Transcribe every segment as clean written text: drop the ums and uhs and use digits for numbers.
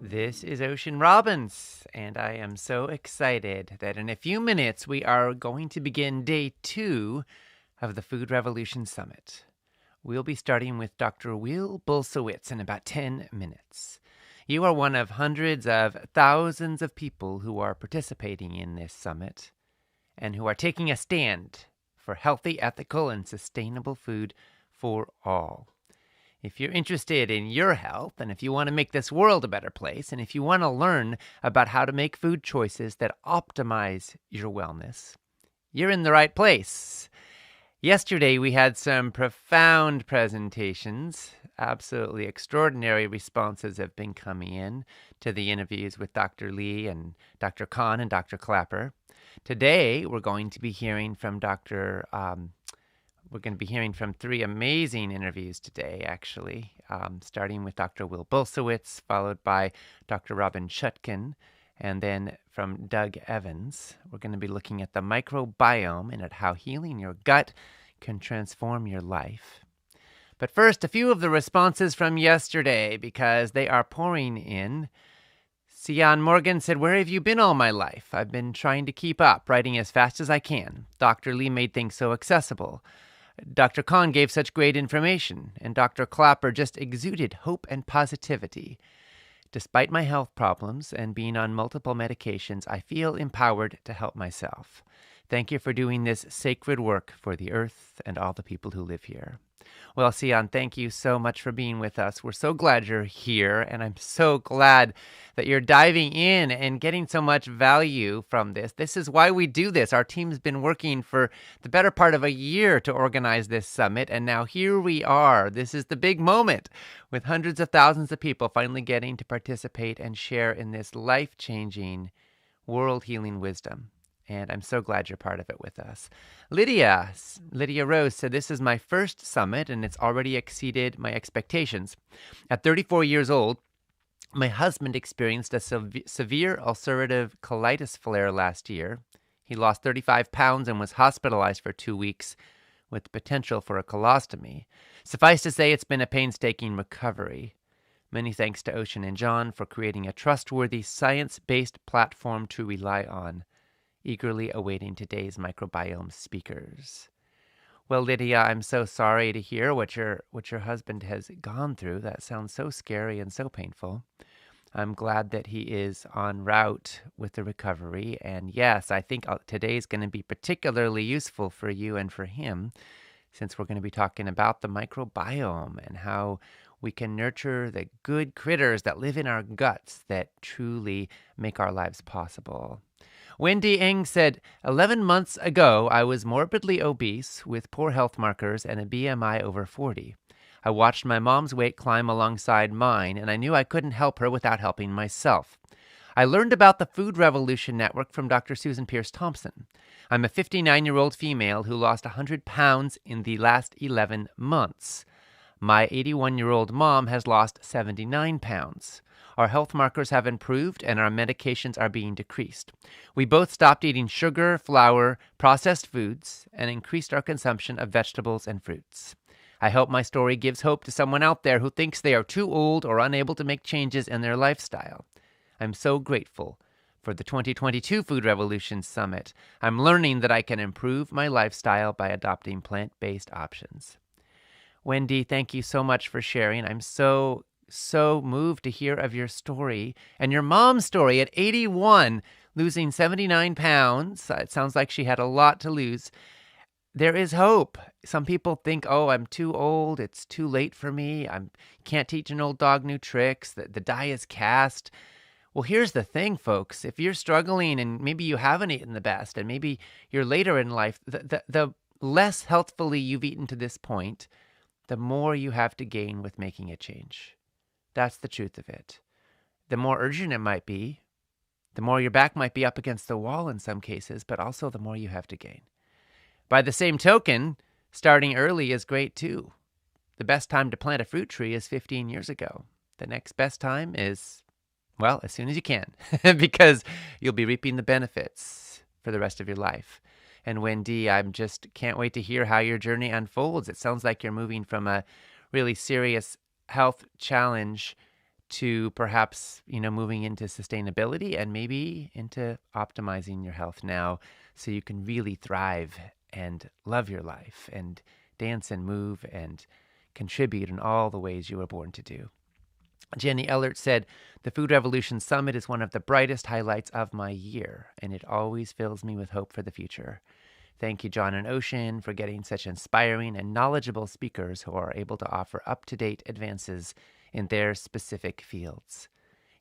This is Ocean Robbins, and I am so excited that in a few minutes we are going to begin day 2 of the Food Revolution Summit. We'll be starting with Dr. Will Bulsiewicz in about 10 minutes. You are one of hundreds of thousands of people who are participating in this summit and who are taking a stand for healthy, ethical, and sustainable food for all. If you're interested in your health, and if you want to make this world a better place, and if you want to learn about how to make food choices that optimize your wellness, you're in the right place. Yesterday, we had some profound presentations. Absolutely extraordinary responses have been coming in to the interviews with Dr. Lee and Dr. Khan and Dr. Clapper. Today, we're going to be hearing from We're going to be hearing from 3 amazing interviews today, actually, starting with Dr. Will Bulsiewicz, followed by Dr. Robynne Chutkan, and then from Doug Evans. We're going to be looking at the microbiome and at how healing your gut can transform your life. But first, a few of the responses from yesterday, because they are pouring in. Sian Morgan said, "Where have you been all my life? I've been trying to keep up, writing as fast as I can. Dr. Lee made things so accessible. Dr. Khan gave such great information, and Dr. Clapper just exuded hope and positivity. Despite my health problems and being on multiple medications, I feel empowered to help myself. Thank you for doing this sacred work for the earth and all the people who live here." Well, Sian, thank you so much for being with us. We're so glad you're here, and I'm so glad that you're diving in and getting so much value from this. This is why we do this. Our team's been working for the better part of a year to organize this summit, and now here we are. This is the big moment, with hundreds of thousands of people finally getting to participate and share in this life-changing, world-healing wisdom. And I'm so glad you're part of it with us. Lydia Rose said, "This is my first summit, and it's already exceeded my expectations. At 34 years old, my husband experienced a severe ulcerative colitis flare last year. He lost 35 pounds and was hospitalized for 2 weeks with potential for a colostomy. Suffice to say, it's been a painstaking recovery. Many thanks to Ocean and John for creating a trustworthy, science-based platform to rely on. Eagerly awaiting today's microbiome speakers." Well, Lydia, I'm so sorry to hear what your husband has gone through. That sounds so scary and so painful. I'm glad that he is en route with the recovery. And yes, I think today's going to be particularly useful for you and for him, since we're going to be talking about the microbiome and how we can nurture the good critters that live in our guts that truly make our lives possible. Wendy Eng said, 11 months ago, I was morbidly obese with poor health markers and a BMI over 40. I watched my mom's weight climb alongside mine, and I knew I couldn't help her without helping myself. I learned about the Food Revolution Network from Dr. Susan Pierce Thompson. I'm a 59-year-old female who lost 100 pounds in the last 11 months. My 81-year-old mom has lost 79 pounds. Our health markers have improved and our medications are being decreased. We both stopped eating sugar, flour, processed foods, and increased our consumption of vegetables and fruits. I hope my story gives hope to someone out there who thinks they are too old or unable to make changes in their lifestyle. I'm so grateful for the 2022 Food Revolution Summit. I'm learning that I can improve my lifestyle by adopting plant-based options. Wendy, thank you so much for sharing. I'm so moved to hear of your story and your mom's story at 81, losing 79 pounds. It sounds like she had a lot to lose. There is hope. Some people think, oh, I'm too old. It's too late for me. I can't teach an old dog new tricks. The die is cast. Well, here's the thing, folks. If you're struggling and maybe you haven't eaten the best and maybe you're later in life, the less healthfully you've eaten to this point, the more you have to gain with making a change. That's the truth of it. The more urgent it might be, the more your back might be up against the wall in some cases, but also the more you have to gain. By the same token, starting early is great too. The best time to plant a fruit tree is 15 years ago. The next best time is, well, as soon as you can, because you'll be reaping the benefits for the rest of your life. And Wendy, I just can't wait to hear how your journey unfolds. It sounds like you're moving from a really serious health challenge to perhaps, moving into sustainability and maybe into optimizing your health now so you can really thrive and love your life and dance and move and contribute in all the ways you were born to do. Jenny Ellert said, "The Food Revolution Summit is one of the brightest highlights of my year, and it always fills me with hope for the future. Thank you, John and Ocean, for getting such inspiring and knowledgeable speakers who are able to offer up-to-date advances in their specific fields.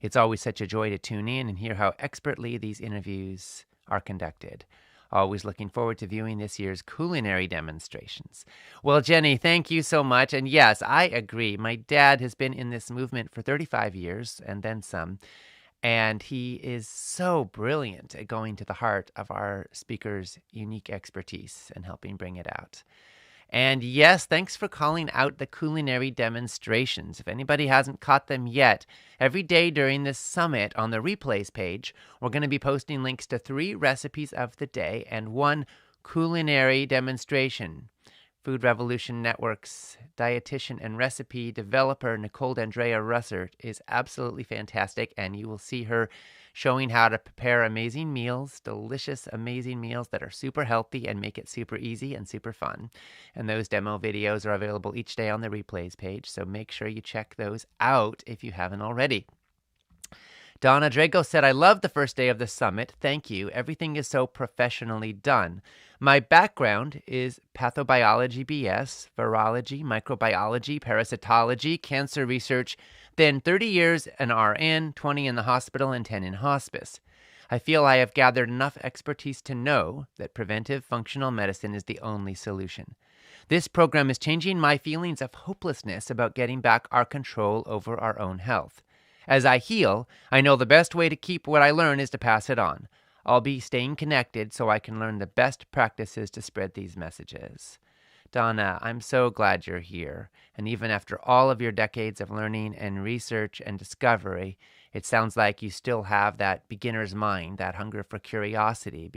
It's always such a joy to tune in and hear how expertly these interviews are conducted. Always looking forward to viewing this year's culinary demonstrations." Well, Jenny, thank you so much. And yes, I agree. My dad has been in this movement for 35 years and then some. And he is so brilliant at going to the heart of our speakers' unique expertise and helping bring it out. And yes, thanks for calling out the culinary demonstrations. If anybody hasn't caught them yet, every day during this summit on the replays page, we're going to be posting links to 3 recipes of the day and 1 culinary demonstration. Food Revolution Network's dietitian and recipe developer, Nicole D'Andrea Russert, is absolutely fantastic, and you will see her showing how to prepare amazing meals, delicious, amazing meals that are super healthy and make it super easy and super fun. And those demo videos are available each day on the replays page, so make sure you check those out if you haven't already. Donna Drago said, "I love the first day of the summit. Thank you. Everything is so professionally done. My background is pathobiology BS, virology, microbiology, parasitology, cancer research, then 30 years an RN, 20 in the hospital, and 10 in hospice. I feel I have gathered enough expertise to know that preventive functional medicine is the only solution. This program is changing my feelings of hopelessness about getting back our control over our own health. As I heal, I know the best way to keep what I learn is to pass it on. I'll be staying connected so I can learn the best practices to spread these messages." Donna, I'm so glad you're here. And even after all of your decades of learning and research and discovery, it sounds like you still have that beginner's mind, that hunger for curiosity,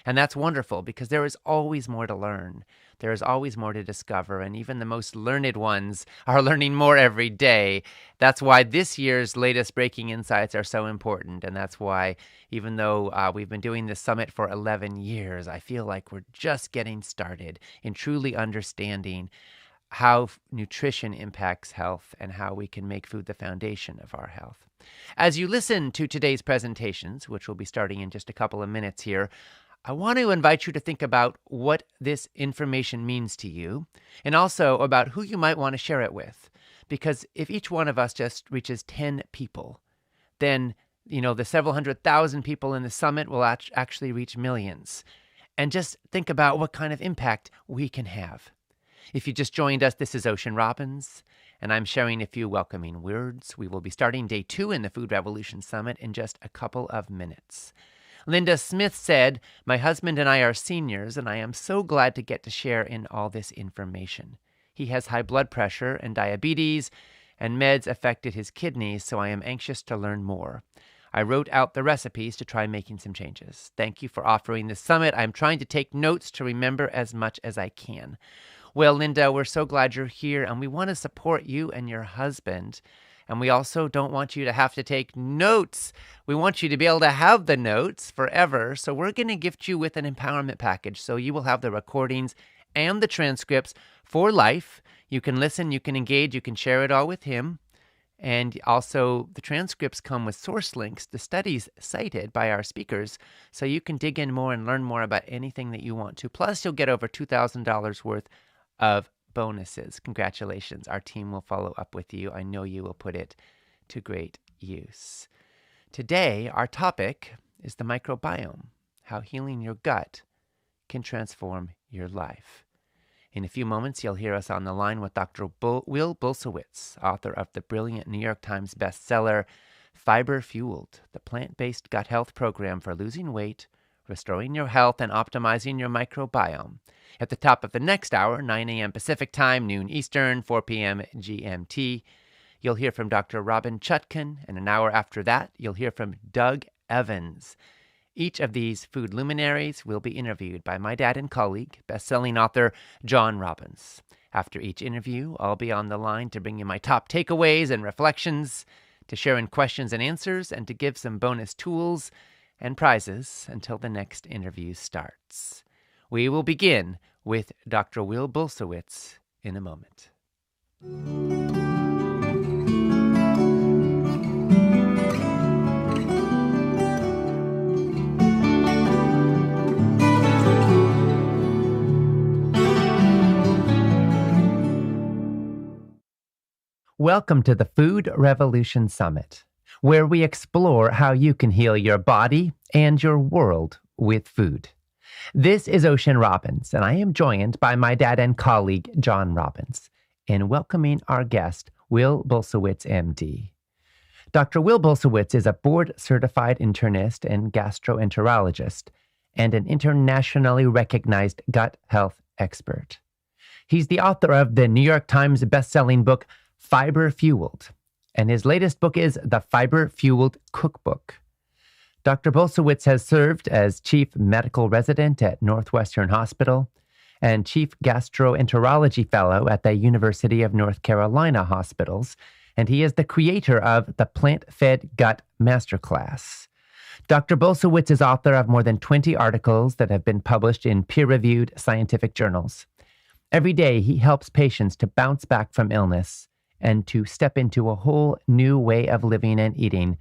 and that's wonderful because there is always more to learn. There is always more to discover, and even the most learned ones are learning more every day. That's why this year's latest breaking insights are so important, and that's why even though we've been doing this summit for 11 years, I feel like we're just getting started in truly understanding how nutrition impacts health and how we can make food the foundation of our health. As you listen to today's presentations, which will be starting in just a couple of minutes here, I want to invite you to think about what this information means to you and also about who you might want to share it with. Because if each one of us just reaches 10 people, then, the several 100,000 people in the summit will actually reach millions. And just think about what kind of impact we can have. If you just joined us, this is Ocean Robynne, and I'm sharing a few welcoming words. We will be starting day 2 in the Food Revolution Summit in just a couple of minutes. Linda Smith said, "My husband and I are seniors, and I am so glad to get to share in all this information. He has high blood pressure and diabetes, and meds affected his kidneys, so I am anxious to learn more. I wrote out the recipes to try making some changes. Thank you for offering this summit. I'm trying to take notes to remember as much as I can." Well, Linda, we're so glad you're here, and we want to support you and your husband. And we also don't want you to have to take notes. We want you to be able to have the notes forever. So we're going to gift you with an empowerment package. So you will have the recordings and the transcripts for life. You can listen, you can engage, you can share it all with him. And also the transcripts come with source links, the studies cited by our speakers. So you can dig in more and learn more about anything that you want to. Plus, you'll get over $2,000 worth of bonuses. Congratulations. Our team will follow up with you. I know you will put it to great use. Today, our topic is the microbiome, how healing your gut can transform your life. In a few moments, you'll hear us on the line with Dr. Will Bulsiewicz, author of the brilliant New York Times bestseller, Fiber Fueled, the plant-based gut health program for losing weight, restoring your health, and optimizing your microbiome. At the top of the next hour, 9 a.m. Pacific Time, noon Eastern, 4 p.m. GMT, you'll hear from Dr. Robynne Chutkan, and an hour after that, you'll hear from Doug Evans. Each of these food luminaries will be interviewed by my dad and colleague, best-selling author John Robynne. After each interview, I'll be on the line to bring you my top takeaways and reflections. to share in questions and answers, and to give some bonus tools and prizes until the next interview starts. We will begin with Dr. Will Bulsiewicz in a moment. Welcome to the Food Revolution Summit, where we explore how you can heal your body and your world with food. This is Ocean Robbins, and I am joined by my dad and colleague, John Robbins, in welcoming our guest, Will Bulsiewicz, MD. Dr. Will Bulsiewicz is a board-certified internist and gastroenterologist and an internationally recognized gut health expert. He's the author of the New York Times bestselling book, Fiber Fueled, and his latest book is The Fiber Fueled Cookbook. Dr. Bulsiewicz has served as Chief Medical Resident at Northwestern Hospital and Chief Gastroenterology Fellow at the University of North Carolina Hospitals, and he is the creator of the Plant-Fed Gut Masterclass. Dr. Bulsiewicz is author of more than 20 articles that have been published in peer-reviewed scientific journals. Every day, he helps patients to bounce back from illness and to step into a whole new way of living and eating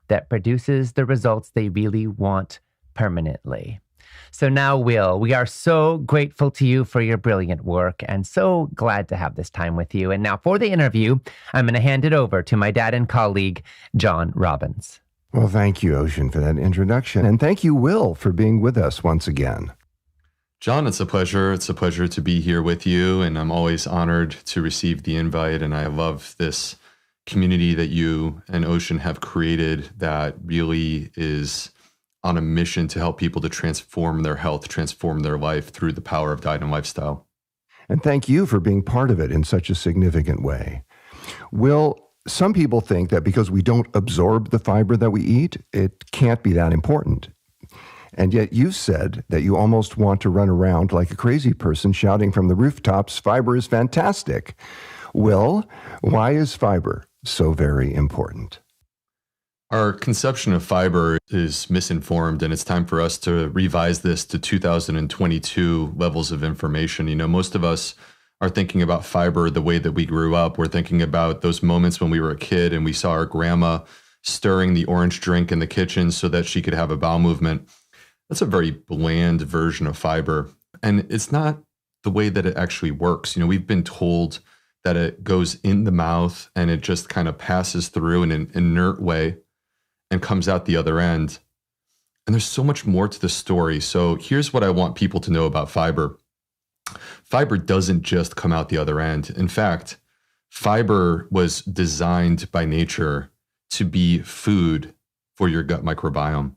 that produces the results they really want permanently. So now, Will, we are so grateful to you for your brilliant work and so glad to have this time with you. And now for the interview, I'm going to hand it over to my dad and colleague, John Robbins. Well, thank you, Ocean, for that introduction. And thank you, Will, for being with us once again. John, it's a pleasure. It's a pleasure to be here with you, and I'm always honored to receive the invite, and I love this community that you and Ocean have created that really is on a mission to help people to transform their health, transform their life through the power of diet and lifestyle. And thank you for being part of it in such a significant way. Will, some people think that because we don't absorb the fiber that we eat, it can't be that important. And yet you said that you almost want to run around like a crazy person shouting from the rooftops, fiber is fantastic. Will, why is fiber so very important? Our conception of fiber is misinformed, and it's time for us to revise this to 2022 levels of information. You know, most of us are thinking about fiber the way that we grew up. We're thinking about those moments when we were a kid and we saw our grandma stirring the orange drink in the kitchen so that she could have a bowel movement. That's a very bland version of fiber, and it's not the way that it actually works. You know, we've been told that it goes in the mouth and it just kind of passes through in an inert way and comes out the other end. And there's so much more to the story. So here's what I want people to know about fiber. Fiber doesn't just come out the other end. In fact, fiber was designed by nature to be food for your gut microbiome.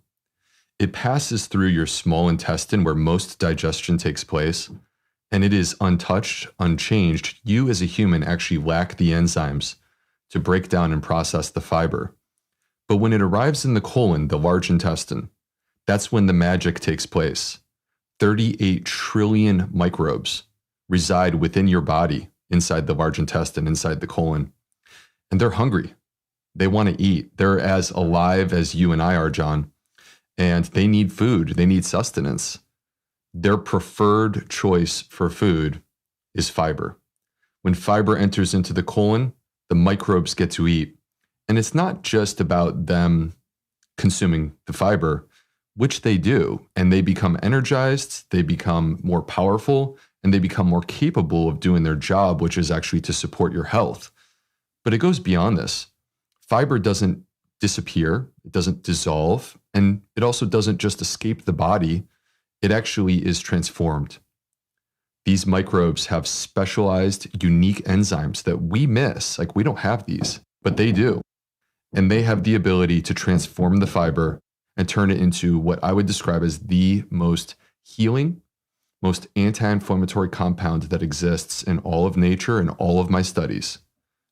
It passes through your small intestine where most digestion takes place, and it is untouched, unchanged. You as a human actually lack the enzymes to break down and process the fiber. But when it arrives in the colon, the large intestine, that's when the magic takes place. 38 trillion microbes reside within your body, inside the large intestine, inside the colon. And they're hungry. They want to eat. They're as alive as you and I are, John. And they need food. They need sustenance. Their preferred choice for food is fiber. When fiber enters into the colon, the microbes get to eat. And it's not just about them consuming the fiber, which they do. And they become energized, they become more powerful, and they become more capable of doing their job, which is actually to support your health. But it goes beyond this. Fiber doesn't disappear, it doesn't dissolve, and it also doesn't just escape the body, it actually is transformed. These microbes have specialized, unique enzymes that we miss. Like, we don't have these, but they do. And they have the ability to transform the fiber and turn it into what I would describe as the most healing, most anti-inflammatory compound that exists in all of nature and all of my studies,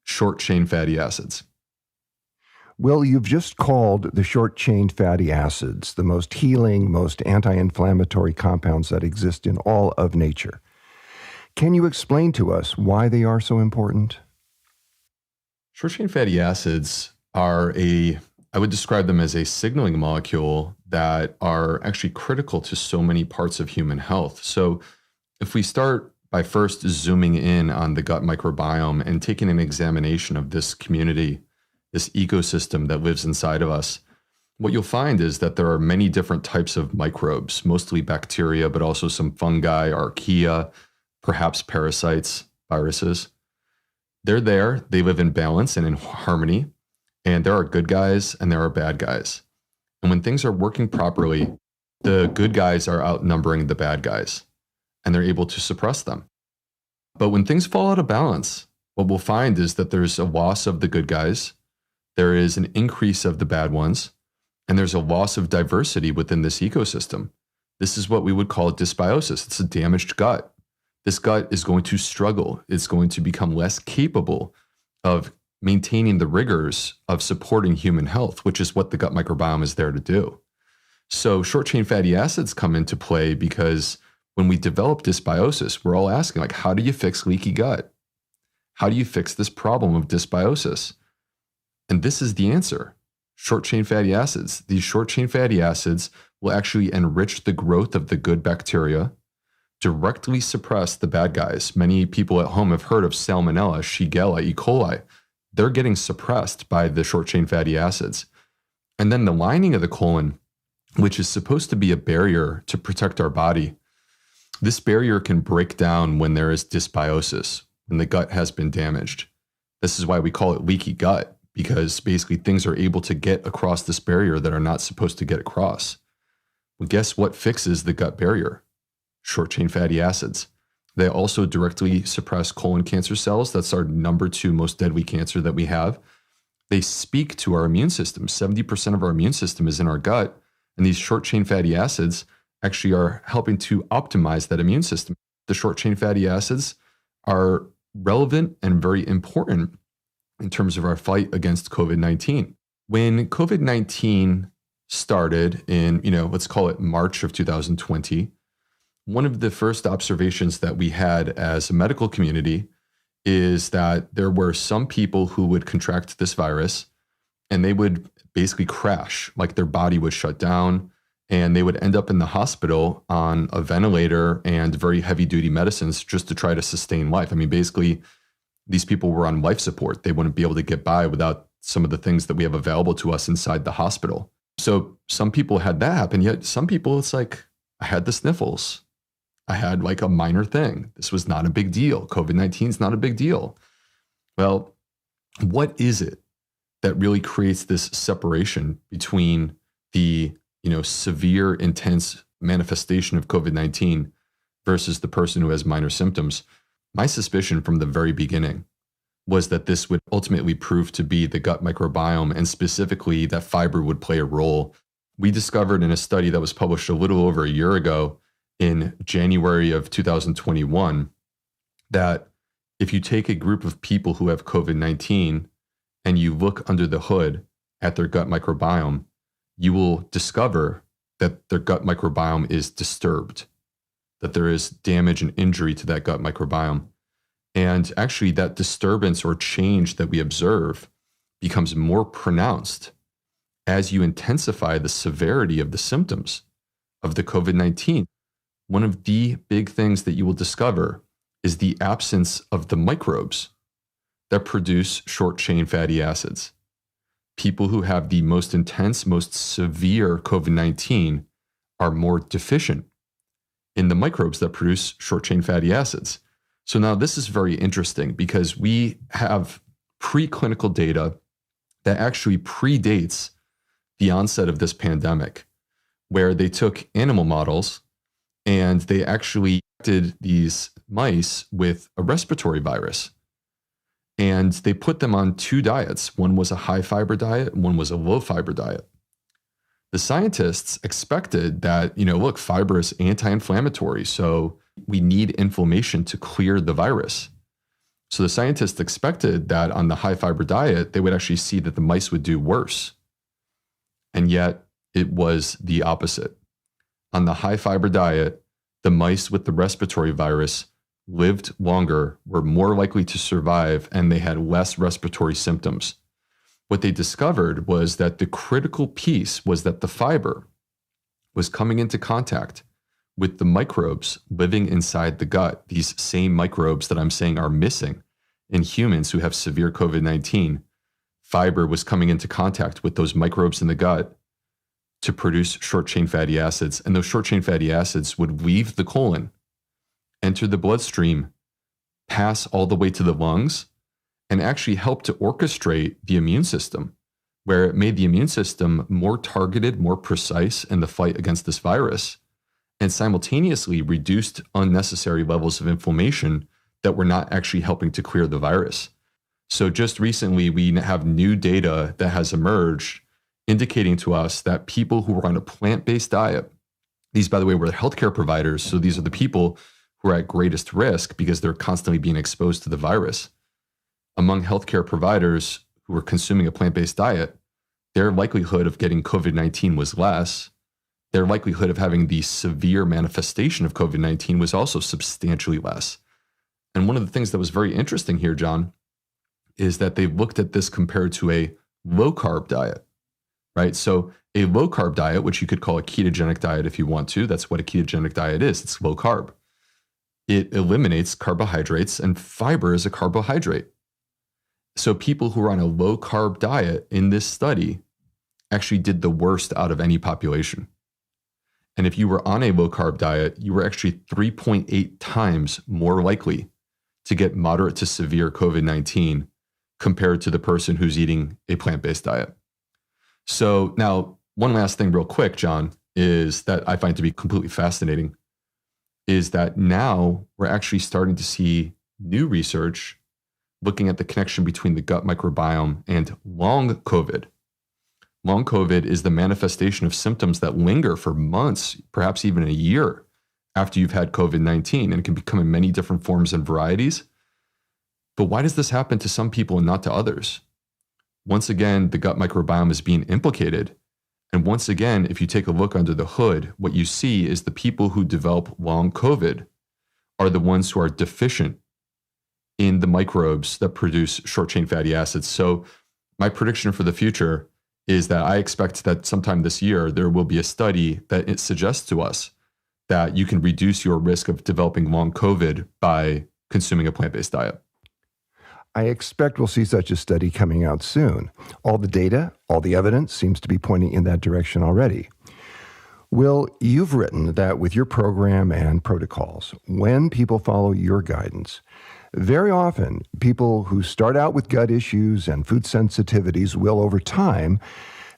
short-chain fatty acids. Well, you've just called the short-chain fatty acids the most healing, most anti-inflammatory compounds that exist in all of nature. Can you explain to us why they are so important? Short-chain fatty acids I would describe them as a signaling molecule that are actually critical to so many parts of human health. So if we start by first zooming in on the gut microbiome and taking an examination of this community, this ecosystem that lives inside of us, what you'll find is that there are many different types of microbes, mostly bacteria, but also some fungi, archaea, perhaps parasites, viruses. They're there, they live in balance and in harmony, and there are good guys and there are bad guys. And when things are working properly, the good guys are outnumbering the bad guys, and they're able to suppress them. But when things fall out of balance, what we'll find is that there's a loss of the good guys, there is an increase of the bad ones, and there's a loss of diversity within this ecosystem. This is what we would call dysbiosis. It's a damaged gut. This gut is going to struggle. It's going to become less capable of maintaining the rigors of supporting human health, which is what the gut microbiome is there to do. So short-chain fatty acids come into play because when we develop dysbiosis, we're all asking, like, how do you fix leaky gut? How do you fix this problem of dysbiosis? And this is the answer. Short-chain fatty acids. These short-chain fatty acids will actually enrich the growth of the good bacteria, directly suppress the bad guys. Many people at home have heard of Salmonella, Shigella, E. coli. They're getting suppressed by the short-chain fatty acids. And then the lining of the colon, which is supposed to be a barrier to protect our body, this barrier can break down when there is dysbiosis, when the gut has been damaged. This is why we call it leaky gut, because basically things are able to get across this barrier that are not supposed to get across. Well, guess what fixes the gut barrier? Short-chain fatty acids. They also directly suppress colon cancer cells. That's our number 2 most deadly cancer that we have. They speak to our immune system. 70% of our immune system is in our gut, and these short-chain fatty acids actually are helping to optimize that immune system. The short-chain fatty acids are relevant and very important in terms of our fight against COVID-19. When COVID-19 started in, let's call it March of 2020, one of the first observations that we had as a medical community is that there were some people who would contract this virus and they would basically crash, like their body would shut down and they would end up in the hospital on a ventilator and very heavy duty medicines just to try to sustain life. I mean, basically, these people were on life support. They wouldn't be able to get by without some of the things that we have available to us inside the hospital. So some people had that happen, yet some people, it's like, I had the sniffles. I had like a minor thing. This was not a big deal. COVID-19 is not a big deal. Well, what is it that really creates this separation between the, severe, intense manifestation of COVID-19 versus the person who has minor symptoms? My suspicion from the very beginning was that this would ultimately prove to be the gut microbiome, and specifically that fiber would play a role. We discovered in a study that was published a little over a year ago in January of 2021 that if you take a group of people who have COVID-19 and you look under the hood at their gut microbiome, you will discover that their gut microbiome is disturbed, that there is damage and injury to that gut microbiome. And actually that disturbance or change that we observe becomes more pronounced as you intensify the severity of the symptoms of the COVID-19. One of the big things that you will discover is the absence of the microbes that produce short-chain fatty acids. People who have the most intense, most severe COVID-19 are more deficient in the microbes that produce short-chain fatty acids. So now this is very interesting because we have preclinical data that actually predates the onset of this pandemic, where they took animal models and they actually injected these mice with a respiratory virus. And they put them on 2 diets. One was a high fiber diet and one was a low fiber diet. The scientists expected that, look, fiber is anti-inflammatory, so we need inflammation to clear the virus. So the scientists expected that on the high fiber diet, they would actually see that the mice would do worse. And yet it was the opposite. On the high fiber diet, the mice with the respiratory virus lived longer, were more likely to survive, and they had less respiratory symptoms. what they discovered was that the critical piece was that the fiber was coming into contact with the microbes living inside the gut, these same microbes that I'm saying are missing in humans who have severe COVID-19. Fiber was coming into contact with those microbes in the gut to produce short-chain fatty acids. And those short-chain fatty acids would leave the colon, enter the bloodstream, pass all the way to the lungs, and actually help to orchestrate the immune system, where it made the immune system more targeted, more precise in the fight against this virus, and simultaneously reduced unnecessary levels of inflammation that were not actually helping to clear the virus. So just recently, we have new data that has emerged indicating to us that people who are on a plant-based diet, these, by the way, were healthcare providers. So these are the people who are at greatest risk because they're constantly being exposed to the virus. Among healthcare providers who were consuming a plant-based diet, their likelihood of getting COVID-19 was less. Their likelihood of having the severe manifestation of COVID-19 was also substantially less. And one of the things that was very interesting here, John, is that they looked at this compared to a low-carb diet, right? So a low-carb diet, which you could call a ketogenic diet if you want to, that's what a ketogenic diet is. It's low-carb. It eliminates carbohydrates, and fiber is a carbohydrate. So people who are on a low-carb diet in this study actually did the worst out of any population. And if you were on a low-carb diet, you were actually 3.8 times more likely to get moderate to severe COVID-19 compared to the person who's eating a plant-based diet. So now, one last thing real quick, John, is that I find to be completely fascinating, is that now we're actually starting to see new research looking at the connection between the gut microbiome and long COVID. Long COVID is the manifestation of symptoms that linger for months, perhaps even a year after you've had COVID-19, and it can become in many different forms and varieties. But why does this happen to some people and not to others? Once again, the gut microbiome is being implicated. And once again, if you take a look under the hood, what you see is the people who develop long COVID are the ones who are deficient in the microbes that produce short-chain fatty acids. So my prediction for the future is that I expect that sometime this year, there will be a study that it suggests to us that you can reduce your risk of developing long COVID by consuming a plant-based diet. I expect we'll see such a study coming out soon. All the data, all the evidence seems to be pointing in that direction already. Will, you've written that with your program and protocols, when people follow your guidance, very often people who start out with gut issues and food sensitivities will, over time,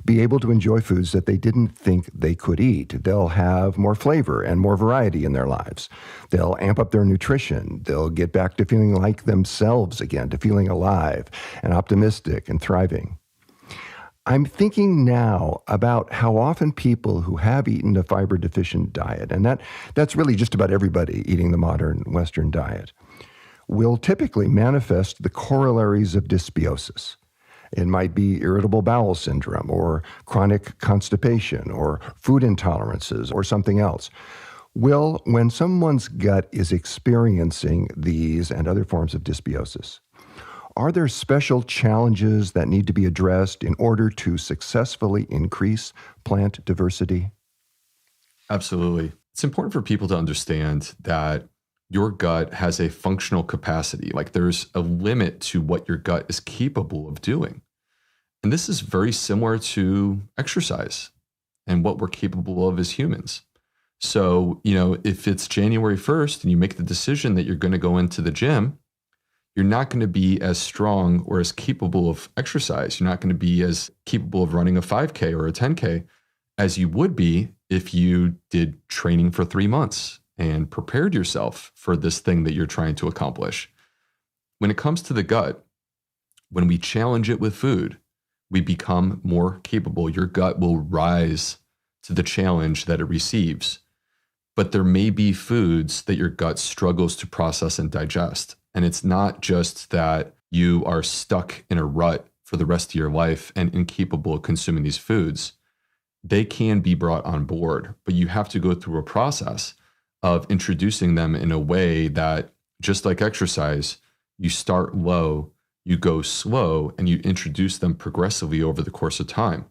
be able to enjoy foods that they didn't think they could eat. They'll have more flavor and more variety in their lives. They'll amp up their nutrition. They'll get back to feeling like themselves again, to feeling alive and optimistic and thriving. I'm thinking now about how often people who have eaten a fiber-deficient diet, and that's really just about everybody eating the modern Western diet, will typically manifest the corollaries of dysbiosis. It might be irritable bowel syndrome or chronic constipation or food intolerances or something else. Will, when someone's gut is experiencing these and other forms of dysbiosis, are there special challenges that need to be addressed in order to successfully increase plant diversity? Absolutely. It's important for people to understand that your gut has a functional capacity. Like there's a limit to what your gut is capable of doing. And this is very similar to exercise and what we're capable of as humans. So, if it's January 1st and you make the decision that you're going to go into the gym, you're not going to be as strong or as capable of exercise. You're not going to be as capable of running a 5K or a 10K as you would be if you did training for 3 months and prepared yourself for this thing that you're trying to accomplish. When it comes to the gut, when we challenge it with food, we become more capable. Your gut will rise to the challenge that it receives. But there may be foods that your gut struggles to process and digest. And it's not just that you are stuck in a rut for the rest of your life and incapable of consuming these foods. They can be brought on board, but you have to go through a process of introducing them in a way that, just like exercise, you start low, You go slow and you introduce them progressively over the course of time.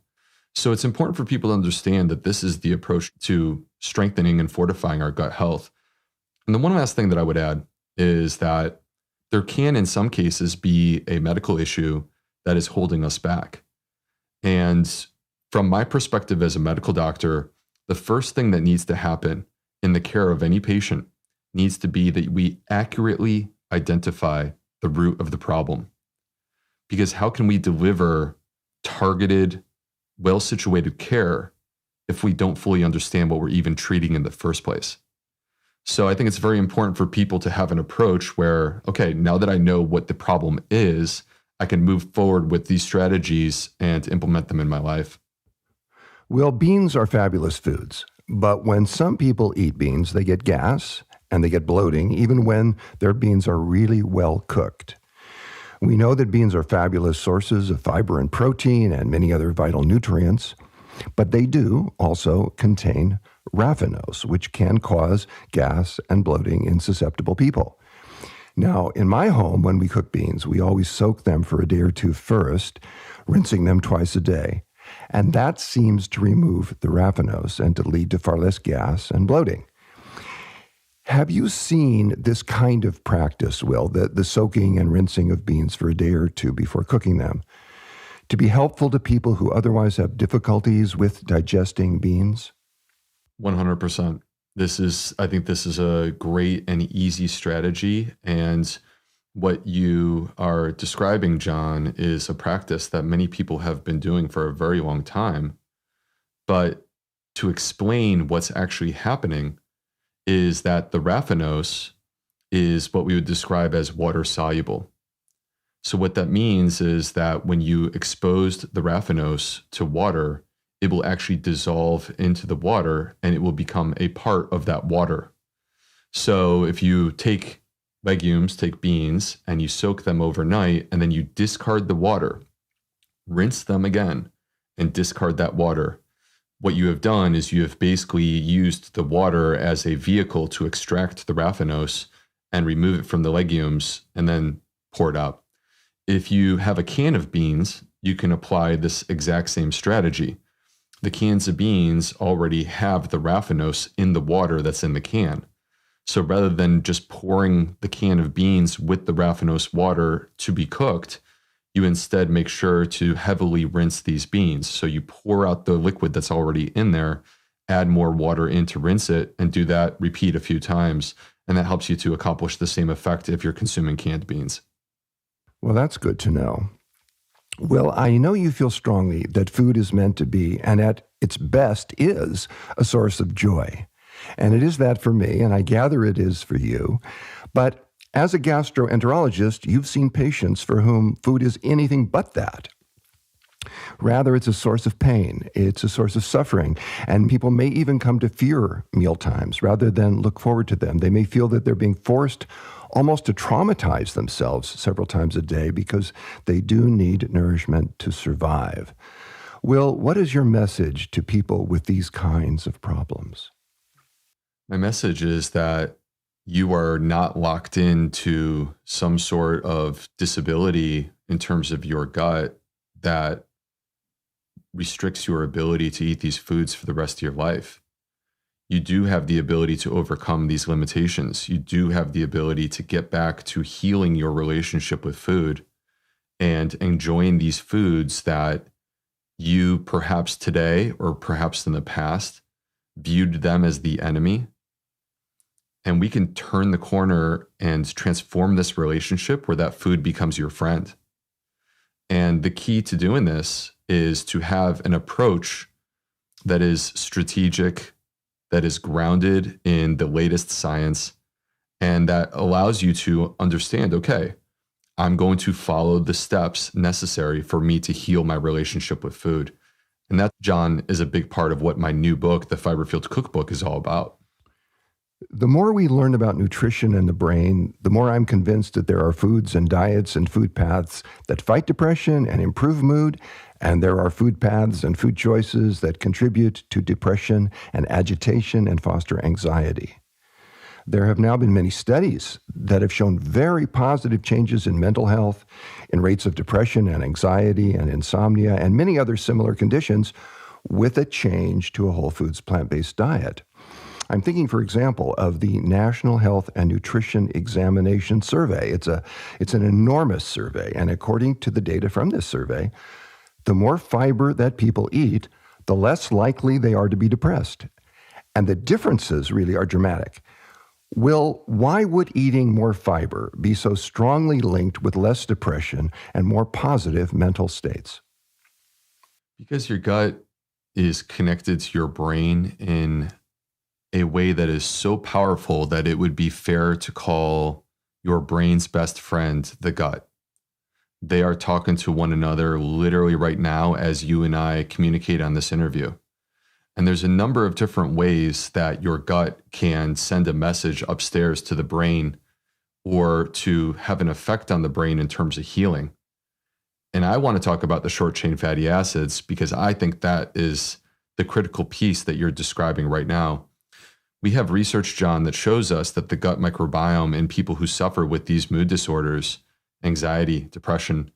So it's important for people to understand that this is the approach to strengthening and fortifying our gut health. And the one last thing that I would add is that there can, in some cases, be a medical issue that is holding us back. And from my perspective as a medical doctor, the first thing that needs to happen in the care of any patient needs to be that we accurately identify the root of the problem. Because how can we deliver targeted, well-situated care if we don't fully understand what we're even treating in the first place? So I think it's very important for people to have an approach where, okay, now that I know what the problem is, I can move forward with these strategies and implement them in my life. Well, beans are fabulous foods, but when some people eat beans, they get gas and they get bloating, even when their beans are really well cooked. We know that beans are fabulous sources of fiber and protein and many other vital nutrients, but they do also contain raffinose, which can cause gas and bloating in susceptible people. Now, in my home, when we cook beans, we always soak them for a day or two first, rinsing them twice a day. And that seems to remove the raffinose and to lead to far less gas and bloating. Have you seen this kind of practice, Will, the soaking and rinsing of beans for a day or two before cooking them, to be helpful to people who otherwise have difficulties with digesting beans? 100%. I think this is a great and easy strategy. And what you are describing, John, is a practice that many people have been doing for a very long time. But to explain what's actually happening is that the raffinose is what we would describe as water soluble. So what that means is that when you exposed the raffinose to water, it will actually dissolve into the water and it will become a part of that water. So if you take legumes, take beans, and you soak them overnight, and then you discard the water, rinse them again, and discard that water, what you have done is you have basically used the water as a vehicle to extract the raffinose and remove it from the legumes and then pour it out. If you have a can of beans, you can apply this exact same strategy. The cans of beans already have the raffinose in the water that's in the can. So rather than just pouring the can of beans with the raffinose water to be cooked, you instead make sure to heavily rinse these beans. So you pour out the liquid that's already in there, add more water in to rinse it, and do that, repeat a few times. And that helps you to accomplish the same effect if you're consuming canned beans. Well, that's good to know. Well, I know you feel strongly that food is meant to be, and at its best is, a source of joy. And it is that for me, and I gather it is for you. But as a gastroenterologist, you've seen patients for whom food is anything but that. Rather, it's a source of pain, it's a source of suffering, and people may even come to fear mealtimes rather than look forward to them. They may feel that they're being forced almost to traumatize themselves several times a day because they do need nourishment to survive. Will, what is your message to people with these kinds of problems? My message is that you are not locked into some sort of disability in terms of your gut that restricts your ability to eat these foods for the rest of your life. You do have the ability to overcome these limitations. You do have the ability to get back to healing your relationship with food and enjoying these foods that you perhaps today or perhaps in the past viewed them as the enemy. And we can turn the corner and transform this relationship where that food becomes your friend. And the key to doing this is to have an approach that is strategic, that is grounded in the latest science, and that allows you to understand, okay, I'm going to follow the steps necessary for me to heal my relationship with food. And that, John, is a big part of what my new book, The Fiber-Fueled Cookbook, is all about. The more we learn about nutrition and the brain, the more I'm convinced that there are foods and diets and food paths that fight depression and improve mood, and there are food paths and food choices that contribute to depression and agitation and foster anxiety. There have now been many studies that have shown very positive changes in mental health, in rates of depression and anxiety and insomnia, and many other similar conditions with a change to a whole foods plant-based diet. I'm thinking, for example, of the National Health and Nutrition Examination Survey. It's an enormous survey, and according to the data from this survey, the more fiber that people eat, the less likely they are to be depressed. And the differences really are dramatic. Will, why would eating more fiber be so strongly linked with less depression and more positive mental states? Because your gut is connected to your brain in a way that is so powerful that it would be fair to call your brain's best friend the gut. They are talking to one another literally right now as you and I communicate on this interview. And there's a number of different ways that your gut can send a message upstairs to the brain or to have an effect on the brain in terms of healing. And I want to talk about the short chain fatty acids because I think that is the critical piece that you're describing right now. We have research, John, that shows us that the gut microbiome in people who suffer with these mood disorders, anxiety, depression,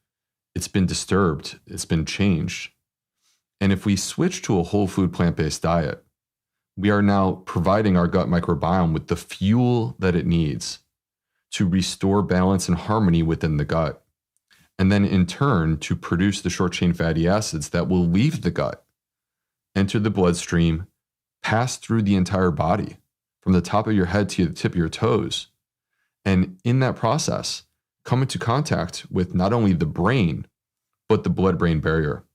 it's been disturbed, it's been changed. And if we switch to a whole food plant-based diet, we are now providing our gut microbiome with the fuel that it needs to restore balance and harmony within the gut, and then in turn to produce the short chain fatty acids that will leave the gut, enter the bloodstream, pass through the entire body, from the top of your head to the tip of your toes. And in that process, come into contact with not only the brain, but the blood-brain barrier.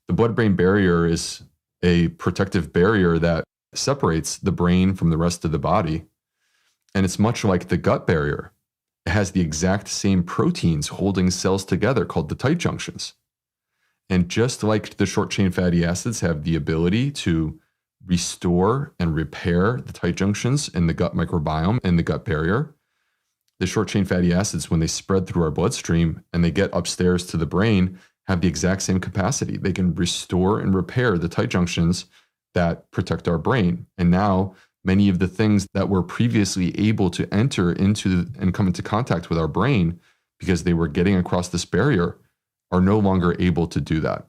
The blood-brain barrier is a protective barrier that separates the brain from the rest of the body. And it's much like the gut barrier. It has the exact same proteins holding cells together called the tight junctions. And just like the short chain fatty acids have the ability to restore and repair the tight junctions in the gut microbiome and the gut barrier, the short chain fatty acids, when they spread through our bloodstream and they get upstairs to the brain, have the exact same capacity. They can restore and repair the tight junctions that protect our brain. And now many of the things that were previously able to enter into and come into contact with our brain because they were getting across this barrier are no longer able to do that.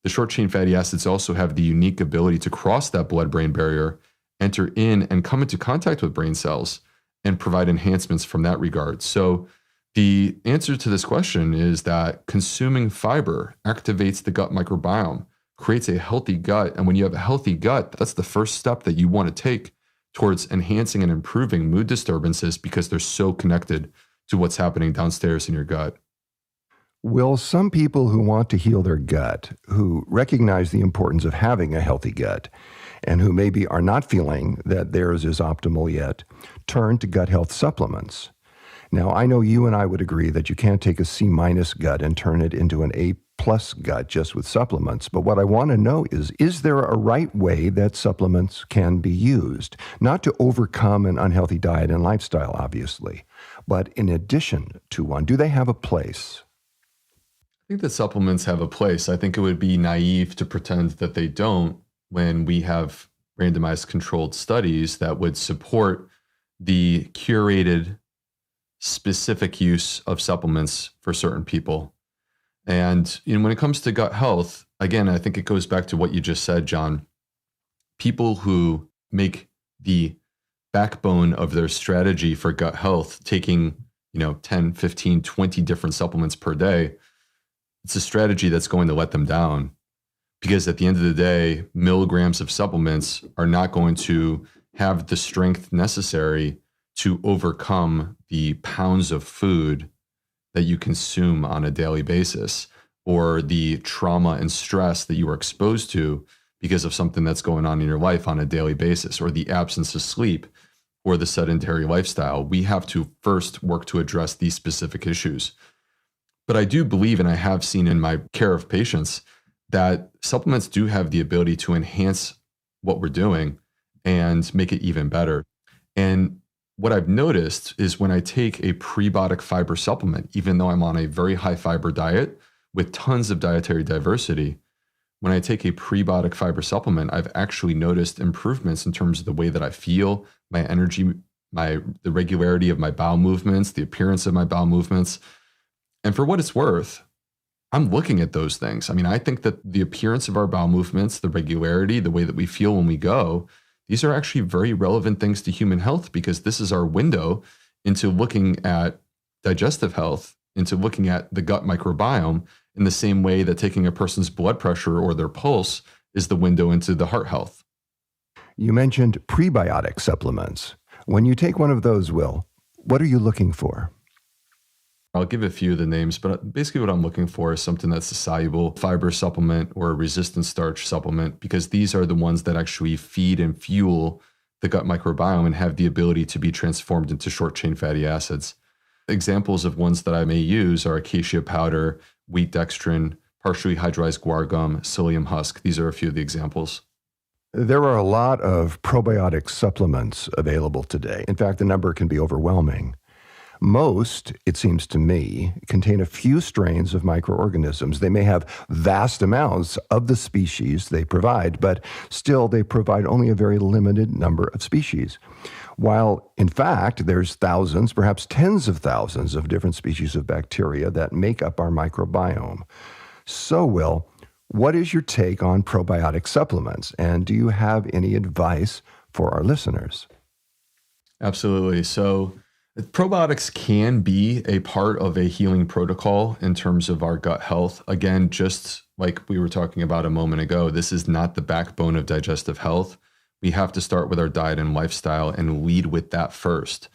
The short chain fatty acids also have the unique ability to cross that blood-brain barrier, enter in and come into contact with brain cells and provide enhancements from that regard. So the answer to this question is that consuming fiber activates the gut microbiome, creates a healthy gut. And when you have a healthy gut, that's the first step that you want to take towards enhancing and improving mood disturbances because they're so connected to what's happening downstairs in your gut. Will some people who want to heal their gut, who recognize the importance of having a healthy gut, and who maybe are not feeling that theirs is optimal yet, turn to gut health supplements? Now, I know you and I would agree that you can't take a C- gut and turn it into an A+ gut just with supplements. But what I want to know is there a right way that supplements can be used? Not to overcome an unhealthy diet and lifestyle, obviously, but in addition to one. Do they have a place? I think that supplements have a place. I think it would be naive to pretend that they don't when we have randomized controlled studies that would support the curated specific use of supplements for certain people. And when it comes to gut health, again, I think it goes back to what you just said, John. People who make the backbone of their strategy for gut health, taking 10, 15, 20 different supplements per day, it's a strategy that's going to let them down because at the end of the day, milligrams of supplements are not going to have the strength necessary to overcome the pounds of food that you consume on a daily basis or the trauma and stress that you are exposed to because of something that's going on in your life on a daily basis or the absence of sleep or the sedentary lifestyle. We have to first work to address these specific issues. But I do believe, and I have seen in my care of patients, that supplements do have the ability to enhance what we're doing and make it even better. And what I've noticed is when I take a prebiotic fiber supplement, even though I'm on a very high fiber diet with tons of dietary diversity, when I take a prebiotic fiber supplement, I've actually noticed improvements in terms of the way that I feel, my energy the regularity of my bowel movements, the appearance of my bowel movements. And for what it's worth, I'm looking at those things. I mean, I think that the appearance of our bowel movements, the regularity, the way that we feel when we go, these are actually very relevant things to human health, because this is our window into looking at digestive health, into looking at the gut microbiome, in the same way that taking a person's blood pressure or their pulse is the window into the heart health. You mentioned prebiotic supplements. When you take one of those, Will, what are you looking for? I'll give a few of the names, but basically what I'm looking for is something that's a soluble fiber supplement or a resistant starch supplement, because these are the ones that actually feed and fuel the gut microbiome and have the ability to be transformed into short-chain fatty acids. Examples of ones that I may use are acacia powder, wheat dextrin, partially hydrolyzed guar gum, psyllium husk. These are a few of the examples. There are a lot of probiotic supplements available today. In fact, the number can be overwhelming. Most, it seems to me, contain a few strains of microorganisms. They may have vast amounts of the species they provide, but still they provide only a very limited number of species. While, in fact, there's thousands, perhaps tens of thousands of different species of bacteria that make up our microbiome. So, Will, what is your take on probiotic supplements? And do you have any advice for our listeners? Absolutely. So, probiotics can be a part of a healing protocol in terms of our gut health. Again, just like we were talking about a moment ago, this is not the backbone of digestive health. We have to start with our diet and lifestyle and lead with that first.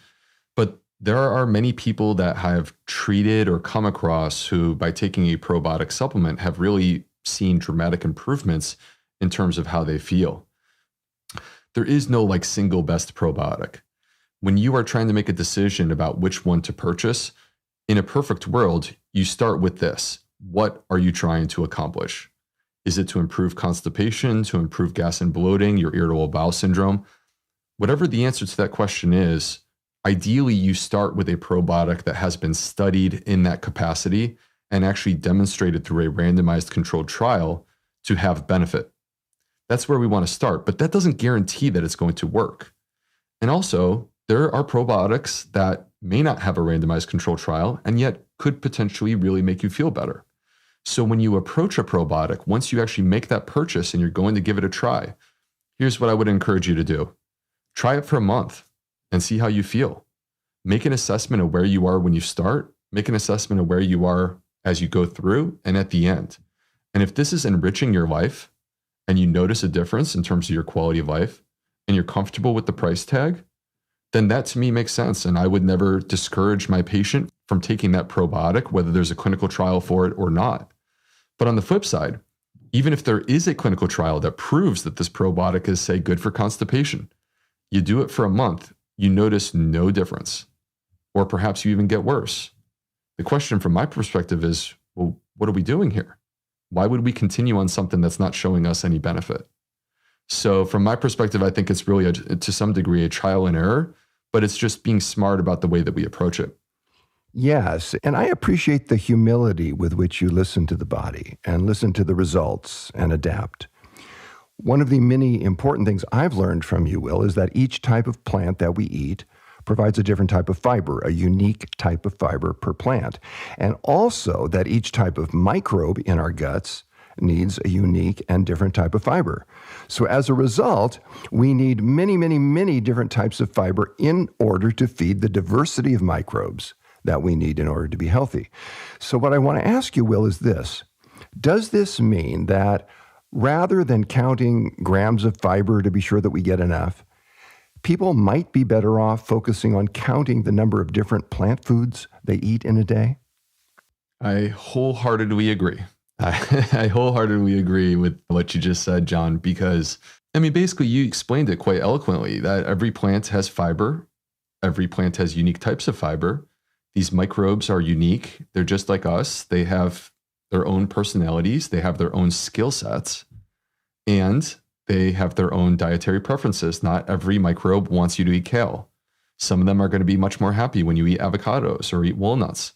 But there are many people that have treated or come across who, by taking a probiotic supplement, have really seen dramatic improvements in terms of how they feel. There is no single best probiotic. When you are trying to make a decision about which one to purchase, in a perfect world, you start with this. What are you trying to accomplish? Is it to improve constipation, to improve gas and bloating, your irritable bowel syndrome? Whatever the answer to that question is, ideally you start with a probiotic that has been studied in that capacity and actually demonstrated through a randomized controlled trial to have benefit. That's where we want to start, but that doesn't guarantee that it's going to work. And also, there are probiotics that may not have a randomized controlled trial and yet could potentially really make you feel better. So when you approach a probiotic, once you actually make that purchase and you're going to give it a try, here's what I would encourage you to do. Try it for a month and see how you feel. Make an assessment of where you are when you start. Make an assessment of where you are as you go through and at the end. And if this is enriching your life and you notice a difference in terms of your quality of life and you're comfortable with the price tag, then that to me makes sense. And I would never discourage my patient from taking that probiotic, whether there's a clinical trial for it or not. But on the flip side, even if there is a clinical trial that proves that this probiotic is, say, good for constipation, you do it for a month, you notice no difference, or perhaps you even get worse. The question from my perspective is, well, what are we doing here? Why would we continue on something that's not showing us any benefit? So from my perspective, I think it's really, to some degree, a trial and error, but it's just being smart about the way that we approach it. Yes, and I appreciate the humility with which you listen to the body and listen to the results and adapt. One of the many important things I've learned from you, Will, is that each type of plant that we eat provides a different type of fiber, a unique type of fiber per plant, and also that each type of microbe in our guts needs a unique and different type of fiber. So as a result, we need many, many, many different types of fiber in order to feed the diversity of microbes that we need in order to be healthy. So what I want to ask you, Will, is this. Does this mean that rather than counting grams of fiber to be sure that we get enough, people might be better off focusing on counting the number of different plant foods they eat in a day? I wholeheartedly agree. I wholeheartedly agree with what you just said, John, because, basically you explained it quite eloquently that every plant has fiber. Every plant has unique types of fiber. These microbes are unique. They're just like us. They have their own personalities. They have their own skill sets, and they have their own dietary preferences. Not every microbe wants you to eat kale. Some of them are going to be much more happy when you eat avocados or eat walnuts.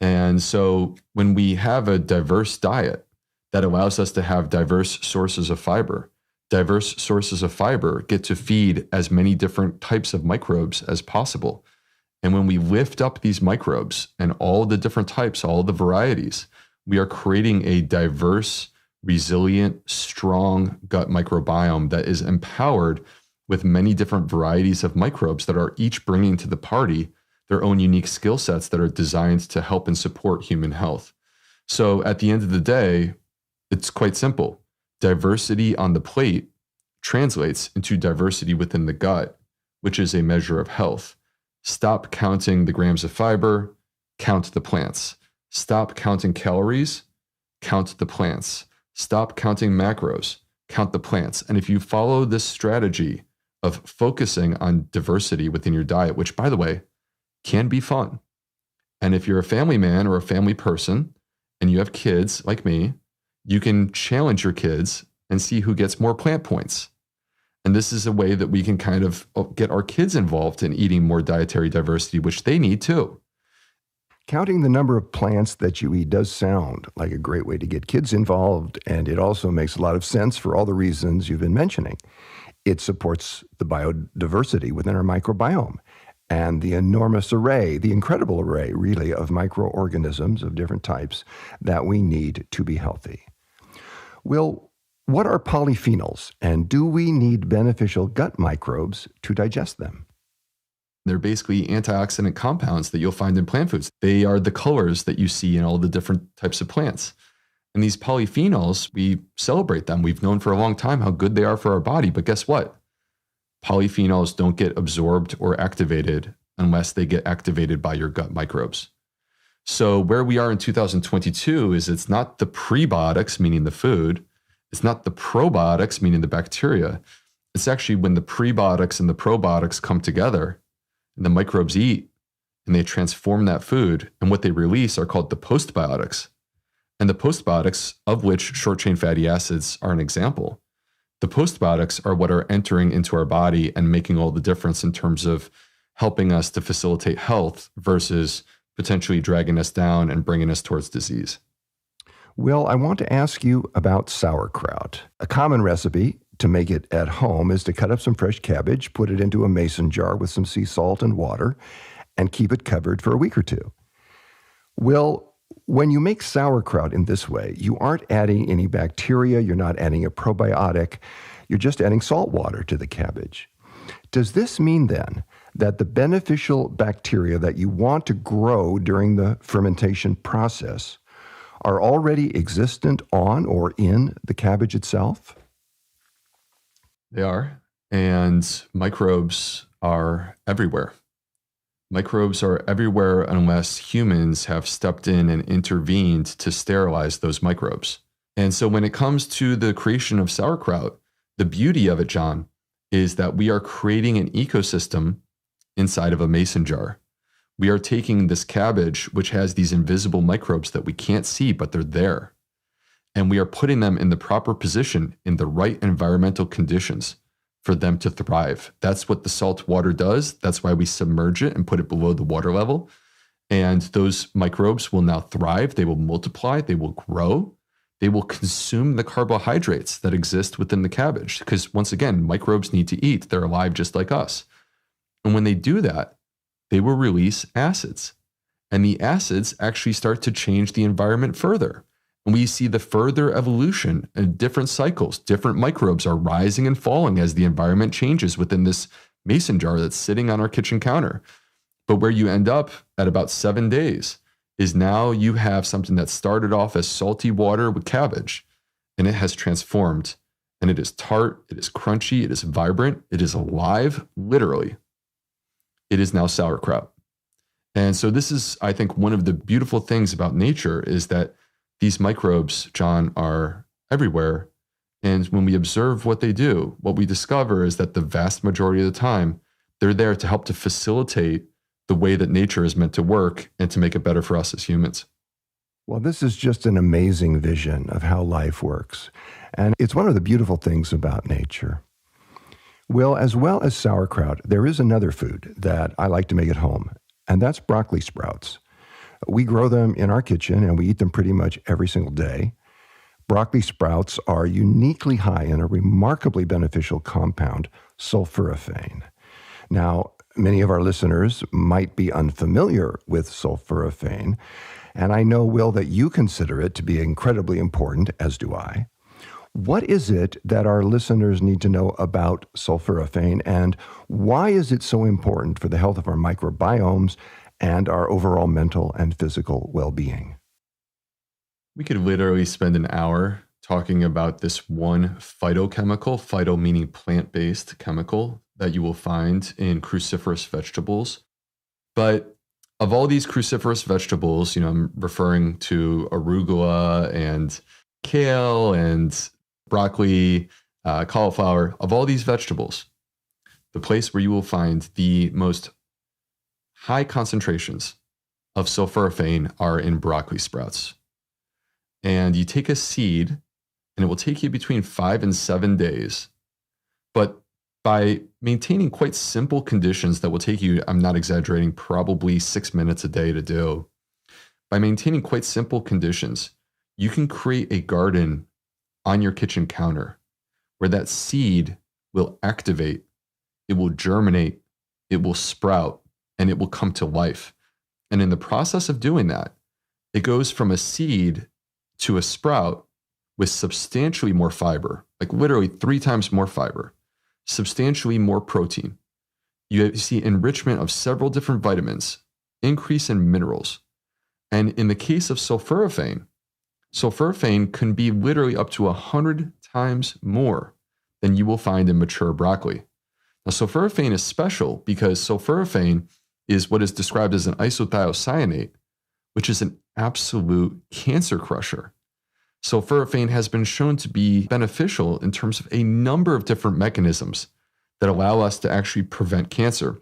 And so when we have a diverse diet that allows us to have diverse sources of fiber, diverse sources of fiber get to feed as many different types of microbes as possible. And when we lift up these microbes and all the different types, all the varieties, we are creating a diverse, resilient, strong gut microbiome that is empowered with many different varieties of microbes that are each bringing to the party their own unique skill sets that are designed to help and support human health. So at the end of the day, it's quite simple. Diversity on the plate translates into diversity within the gut, which is a measure of health. Stop counting the grams of fiber, count the plants. Stop counting calories, count the plants. Stop counting macros, count the plants. And if you follow this strategy of focusing on diversity within your diet, which, by the way, can be fun. And if you're a family man or a family person and you have kids like me, you can challenge your kids and see who gets more plant points. And this is a way that we can kind of get our kids involved in eating more dietary diversity, which they need too. Counting the number of plants that you eat does sound like a great way to get kids involved, and it also makes a lot of sense for all the reasons you've been mentioning. It supports the biodiversity within our microbiome and the enormous array, the incredible array, really, of microorganisms of different types that we need to be healthy. Will, what are polyphenols, and do we need beneficial gut microbes to digest them? They're basically antioxidant compounds that you'll find in plant foods. They are the colors that you see in all the different types of plants. And these polyphenols, we celebrate them. We've known for a long time how good they are for our body. But guess what? Polyphenols don't get absorbed or activated unless they get activated by your gut microbes. So where we are in 2022 is it's not the prebiotics, meaning the food. It's not the probiotics, meaning the bacteria. It's actually when the prebiotics and the probiotics come together and the microbes eat and they transform that food. And what they release are called the postbiotics. And the postbiotics, of which short-chain fatty acids are an example, the postbiotics are what are entering into our body and making all the difference in terms of helping us to facilitate health versus potentially dragging us down and bringing us towards disease. Will, I want to ask you about sauerkraut. A common recipe to make it at home is to cut up some fresh cabbage, put it into a mason jar with some sea salt and water, and keep it covered for a week or two. Will, when you make sauerkraut in this way, you aren't adding any bacteria, you're not adding a probiotic, you're just adding salt water to the cabbage. Does this mean then that the beneficial bacteria that you want to grow during the fermentation process are already existent on or in the cabbage itself? They are, and microbes are everywhere. Microbes are everywhere unless humans have stepped in and intervened to sterilize those microbes. And so when it comes to the creation of sauerkraut, the beauty of it, John, is that we are creating an ecosystem inside of a mason jar. We are taking this cabbage, which has these invisible microbes that we can't see, but they're there. And we are putting them in the proper position in the right environmental conditions for them to thrive. That's what the salt water does. That's why we submerge it and put it below the water level. And those microbes will now thrive. They will multiply. They will grow. They will consume the carbohydrates that exist within the cabbage. Because once again, microbes need to eat. They're alive just like us. And when they do that, they will release acids. And the acids actually start to change the environment further. And we see the further evolution in different cycles. Different microbes are rising and falling as the environment changes within this mason jar that's sitting on our kitchen counter. But where you end up at about 7 days is now you have something that started off as salty water with cabbage, and it has transformed. And it is tart, it is crunchy, it is vibrant, it is alive, literally. It is now sauerkraut. And so this is, I think, one of the beautiful things about nature is that these microbes, John, are everywhere. And when we observe what they do, what we discover is that the vast majority of the time, they're there to help to facilitate the way that nature is meant to work and to make it better for us as humans. Well, this is just an amazing vision of how life works. And it's one of the beautiful things about nature. Well as sauerkraut, there is another food that I like to make at home, and that's broccoli sprouts. We grow them in our kitchen and we eat them pretty much every single day. broccoli sprouts are uniquely high in a remarkably beneficial compound, sulforaphane. Now, many of our listeners might be unfamiliar with sulforaphane, and I know, Will, that you consider it to be incredibly important, as do I. What is it that our listeners need to know about sulforaphane, and why is it so important for the health of our microbiomes and our overall mental and physical well-being? We could literally spend an hour talking about this one phytochemical, phyto meaning plant-based chemical, that you will find in cruciferous vegetables. But of all these cruciferous vegetables, I'm referring to arugula and kale and broccoli, cauliflower. Of all these vegetables, the place where you will find the most high concentrations of sulforaphane are in broccoli sprouts. And you take a seed, and it will take you between 5 and 7 days. But by maintaining quite simple conditions that will take you, I'm not exaggerating, probably 6 minutes a day to do, by maintaining quite simple conditions, you can create a garden on your kitchen counter where that seed will activate, it will germinate, it will sprout, and it will come to life. And in the process of doing that, it goes from a seed to a sprout with substantially more fiber, like literally 3 times more fiber, substantially more protein. You see enrichment of several different vitamins, increase in minerals. And in the case of sulforaphane can be literally up to 100 times more than you will find in mature broccoli. Now, sulforaphane is special because sulforaphane is what is described as an isothiocyanate, which is an absolute cancer crusher. Sulforaphane has been shown to be beneficial in terms of a number of different mechanisms that allow us to actually prevent cancer.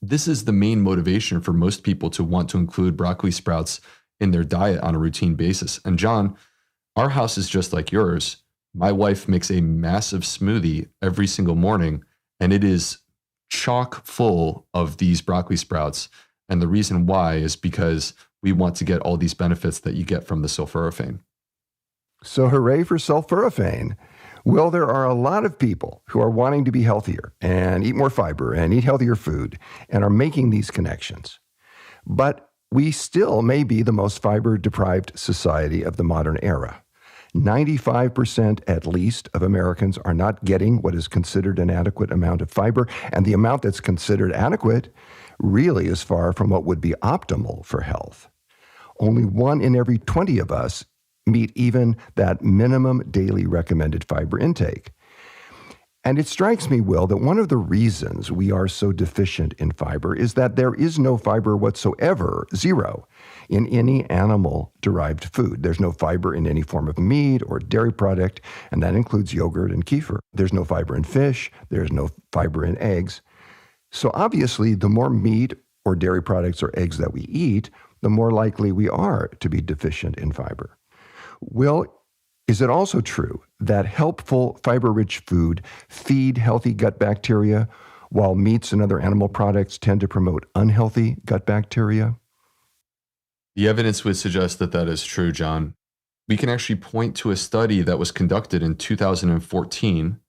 This is the main motivation for most people to want to include broccoli sprouts in their diet on a routine basis. And John, our house is just like yours. My wife makes a massive smoothie every single morning, and it is chock full of these broccoli sprouts. And the reason why is because we want to get all these benefits that you get from the sulforaphane. So hooray for sulforaphane. Well, there are a lot of people who are wanting to be healthier and eat more fiber and eat healthier food and are making these connections. But we still may be the most fiber-deprived society of the modern era. 95% at least of Americans are not getting what is considered an adequate amount of fiber, and the amount that's considered adequate really is far from what would be optimal for health. Only 1 in every 20 of us meet even that minimum daily recommended fiber intake. And it strikes me, Will, that one of the reasons we are so deficient in fiber is that there is no fiber whatsoever, zero, in any animal-derived food. There's no fiber in any form of meat or dairy product, and that includes yogurt and kefir. There's no fiber in fish. There's no fiber in eggs. So obviously, the more meat or dairy products or eggs that we eat, the more likely we are to be deficient in fiber. Will, is it also true that helpful fiber-rich food feed healthy gut bacteria, while meats and other animal products tend to promote unhealthy gut bacteria? The evidence would suggest that that is true, John. We can actually point to a study that was conducted in 2014,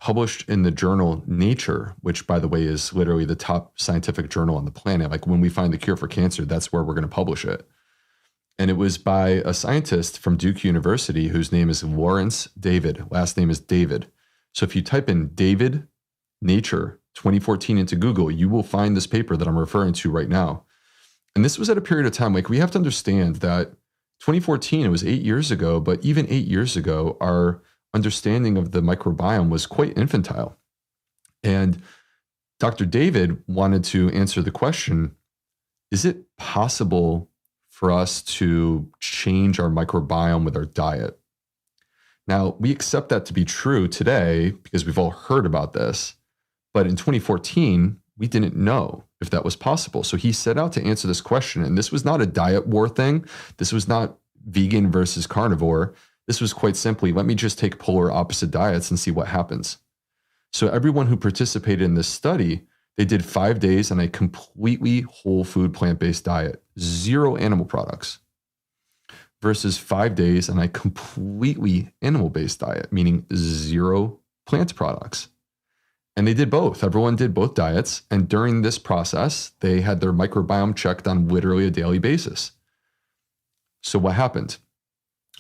published in the journal Nature, which, by the way, is literally the top scientific journal on the planet. Like when we find the cure for cancer, that's where we're going to publish it. And it was by a scientist from Duke University whose name is Lawrence David. Last name is David. So if you type in David Nature 2014 into Google, you will find this paper that I'm referring to right now. And this was at a period of time, like we have to understand that 2014, it was 8 years ago, but even 8 years ago, our understanding of the microbiome was quite infantile. And Dr. David wanted to answer the question, is it possible for us to change our microbiome with our diet? Now, we accept that to be true today because we've all heard about this. But in 2014, we didn't know if that was possible. So he set out to answer this question. And this was not a diet war thing. This was not vegan versus carnivore. This was quite simply, let me just take polar opposite diets and see what happens. So everyone who participated in this study, they did 5 days on a completely whole food plant-based diet, 0 animal products. versus 5 days on a completely animal-based diet, meaning 0 plant products. And they did both. Everyone did both diets. And during this process, they had their microbiome checked on literally a daily basis. So what happened?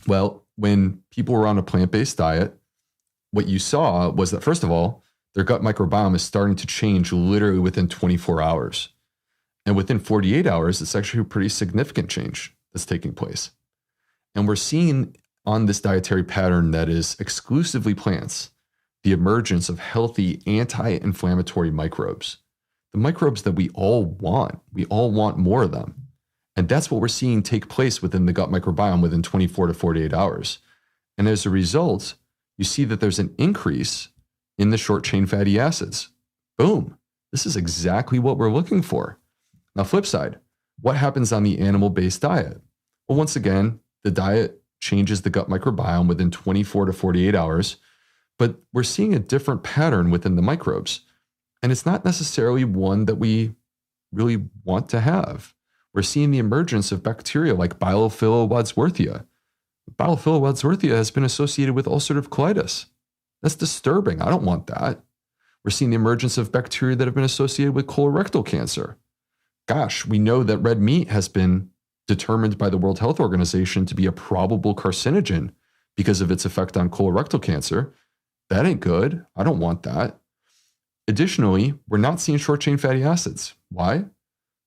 Well, when people were on a plant-based diet, what you saw was that, first of all, their gut microbiome is starting to change literally within 24 hours. And within 48 hours, it's actually a pretty significant change that's taking place. And we're seeing on this dietary pattern that is exclusively plants, the emergence of healthy anti-inflammatory microbes. The microbes that we all want. We all want more of them. And that's what we're seeing take place within the gut microbiome within 24 to 48 hours. And as a result, you see that there's an increase in the short chain fatty acids. Boom. This is exactly what we're looking for. Now, flip side, what happens on the animal-based diet? Well, once again, the diet changes the gut microbiome within 24 to 48 hours, but we're seeing a different pattern within the microbes. And it's not necessarily one that we really want to have. We're seeing the emergence of bacteria like Bilophila wadsworthia. Bilophila wadsworthia has been associated with ulcerative colitis. That's disturbing. I don't want that. We're seeing the emergence of bacteria that have been associated with colorectal cancer. Gosh, we know that red meat has been determined by the World Health Organization to be a probable carcinogen because of its effect on colorectal cancer. That ain't good. I don't want that. Additionally, we're not seeing short chain fatty acids. Why?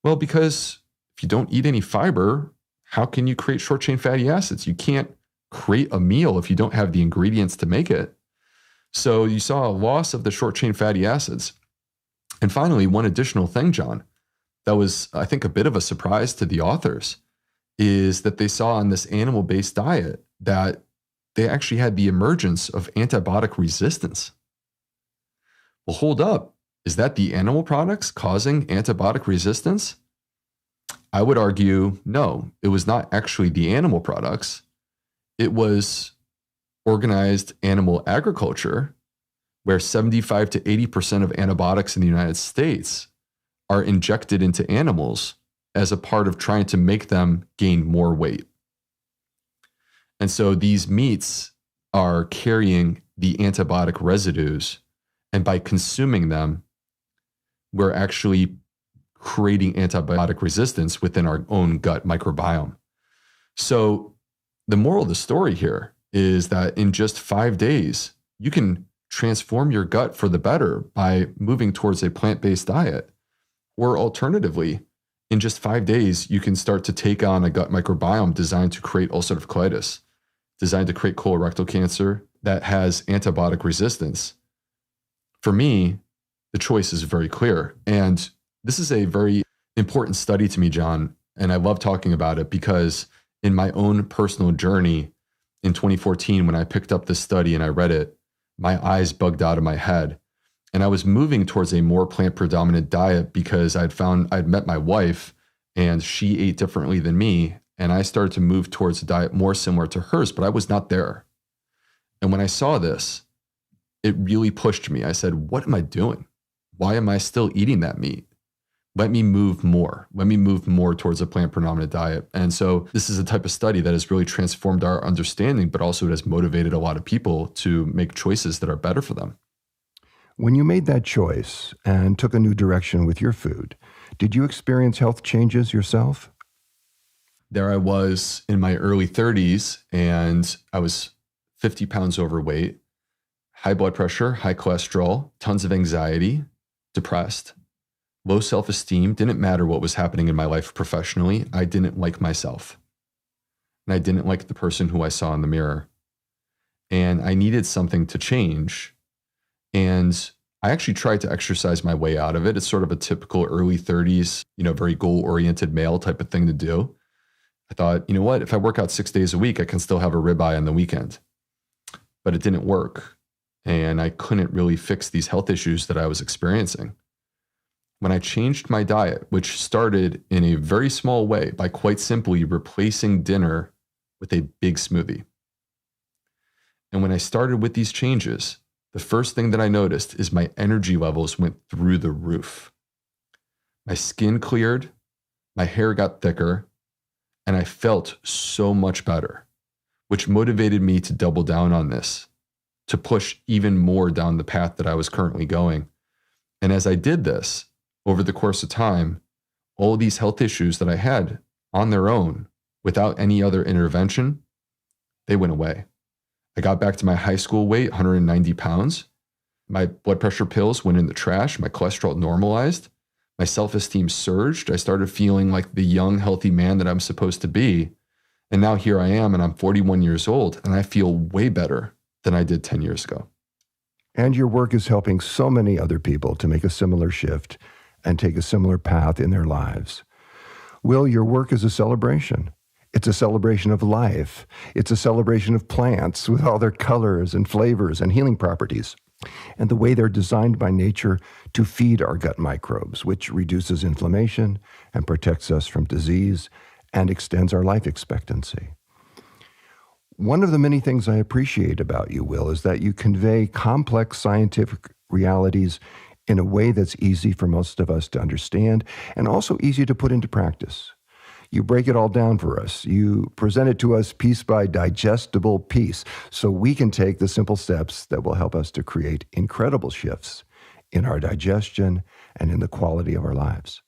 Well, because if you don't eat any fiber, how can you create short chain fatty acids? You can't create a meal if you don't have the ingredients to make it. So you saw a loss of the short chain fatty acids. And finally, one additional thing, John, that was, I think, a bit of a surprise to the authors is that they saw on this animal-based diet that they actually had the emergence of antibiotic resistance. Well, hold up. Is that the animal products causing antibiotic resistance? I would argue, no, it was not actually the animal products. It was organized animal agriculture, where 75 to 80% of antibiotics in the United States are injected into animals as a part of trying to make them gain more weight. And so these meats are carrying the antibiotic residues, and by consuming them, we're actually creating antibiotic resistance within our own gut microbiome. So the moral of the story here is that in just 5 days, you can transform your gut for the better by moving towards a plant-based diet. Or alternatively, in just 5 days, you can start to take on a gut microbiome designed to create ulcerative colitis, designed to create colorectal cancer that has antibiotic resistance. For me, the choice is very clear. And this is a very important study to me, John, and I love talking about it because in my own personal journey in 2014, when I picked up this study and I read it, my eyes bugged out of my head. And I was moving towards a more plant-predominant diet because I'd met my wife and she ate differently than me. And I started to move towards a diet more similar to hers, but I was not there. And when I saw this, it really pushed me. I said, what am I doing? Why am I still eating that meat? Let me move more. Let me move more towards a plant-predominant diet. And so this is a type of study that has really transformed our understanding, but also it has motivated a lot of people to make choices that are better for them. When you made that choice and took a new direction with your food, did you experience health changes yourself? There I was in my early 30s, and I was 50 pounds overweight, high blood pressure, high cholesterol, tons of anxiety, depressed, low self-esteem. Didn't matter what was happening in my life professionally. I didn't like myself. And I didn't like the person who I saw in the mirror. And I needed something to change. And I actually tried to exercise my way out of it. It's sort of a typical early 30s, very goal-oriented male type of thing to do. I thought, you know what? If I work out 6 days a week, I can still have a ribeye on the weekend. But it didn't work. And I couldn't really fix these health issues that I was experiencing. When I changed my diet, which started in a very small way by quite simply replacing dinner with a big smoothie. And when I started with these changes, the first thing that I noticed is my energy levels went through the roof. My skin cleared, my hair got thicker, and I felt so much better, which motivated me to double down on this, to push even more down the path that I was currently going. And as I did this over the course of time, all these health issues that I had on their own without any other intervention, they went away. I got back to my high school weight, 190 pounds. My blood pressure pills went in the trash. My cholesterol normalized. My self-esteem surged. I started feeling like the young, healthy man that I'm supposed to be. And now here I am, and I'm 41 years old, and I feel way better than I did 10 years ago. And your work is helping so many other people to make a similar shift and take a similar path in their lives. Will, your work is a celebration. It's a celebration of life. It's a celebration of plants with all their colors and flavors and healing properties, and the way they're designed by nature to feed our gut microbes, which reduces inflammation and protects us from disease and extends our life expectancy. One of the many things I appreciate about you, Will, is that you convey complex scientific realities in a way that's easy for most of us to understand and also easy to put into practice. You break it all down for us. You present it to us piece by digestible piece so we can take the simple steps that will help us to create incredible shifts in our digestion and in the quality of our lives.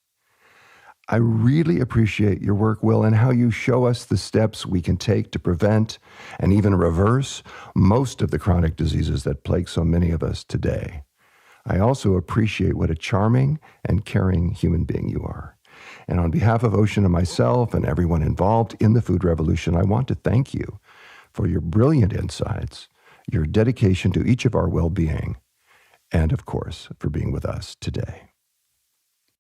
I really appreciate your work, Will, and how you show us the steps we can take to prevent and even reverse most of the chronic diseases that plague so many of us today. I also appreciate what a charming and caring human being you are. And on behalf of Ocean and myself and everyone involved in the food revolution, I want to thank you for your brilliant insights, your dedication to each of our well-being, and of course, for being with us today.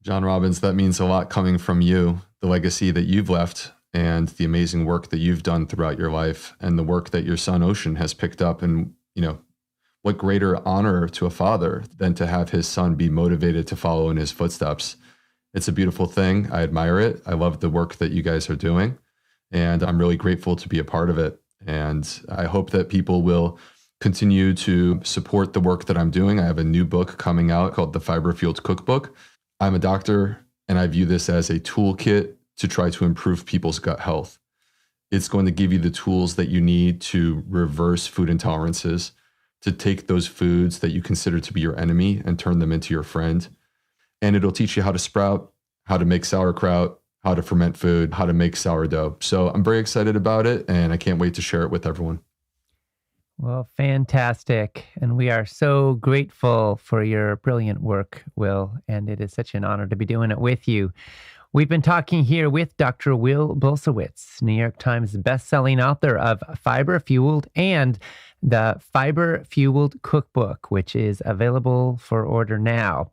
John Robbins, that means a lot coming from you, the legacy that you've left and the amazing work that you've done throughout your life and the work that your son Ocean has picked up. And, what greater honor to a father than to have his son be motivated to follow in his footsteps. It's a beautiful thing. I admire it. I love the work that you guys are doing, and I'm really grateful to be a part of it. And I hope that people will continue to support the work that I'm doing. I have a new book coming out called The Fiber Fueled Cookbook. I'm a doctor, and I view this as a toolkit to try to improve people's gut health. It's going to give you the tools that you need to reverse food intolerances, to take those foods that you consider to be your enemy and turn them into your friend. And it'll teach you how to sprout, how to make sauerkraut, how to ferment food, how to make sourdough. So I'm very excited about it, and I can't wait to share it with everyone. Well, fantastic. And we are so grateful for your brilliant work, Will, and it is such an honor to be doing it with you. We've been talking here with Dr. Will Bulsiewicz, New York Times bestselling author of Fiber Fueled and the Fiber Fueled Cookbook, which is available for order now.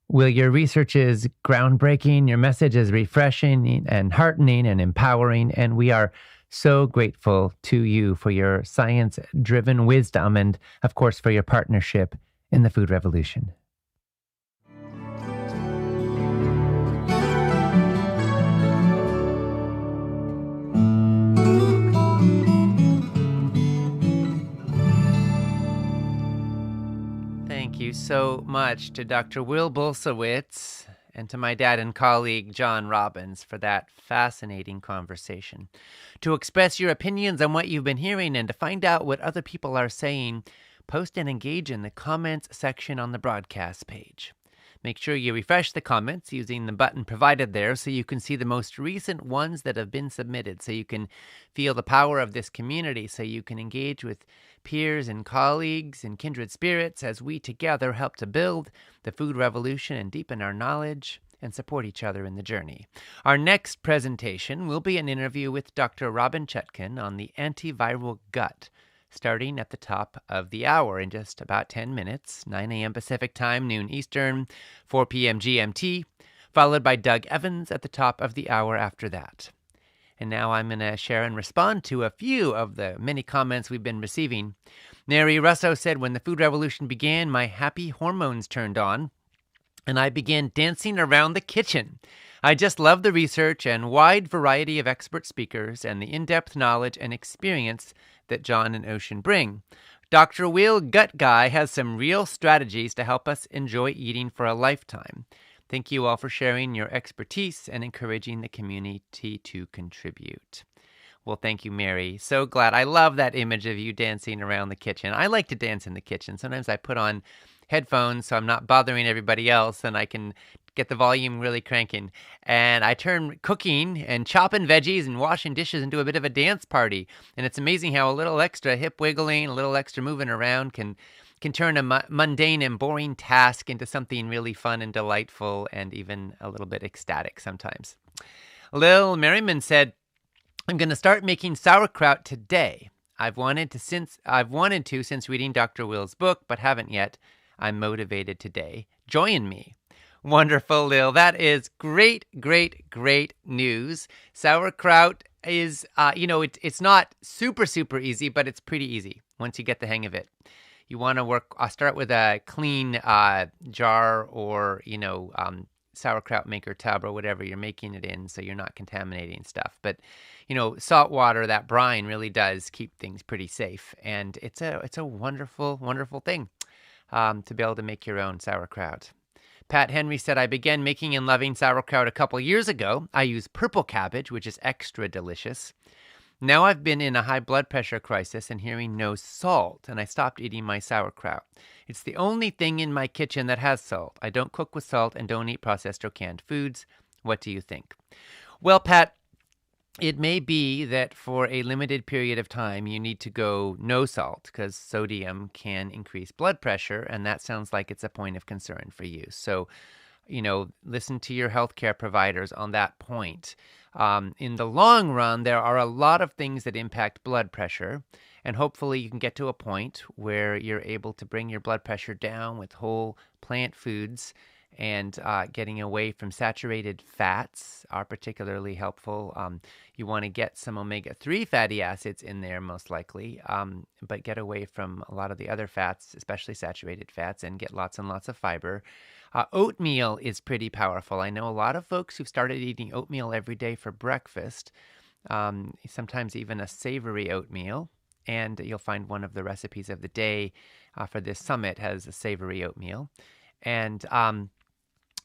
Will, your research is groundbreaking, your message is refreshing and heartening and empowering, and we are so grateful to you for your science-driven wisdom and, of course, for your partnership in the food revolution. Thank you so much to Dr. Will Bulsiewicz and to my dad and colleague, John Robbins, for that fascinating conversation. To express your opinions on what you've been hearing and to find out what other people are saying, post and engage in the comments section on the broadcast page. Make sure you refresh the comments using the button provided there so you can see the most recent ones that have been submitted, so you can feel the power of this community, so you can engage with peers and colleagues and kindred spirits as we together help to build the food revolution and deepen our knowledge and support each other in the journey. Our next presentation will be an interview with Dr. Robynne Chutkan on the antiviral gut, starting at the top of the hour in just about 10 minutes, 9 a.m. Pacific Time, noon Eastern, 4 p.m. GMT, followed by Doug Evans at the top of the hour after that. And now I'm going to share and respond to a few of the many comments we've been receiving. Neri Russo said, when the food revolution began, my happy hormones turned on, and I began dancing around the kitchen. I just love the research and wide variety of expert speakers and the in-depth knowledge and experience that John and Ocean bring. Dr. Will Gut Guy has some real strategies to help us enjoy eating for a lifetime. Thank you all for sharing your expertise and encouraging the community to contribute. Well, thank you, Mary. So glad. I love that image of you dancing around the kitchen. I like to dance in the kitchen. Sometimes I put on headphones so I'm not bothering everybody else and I can get the volume really cranking. And I turn cooking and chopping veggies and washing dishes into a bit of a dance party. And it's amazing how a little extra hip wiggling, a little extra moving around can turn a mundane and boring task into something really fun and delightful and even a little bit ecstatic sometimes. Lil Merriman said, I'm going to start making sauerkraut today. I've wanted to since reading Dr. Will's book, but haven't yet. I'm motivated today. Join me. Wonderful, Lil. That is great, great, great news. Sauerkraut is, it's not super, super easy, but it's pretty easy once you get the hang of it. You want to start with a clean jar or, sauerkraut maker tub or whatever you're making it in so you're not contaminating stuff. But, salt water, that brine really does keep things pretty safe. And it's a wonderful, wonderful thing to be able to make your own sauerkraut. Pat Henry said, I began making and loving sauerkraut a couple years ago. I use purple cabbage, which is extra delicious. Now I've been in a high blood pressure crisis and hearing no salt, and I stopped eating my sauerkraut. It's the only thing in my kitchen that has salt. I don't cook with salt and don't eat processed or canned foods. What do you think? Well, Pat, it may be that for a limited period of time you need to go no salt because sodium can increase blood pressure, and that sounds like it's a point of concern for you. So, listen to your healthcare providers on that point. In the long run, there are a lot of things that impact blood pressure, and hopefully you can get to a point where you're able to bring your blood pressure down with whole plant foods, and getting away from saturated fats are particularly helpful. You want to get some omega-3 fatty acids in there most likely, but get away from a lot of the other fats, especially saturated fats, and get lots and lots of fiber. Oatmeal is pretty powerful. I know a lot of folks who've started eating oatmeal every day for breakfast, sometimes even a savory oatmeal. And you'll find one of the recipes of the day for this summit has a savory oatmeal. And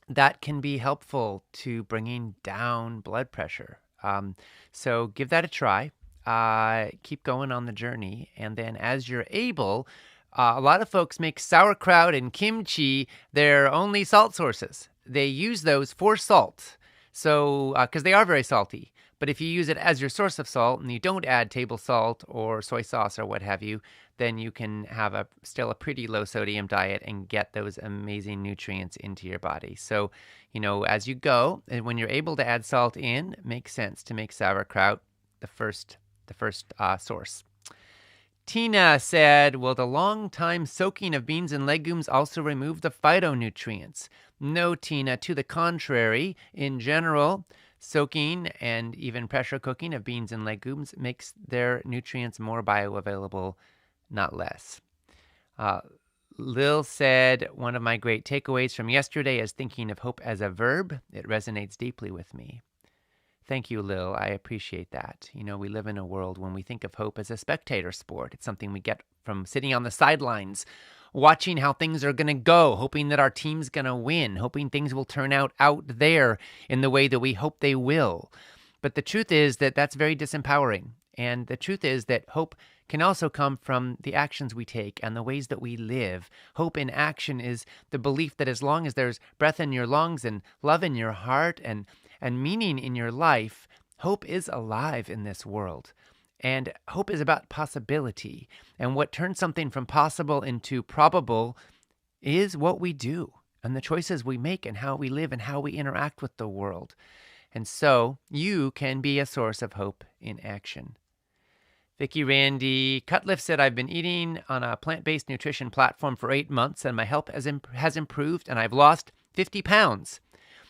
that can be helpful to bringing down blood pressure. So give that a try. Keep going on the journey. And then as you're able, a lot of folks make sauerkraut and kimchi their only salt sources. They use those for salt, so because they are very salty. But if you use it as your source of salt and you don't add table salt or soy sauce or what have you, then you can have still a pretty low sodium diet and get those amazing nutrients into your body. So, as you go, and when you're able to add salt in, it makes sense to make sauerkraut the first source. Tina said, will the long time soaking of beans and legumes also remove the phytonutrients? No, Tina, to the contrary. In general, soaking and even pressure cooking of beans and legumes makes their nutrients more bioavailable, not less. Lil said, one of my great takeaways from yesterday is thinking of hope as a verb. It resonates deeply with me. Thank you, Lil. I appreciate that. We live in a world when we think of hope as a spectator sport. It's something we get from sitting on the sidelines, watching how things are going to go, hoping that our team's going to win, hoping things will turn out there in the way that we hope they will. But the truth is that that's very disempowering. And the truth is that hope can also come from the actions we take and the ways that we live. Hope in action is the belief that as long as there's breath in your lungs and love in your heart and meaning in your life, hope is alive in this world. And hope is about possibility. And what turns something from possible into probable is what we do and the choices we make and how we live and how we interact with the world. And so you can be a source of hope in action. Vicky Randy Cutliff said, I've been eating on a plant-based nutrition platform for 8 months and my health has improved and I've lost 50 pounds.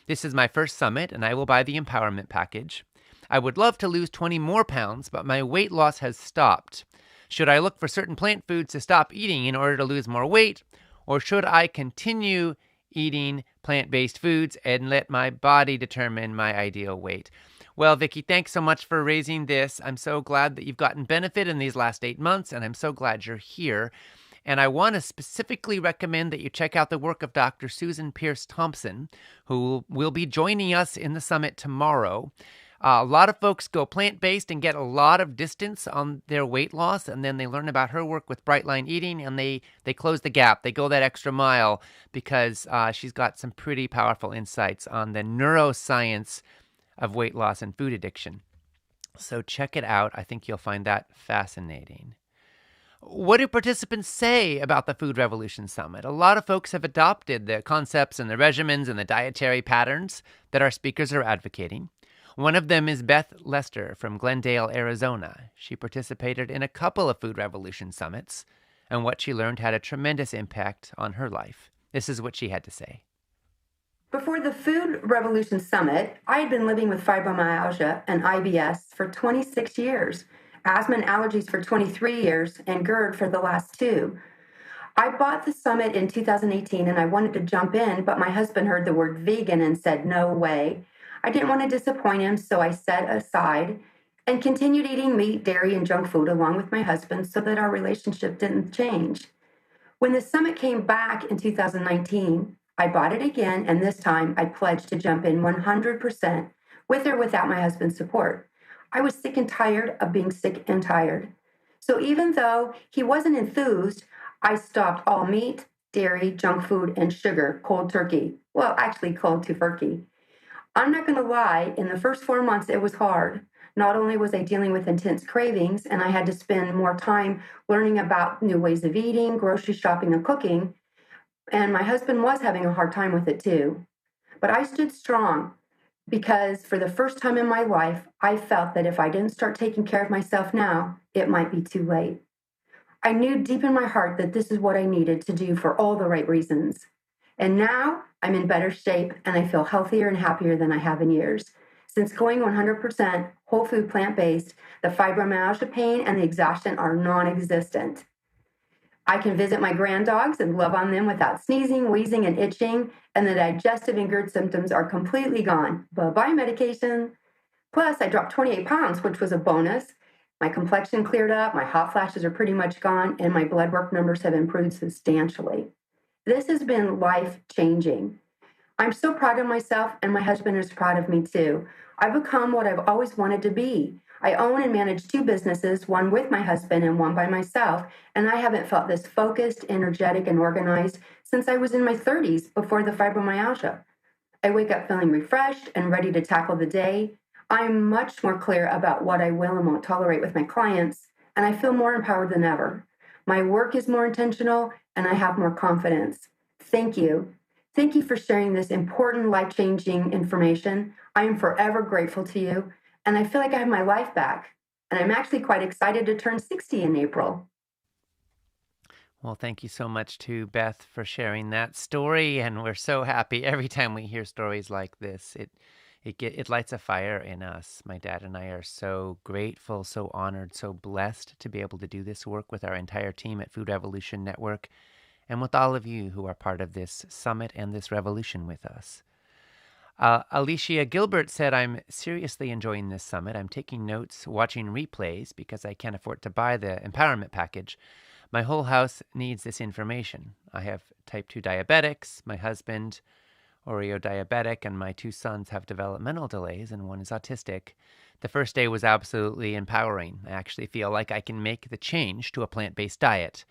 This is my first summit and I will buy the empowerment package. I would love to lose 20 more pounds, but my weight loss has stopped. Should I look for certain plant foods to stop eating in order to lose more weight? Or should I continue eating plant-based foods and let my body determine my ideal weight? Well, Vicky, thanks so much for raising this. I'm so glad that you've gotten benefit in these last 8 months, and I'm so glad you're here. And I want to specifically recommend that you check out the work of Dr. Susan Pierce Thompson, who will be joining us in the summit tomorrow. A lot of folks go plant-based and get a lot of distance on their weight loss, and then they learn about her work with Bright Line Eating, and they close the gap. They go that extra mile because she's got some pretty powerful insights on the neuroscience of weight loss and food addiction. So check it out. I think you'll find that fascinating. What do participants say about the Food Revolution Summit? A lot of folks have adopted the concepts and the regimens and the dietary patterns that our speakers are advocating. One of them is Beth Lester from Glendale, Arizona. She participated in a couple of Food Revolution summits, and what she learned had a tremendous impact on her life. This is what she had to say. Before the Food Revolution Summit, I had been living with fibromyalgia and IBS for 26 years, asthma and allergies for 23 years, and GERD for the last 2. I bought the summit in 2018 and I wanted to jump in, but my husband heard the word vegan and said, no way. I didn't want to disappoint him, so I set aside and continued eating meat, dairy, and junk food along with my husband so that our relationship didn't change. When the summit came back in 2019, I bought it again, and this time I pledged to jump in 100% with or without my husband's support. I was sick and tired of being sick and tired. So even though he wasn't enthused, I stopped all meat, dairy, junk food, and sugar cold turkey. Well, actually cold tofurkey. I'm not going to lie, in the first 4 months, it was hard. Not only was I dealing with intense cravings, and I had to spend more time learning about new ways of eating, grocery shopping, and cooking, and my husband was having a hard time with it too. But I stood strong because for the first time in my life, I felt that if I didn't start taking care of myself now, it might be too late. I knew deep in my heart that this is what I needed to do for all the right reasons. And now I'm in better shape and I feel healthier and happier than I have in years. Since going 100% whole food plant-based, the fibromyalgia pain and the exhaustion are non-existent. I can visit my granddogs and love on them without sneezing, wheezing, and itching, and the digestive and GERD symptoms are completely gone. Bye-bye medication. Plus, I dropped 28 pounds, which was a bonus. My complexion cleared up, my hot flashes are pretty much gone, and my blood work numbers have improved substantially. This has been life-changing. I'm so proud of myself, and my husband is proud of me too. I've become what I've always wanted to be. I own and manage 2 businesses, one with my husband and one by myself, and I haven't felt this focused, energetic, and organized since I was in my 30s before the fibromyalgia. I wake up feeling refreshed and ready to tackle the day. I'm much more clear about what I will and won't tolerate with my clients, and I feel more empowered than ever. My work is more intentional, and I have more confidence. Thank you. Thank you for sharing this important, life-changing information. I am forever grateful to you, and I feel like I have my life back. And I'm actually quite excited to turn 60 in April. Well, thank you so much to Beth for sharing that story, and we're so happy every time we hear stories like this. It lights a fire in us. My dad and I are so grateful, so honored, so blessed to be able to do this work with our entire team at Food Revolution Network and with all of you who are part of this summit and this revolution with us. Alicia Gilbert said, I'm seriously enjoying this summit. I'm taking notes, watching replays because I can't afford to buy the empowerment package. My whole house needs this information. I have type 2 diabetics, my husband Oreo diabetic, and my 2 sons have developmental delays, and one is autistic. The first day was absolutely empowering. I actually feel like I can make the change to a plant-based diet.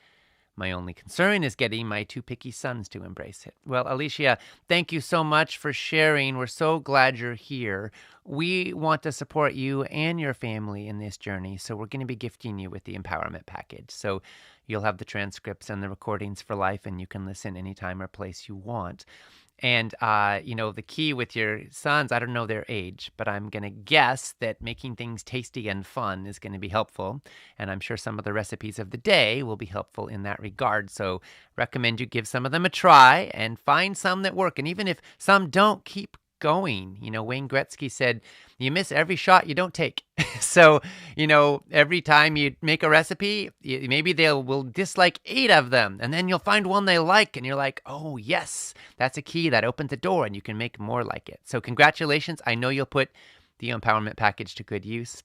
My only concern is getting my 2 picky sons to embrace it. Well, Alicia, thank you so much for sharing. We're so glad you're here. We want to support you and your family in this journey, so we're going to be gifting you with the empowerment package. So you'll have the transcripts and the recordings for life, and you can listen anytime or place you want. And, the key with your sons, I don't know their age, but I'm going to guess that making things tasty and fun is going to be helpful. And I'm sure some of the recipes of the day will be helpful in that regard. So recommend you give some of them a try and find some that work. And even if some don't, keep going. Wayne Gretzky said, you miss every shot you don't take. So, every time you make a recipe, maybe will dislike 8 of them, and then you'll find one they like, and you're like, oh, yes, that's a key that opens the door, and you can make more like it. So congratulations. I know you'll put the empowerment package to good use.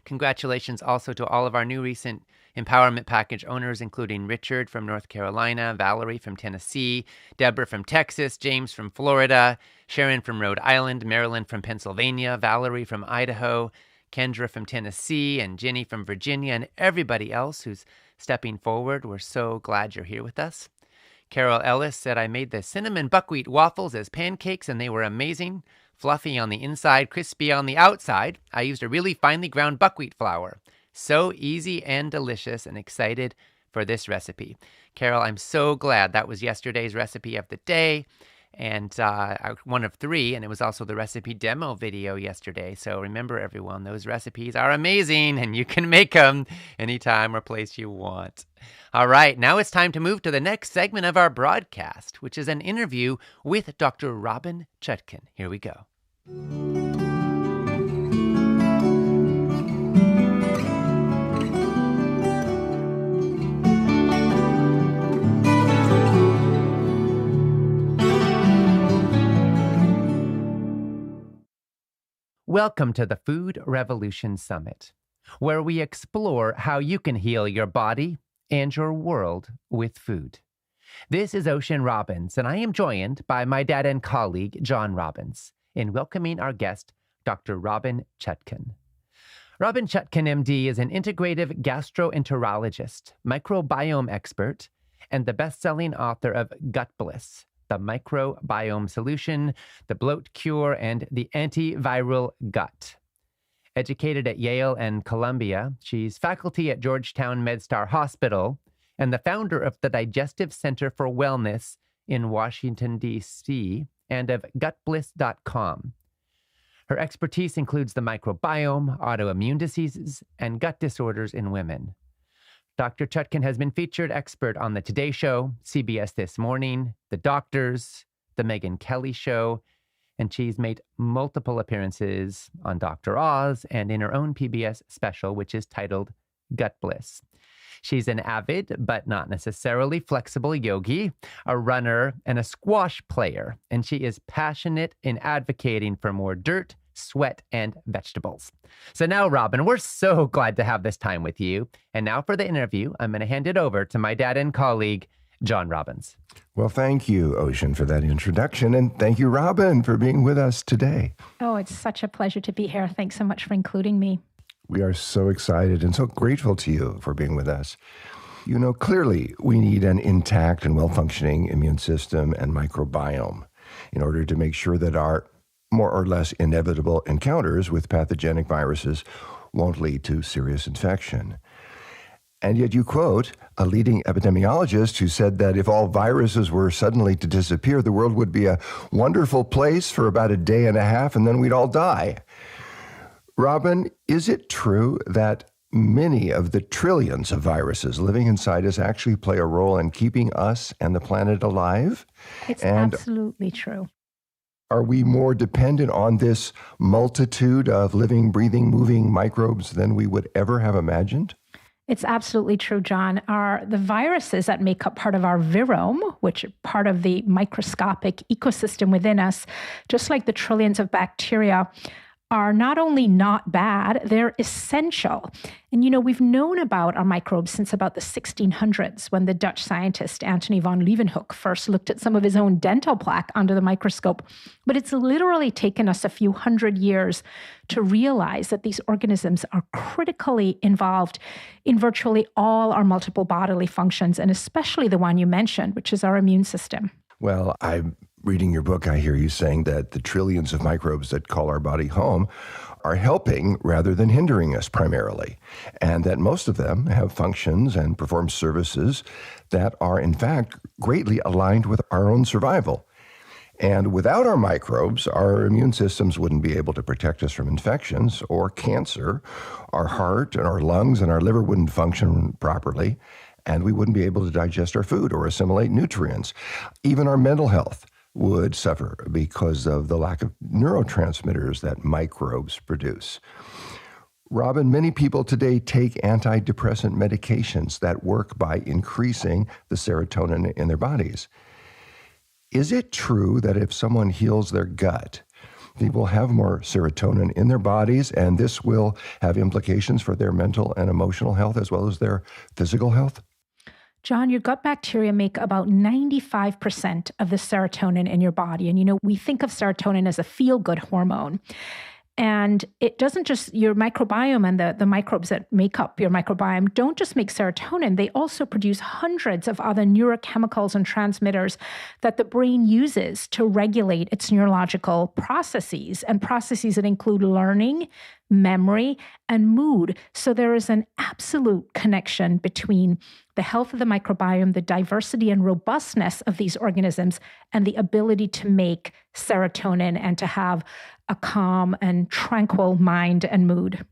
Congratulations also to all of our new recent Empowerment Package owners, including Richard from North Carolina, Valerie from Tennessee, Deborah from Texas, James from Florida, Sharon from Rhode Island, Marilyn from Pennsylvania, Valerie from Idaho, Kendra from Tennessee, and Jenny from Virginia, and everybody else who's stepping forward. We're so glad you're here with us. Carol Ellis said, I made the cinnamon buckwheat waffles as pancakes, and they were amazing. Fluffy on the inside, crispy on the outside. I used a really finely ground buckwheat flour. So easy and delicious, and excited for this recipe. Carol, I'm so glad that was yesterday's recipe of the day, and one of 3, and it was also the recipe demo video yesterday. So remember, everyone, those recipes are amazing, and you can make them anytime or place you want. All right, now it's time to move to the next segment of our broadcast, which is an interview with Dr. Robynne Chutkan. Here we go. Welcome to the Food Revolution Summit, where we explore how you can heal your body and your world with food. This is Ocean Robbins, and I am joined by my dad and colleague, John Robbins, in welcoming our guest, Dr. Robynne Chutkan. Robynne Chutkan, MD, is an integrative gastroenterologist, microbiome expert, and the best-selling author of Gut Bliss, the Microbiome Solution, the Bloat Cure, and the Antiviral Gut. Educated at Yale and Columbia, she's faculty at Georgetown MedStar Hospital and the founder of the Digestive Center for Wellness in Washington, D.C., and of gutbliss.com. Her expertise includes the microbiome, autoimmune diseases, and gut disorders in women. Dr. Chutkan has been featured expert on The Today Show, CBS This Morning, The Doctors, The Megyn Kelly Show, and she's made multiple appearances on Dr. Oz and in her own PBS special, which is titled Gut Bliss. She's an avid, but not necessarily flexible yogi, a runner, and a squash player, and she is passionate in advocating for more dirt, sweat, and vegetables. So now, Robynne, we're so glad to have this time with you. And now for the interview, I'm going to hand it over to my dad and colleague, John Robbins. Well, thank you, Ocean, for that introduction. And thank you, Robynne, for being with us today. Oh, it's such a pleasure to be here. Thanks so much for including me. We are so excited and so grateful to you for being with us. You know, clearly we need an intact and well-functioning immune system and microbiome in order to make sure that our more or less inevitable encounters with pathogenic viruses won't lead to serious infection. And yet you quote a leading epidemiologist who said that if all viruses were suddenly to disappear, the world would be a wonderful place for about a day and a half, and then we'd all die. Robynne, is it true that many of the trillions of viruses living inside us actually play a role in keeping us and the planet alive? It's absolutely true. Are we more dependent on this multitude of living, breathing, moving microbes than we would ever have imagined? It's absolutely true, John. The viruses that make up part of our virome, which are part of the microscopic ecosystem within us, just like the trillions of bacteria, are not only not bad, they're essential. And, you know, we've known about our microbes since about the 1600s when the Dutch scientist Antony van Leeuwenhoek first looked at some of his own dental plaque under the microscope. But it's literally taken us a few hundred years to realize that these organisms are critically involved in virtually all our multiple bodily functions, and especially the one you mentioned, which is our immune system. Well, I'm reading your book, I hear you saying that the trillions of microbes that call our body home are helping rather than hindering us primarily, and that most of them have functions and perform services that are, in fact, greatly aligned with our own survival. And without our microbes, our immune systems wouldn't be able to protect us from infections or cancer. Our heart and our lungs and our liver wouldn't function properly, and we wouldn't be able to digest our food or assimilate nutrients. Even our mental health would suffer because of the lack of neurotransmitters that microbes produce. Robynne, many people today take antidepressant medications that work by increasing the serotonin in their bodies. Is it true that if someone heals their gut, People have more serotonin in their bodies, and this will have implications for their mental and emotional health as well as their physical health. John, your gut bacteria make about 95% of the serotonin in your body. And, we think of serotonin as a feel-good hormone. And it doesn't just, your microbiome and the microbes that make up your microbiome don't just make serotonin, they also produce hundreds of other neurochemicals and transmitters that the brain uses to regulate its neurological processes, and processes that include learning, memory, and mood. So there is an absolute connection between the health of the microbiome, the diversity and robustness of these organisms, and the ability to make serotonin and to have a calm and tranquil mind and mood.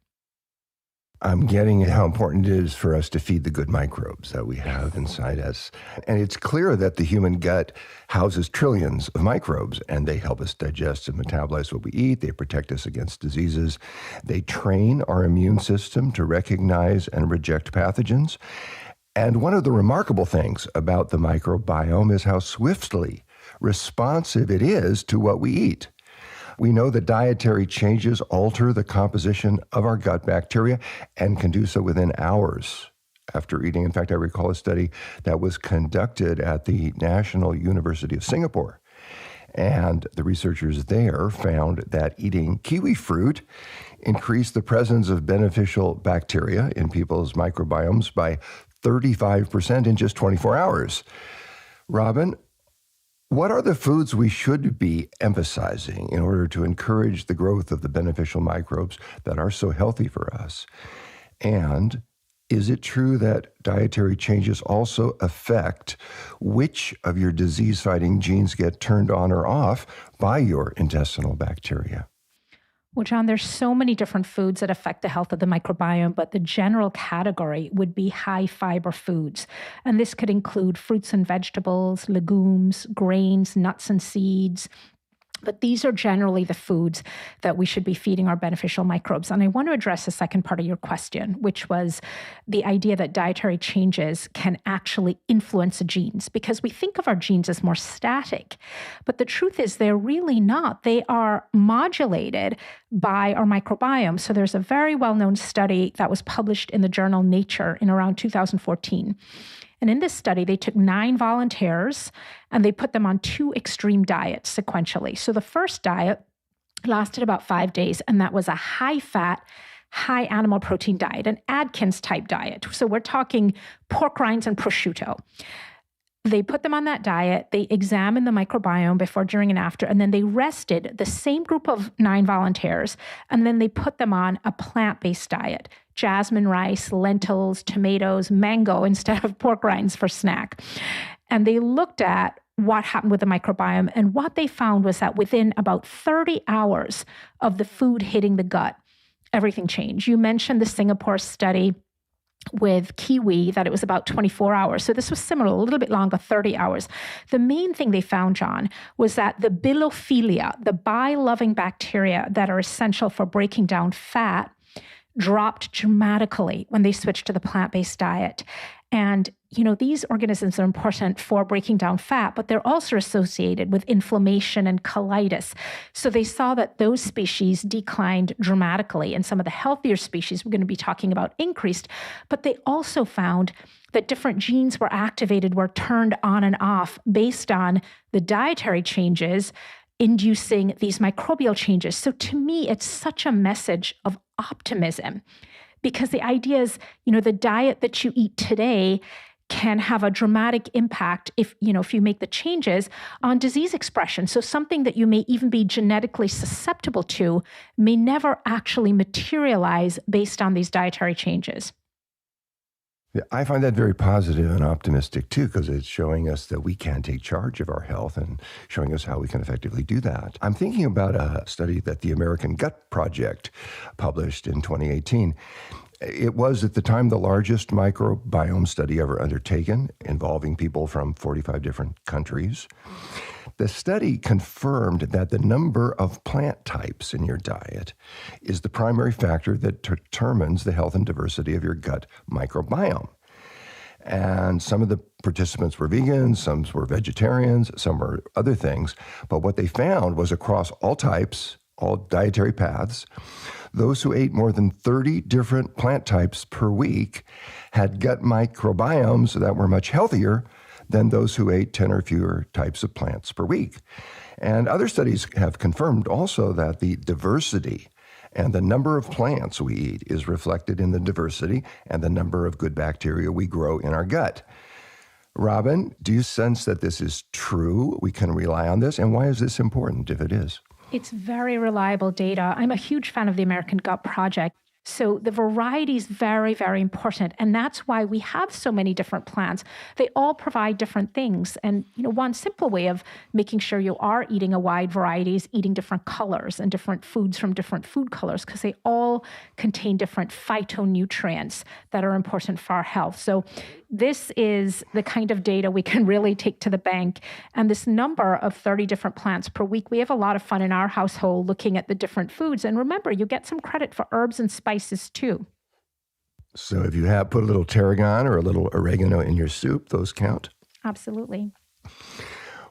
I'm getting at how important it is for us to feed the good microbes that we have inside us. And it's clear that the human gut houses trillions of microbes, and they help us digest and metabolize what we eat. They protect us against diseases. They train our immune system to recognize and reject pathogens. And one of the remarkable things about the microbiome is how swiftly responsive it is to what we eat. We know that dietary changes alter the composition of our gut bacteria and can do so within hours after eating. In fact, I recall a study that was conducted at the National University of Singapore. And the researchers there found that eating kiwi fruit increased the presence of beneficial bacteria in people's microbiomes by 35% in just 24 hours. Robynne, what are the foods we should be emphasizing in order to encourage the growth of the beneficial microbes that are so healthy for us? And is it true that dietary changes also affect which of your disease-fighting genes get turned on or off by your intestinal bacteria? Well, John, there's so many different foods that affect the health of the microbiome, but the general category would be high fiber foods. And this could include fruits and vegetables, legumes, grains, nuts and seeds. But these are generally the foods that we should be feeding our beneficial microbes. And I want to address the second part of your question, which was the idea that dietary changes can actually influence the genes, because we think of our genes as more static. But the truth is they're really not. They are modulated by our microbiome. So there's a very well-known study that was published in the journal Nature in around 2014. And in this study, they took 9 volunteers and they put them on 2 extreme diets sequentially. So the first diet lasted about 5 days, and that was a high-fat, high animal protein diet, an Atkins-type diet. So we're talking pork rinds and prosciutto. They put them on that diet, they examined the microbiome before, during, and after, and then they rested the same group of 9 volunteers, and then they put them on a plant-based diet, jasmine rice, lentils, tomatoes, mango instead of pork rinds for snack. And they looked at what happened with the microbiome, and what they found was that within about 30 hours of the food hitting the gut, everything changed. You mentioned the Singapore study with kiwi, that it was about 24 hours. So this was similar, a little bit longer, 30 hours. The main thing they found, John, was that the bilophila, the bile-loving bacteria that are essential for breaking down fat, dropped dramatically when they switched to the plant-based diet. And, these organisms are important for breaking down fat, but they're also associated with inflammation and colitis. So they saw that those species declined dramatically, and some of the healthier species we're going to be talking about increased. But they also found that different genes were activated, were turned on and off based on the dietary changes inducing these microbial changes. So to me, it's such a message of optimism, because the idea is, the diet that you eat today can have a dramatic impact if you make the changes on disease expression. So something that you may even be genetically susceptible to may never actually materialize based on these dietary changes. Yeah, I find that very positive and optimistic too, because it's showing us that we can take charge of our health and showing us how we can effectively do that. I'm thinking about a study that the American Gut Project published in 2018. It was at the time the largest microbiome study ever undertaken, involving people from 45 different countries. The study confirmed that the number of plant types in your diet is the primary factor that determines the health and diversity of your gut microbiome. And some of the participants were vegans, some were vegetarians, some were other things. But what they found was across all types all dietary paths, those who ate more than 30 different plant types per week had gut microbiomes that were much healthier than those who ate 10 or fewer types of plants per week. And other studies have confirmed also that the diversity and the number of plants we eat is reflected in the diversity and the number of good bacteria we grow in our gut. Robynne, do you sense that this is true? We can rely on this? And why is this important if it is? It's very reliable data. I'm a huge fan of the American Gut Project. So the variety is very, very important. And that's why we have so many different plants. They all provide different things. And, one simple way of making sure you are eating a wide variety is eating different colors and different foods from different food colors, because they all contain different phytonutrients that are important for our health. So this is the kind of data we can really take to the bank. And this number of 30 different plants per week, we have a lot of fun in our household looking at the different foods. And remember, you get some credit for herbs and spices too. So if you have put a little tarragon or a little oregano in your soup, those count? Absolutely.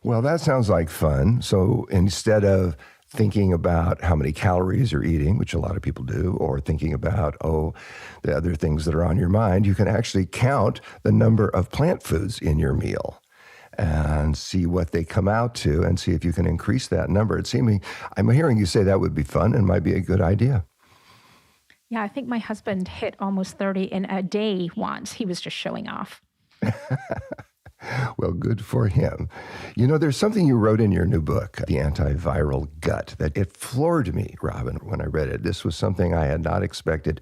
Well, that sounds like fun. So instead of thinking about how many calories you're eating, which a lot of people do, or thinking about, the other things that are on your mind, you can actually count the number of plant foods in your meal and see what they come out to and see if you can increase that number. I'm hearing you say that would be fun and might be a good idea. Yeah, I think my husband hit almost 30 in a day once. He was just showing off. Well, good for him. There's something you wrote in your new book, The Antiviral Gut, that it floored me, Robynne, when I read it. This was something I had not expected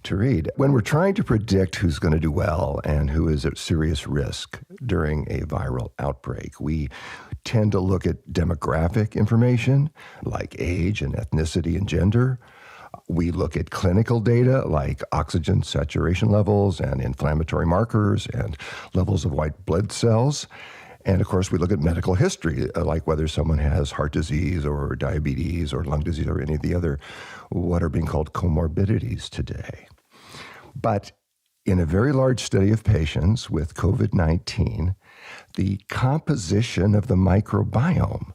to read. When we're trying to predict who's going to do well and who is at serious risk during a viral outbreak, we tend to look at demographic information like age and ethnicity and gender. We look at clinical data like oxygen saturation levels and inflammatory markers and levels of white blood cells. And of course, we look at medical history, like whether someone has heart disease or diabetes or lung disease or any of the other, what are being called comorbidities today. But in a very large study of patients with COVID-19, the composition of the microbiome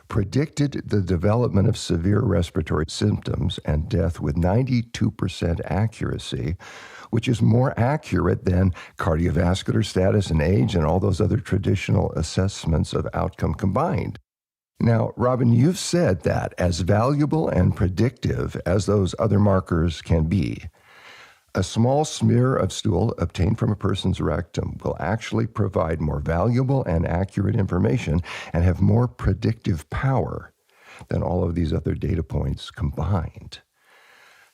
predicted the development of severe respiratory symptoms and death with 92% accuracy, which is more accurate than cardiovascular status and age and all those other traditional assessments of outcome combined. Now, Robynne, you've said that as valuable and predictive as those other markers can be, a small smear of stool obtained from a person's rectum will actually provide more valuable and accurate information and have more predictive power than all of these other data points combined.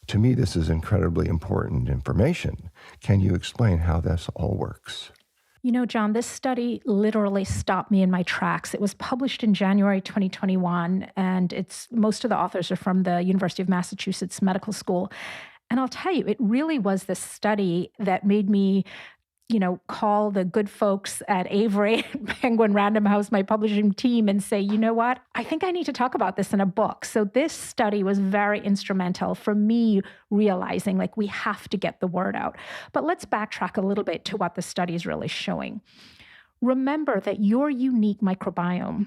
To me, this is incredibly important information. Can you explain how this all works? John, this study literally stopped me in my tracks. It was published in January 2021, and most of the authors are from the University of Massachusetts Medical School. And I'll tell you, it really was this study that made me, call the good folks at Avery, Penguin Random House, my publishing team, and say, you know what? I think I need to talk about this in a book. So this study was very instrumental for me realizing we have to get the word out. But let's backtrack a little bit to what the study is really showing. Remember that your unique microbiome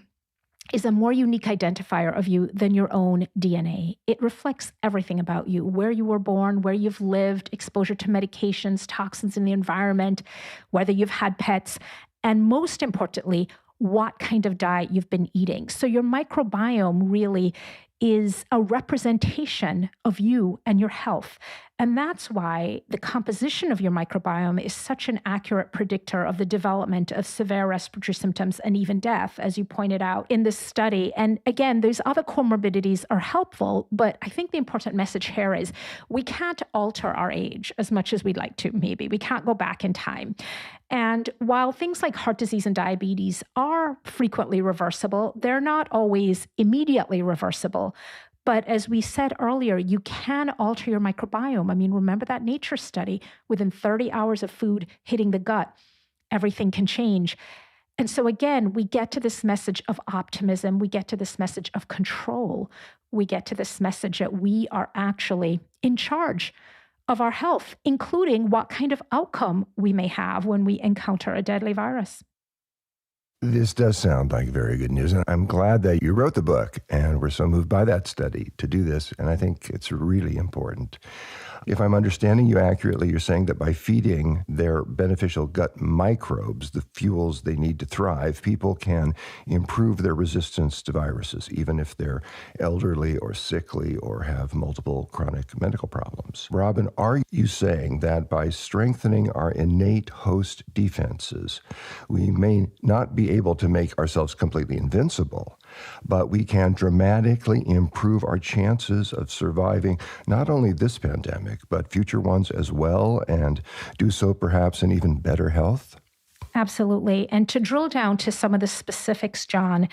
is a more unique identifier of you than your own DNA. It reflects everything about you, where you were born, where you've lived, exposure to medications, toxins in the environment, whether you've had pets, and most importantly, what kind of diet you've been eating. So your microbiome really is a representation of you and your health. And that's why the composition of your microbiome is such an accurate predictor of the development of severe respiratory symptoms and even death, as you pointed out in this study. And again, those other comorbidities are helpful, but I think the important message here is we can't alter our age as much as we'd like to, maybe. We can't go back in time. And while things like heart disease and diabetes are frequently reversible, they're not always immediately reversible. But as we said earlier, you can alter your microbiome. I mean, remember that Nature study? Within 30 hours of food hitting the gut, everything can change. And so again, we get to this message of optimism. We get to this message of control. We get to this message that we are actually in charge of our health, including what kind of outcome we may have when we encounter a deadly virus. This does sound like very good news, and I'm glad that you wrote the book and were so moved by that study to do this, and I think it's really important. If I'm understanding you accurately, you're saying that by feeding their beneficial gut microbes the fuels they need to thrive, people can improve their resistance to viruses, even if they're elderly or sickly or have multiple chronic medical problems. Robynne, are you saying that by strengthening our innate host defenses, we may not be able to make ourselves completely invincible, but we can dramatically improve our chances of surviving not only this pandemic, but future ones as well, and do so perhaps in even better health? Absolutely. And to drill down to some of the specifics, John,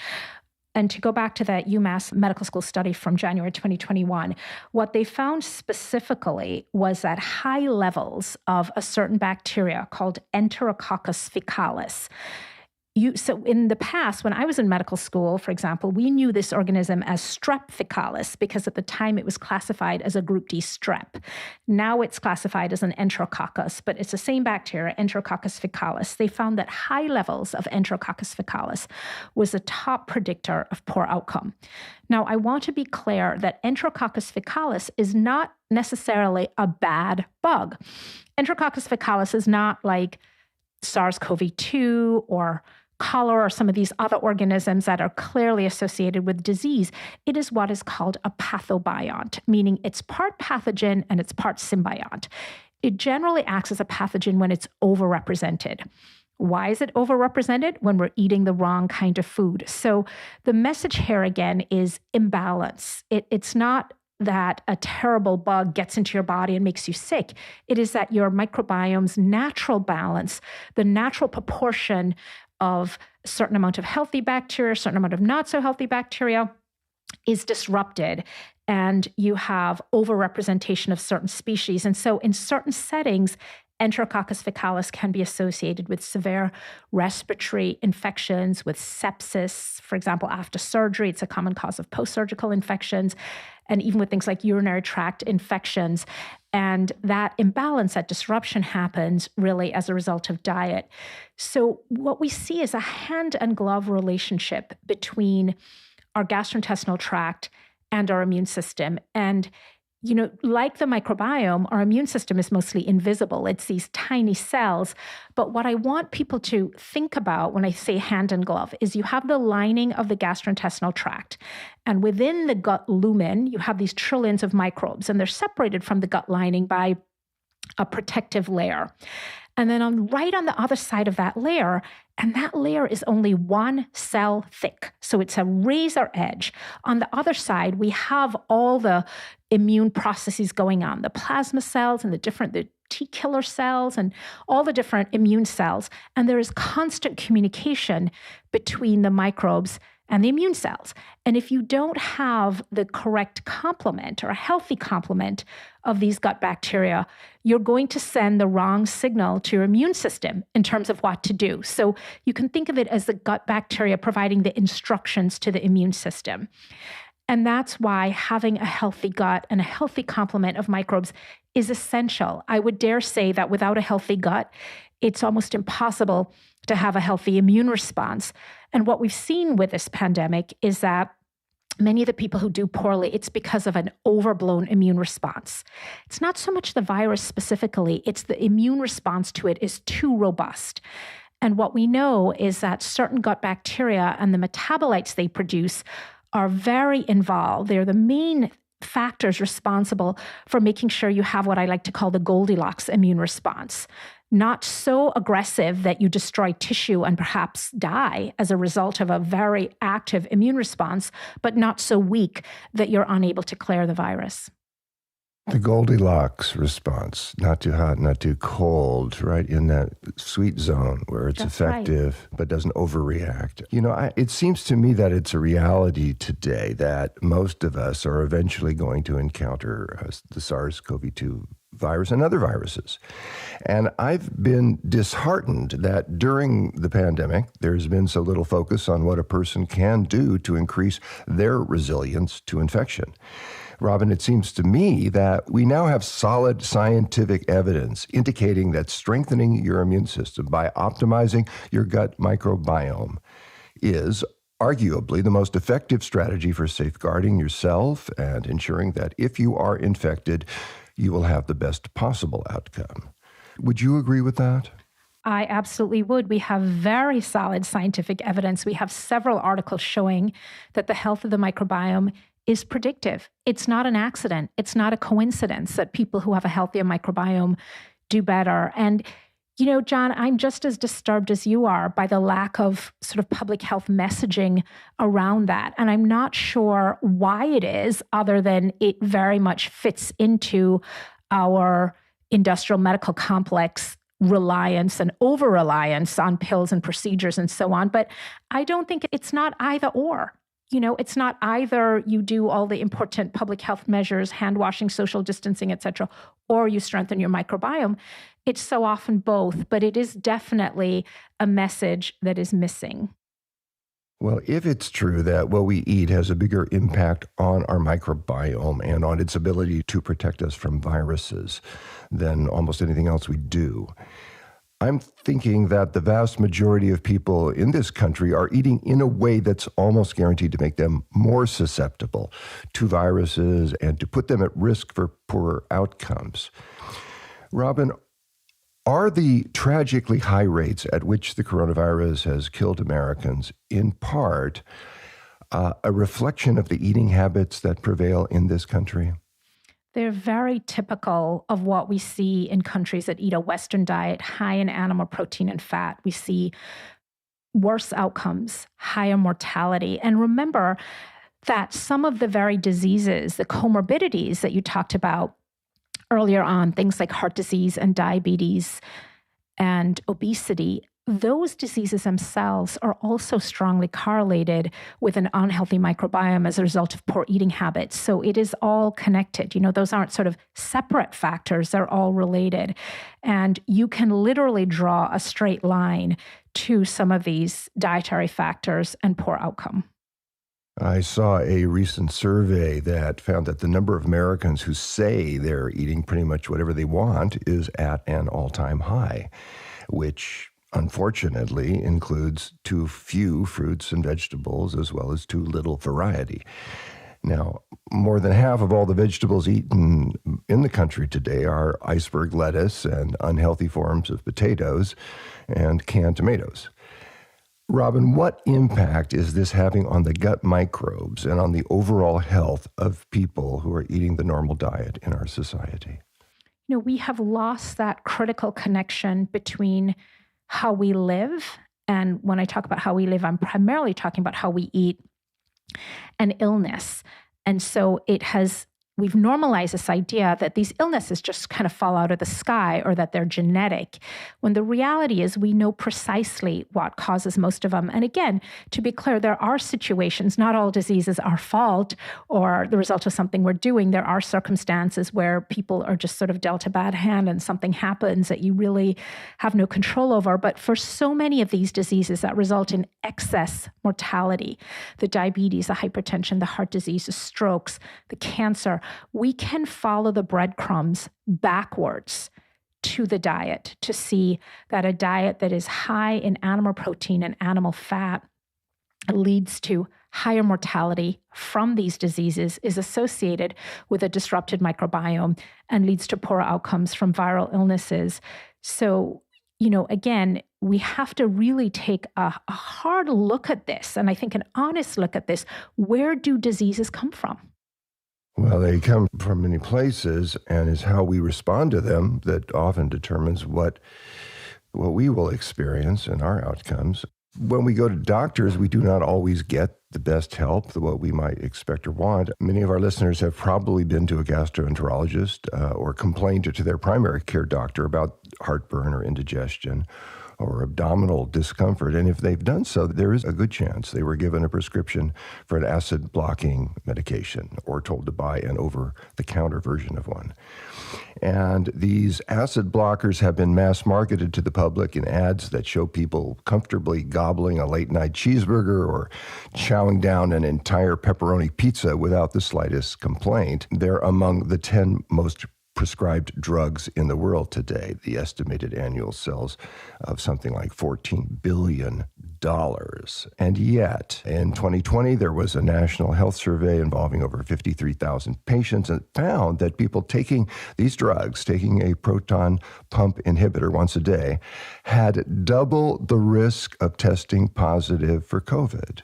and to go back to that UMass Medical School study from January 2021, what they found specifically was that high levels of a certain bacteria called Enterococcus faecalis. So in the past, when I was in medical school, for example, we knew this organism as Strep faecalis because at the time it was classified as a group D strep. Now it's classified as an Enterococcus, but it's the same bacteria, Enterococcus faecalis. They found that high levels of Enterococcus faecalis was a top predictor of poor outcome. Now, I want to be clear that Enterococcus faecalis is not necessarily a bad bug. Enterococcus faecalis is not like SARS-CoV-2 or cholera or some of these other organisms that are clearly associated with disease. It is what is called a pathobiont, meaning it's part pathogen and it's part symbiont. It generally acts as a pathogen when it's overrepresented. Why is it overrepresented? When we're eating the wrong kind of food. So the message here again is imbalance. It's not that a terrible bug gets into your body and makes you sick. It is that your microbiome's natural balance, the natural proportion of a certain amount of healthy bacteria, a certain amount of not so healthy bacteria is disrupted, and you have overrepresentation of certain species. And so in certain settings, Enterococcus faecalis can be associated with severe respiratory infections, with sepsis, for example, after surgery. It's a common cause of post-surgical infections, and even with things like urinary tract infections. And that imbalance, that disruption happens really as a result of diet. So what we see is a hand and glove relationship between our gastrointestinal tract and our immune system. And like the microbiome, our immune system is mostly invisible. It's these tiny cells. But what I want people to think about when I say hand and glove is you have the lining of the gastrointestinal tract. And within the gut lumen, you have these trillions of microbes, and they're separated from the gut lining by a protective layer. And then right on the other side of that layer, and that layer is only one cell thick. So it's a razor edge. On the other side, we have all the immune processes going on, the plasma cells and the T killer cells and all the different immune cells. And there is constant communication between the microbes and the immune cells. And if you don't have the correct complement or a healthy complement of these gut bacteria, you're going to send the wrong signal to your immune system in terms of what to do. So you can think of it as the gut bacteria providing the instructions to the immune system. And that's why having a healthy gut and a healthy complement of microbes is essential. I would dare say that without a healthy gut, it's almost impossible to have a healthy immune response. And what we've seen with this pandemic is that many of the people who do poorly, it's because of an overblown immune response. It's not so much the virus specifically, it's the immune response to it is too robust. And what we know is that certain gut bacteria and the metabolites they produce are very involved. They're the main factors responsible for making sure you have what I like to call the Goldilocks immune response. Not so aggressive that you destroy tissue and perhaps die as a result of a very active immune response, but not so weak that you're unable to clear the virus. The Goldilocks response, not too hot, not too cold, right in that sweet zone where it's That's effective, but doesn't overreact. It seems to me that it's a reality today that most of us are eventually going to encounter the SARS-CoV-2 virus and other viruses. And I've been disheartened that during the pandemic, there's been so little focus on what a person can do to increase their resilience to infection. Robynne, it seems to me that we now have solid scientific evidence indicating that strengthening your immune system by optimizing your gut microbiome is arguably the most effective strategy for safeguarding yourself and ensuring that if you are infected, you will have the best possible outcome. Would you agree with that? I absolutely would. We have very solid scientific evidence. We have several articles showing that the health of the microbiome is predictive. It's not an accident. It's not a coincidence that people who have a healthier microbiome do better. And you know, John, I'm just as disturbed as you are by the lack of sort of public health messaging around that. And I'm not sure why it is, other than it very much fits into our industrial medical complex reliance and over-reliance on pills and procedures and so on. But I don't think it's not either or. You know, it's not either you do all the important public health measures, hand washing, social distancing, et cetera, or you strengthen your microbiome. It's so often both, but it is definitely a message that is missing. Well, if it's true that what we eat has a bigger impact on our microbiome and on its ability to protect us from viruses than almost anything else we do, I'm thinking that the vast majority of people in this country are eating in a way that's almost guaranteed to make them more susceptible to viruses and to put them at risk for poorer outcomes. Robynne, are the tragically high rates at which the coronavirus has killed Americans in part a reflection of the eating habits that prevail in this country? They're very typical of what we see in countries that eat a Western diet, high in animal protein and fat. We see worse outcomes, higher mortality. And remember that some of the very diseases, the comorbidities that you talked about earlier on, things like heart disease and diabetes and obesity, those diseases themselves are also strongly correlated with an unhealthy microbiome as a result of poor eating habits. So it is all connected. You know, those aren't sort of separate factors, they're all related. And you can literally draw a straight line to some of these dietary factors and poor outcome. I saw a recent survey that found that the number of Americans who say they're eating pretty much whatever they want is at an all-time high, which unfortunately includes too few fruits and vegetables as well as too little variety. Now, more than half of all the vegetables eaten in the country today are iceberg lettuce and unhealthy forms of potatoes and canned tomatoes. Robynne, what impact is this having on the gut microbes and on the overall health of people who are eating the normal diet in our society? You know, we have lost that critical connection between how we live. And when I talk about how we live, I'm primarily talking about how we eat and illness. And so we've normalized this idea that these illnesses just kind of fall out of the sky or that they're genetic, when the reality is we know precisely what causes most of them. And again, to be clear, there are situations, not all diseases are fault or the result of something we're doing. There are circumstances where people are just sort of dealt a bad hand and something happens that you really have no control over. But for so many of these diseases that result in excess mortality, the diabetes, the hypertension, the heart disease, the strokes, the cancer, we can follow the breadcrumbs backwards to the diet to see that a diet that is high in animal protein and animal fat leads to higher mortality from these diseases, is associated with a disrupted microbiome, and leads to poorer outcomes from viral illnesses. So, you know, again, we have to really take a hard look at this, and I think an honest look at this. Where do diseases come from? Well, they come from many places, and it's how we respond to them that often determines what we will experience in our outcomes. When we go to doctors, we do not always get the best help, what we might expect or want. Many of our listeners have probably been to a gastroenterologist or complained to their primary care doctor about heartburn or indigestion or abdominal discomfort. And if they've done so, there is a good chance they were given a prescription for an acid-blocking medication or told to buy an over-the-counter version of one. And these acid blockers have been mass-marketed to the public in ads that show people comfortably gobbling a late-night cheeseburger or chowing down an entire pepperoni pizza without the slightest complaint. They're among the 10 most prescribed drugs in the world today. The estimated annual sales of something like $14 billion. And yet, in 2020, there was a national health survey involving over 53,000 patients, and it found that people taking these drugs, taking a proton pump inhibitor once a day, had double the risk of testing positive for COVID.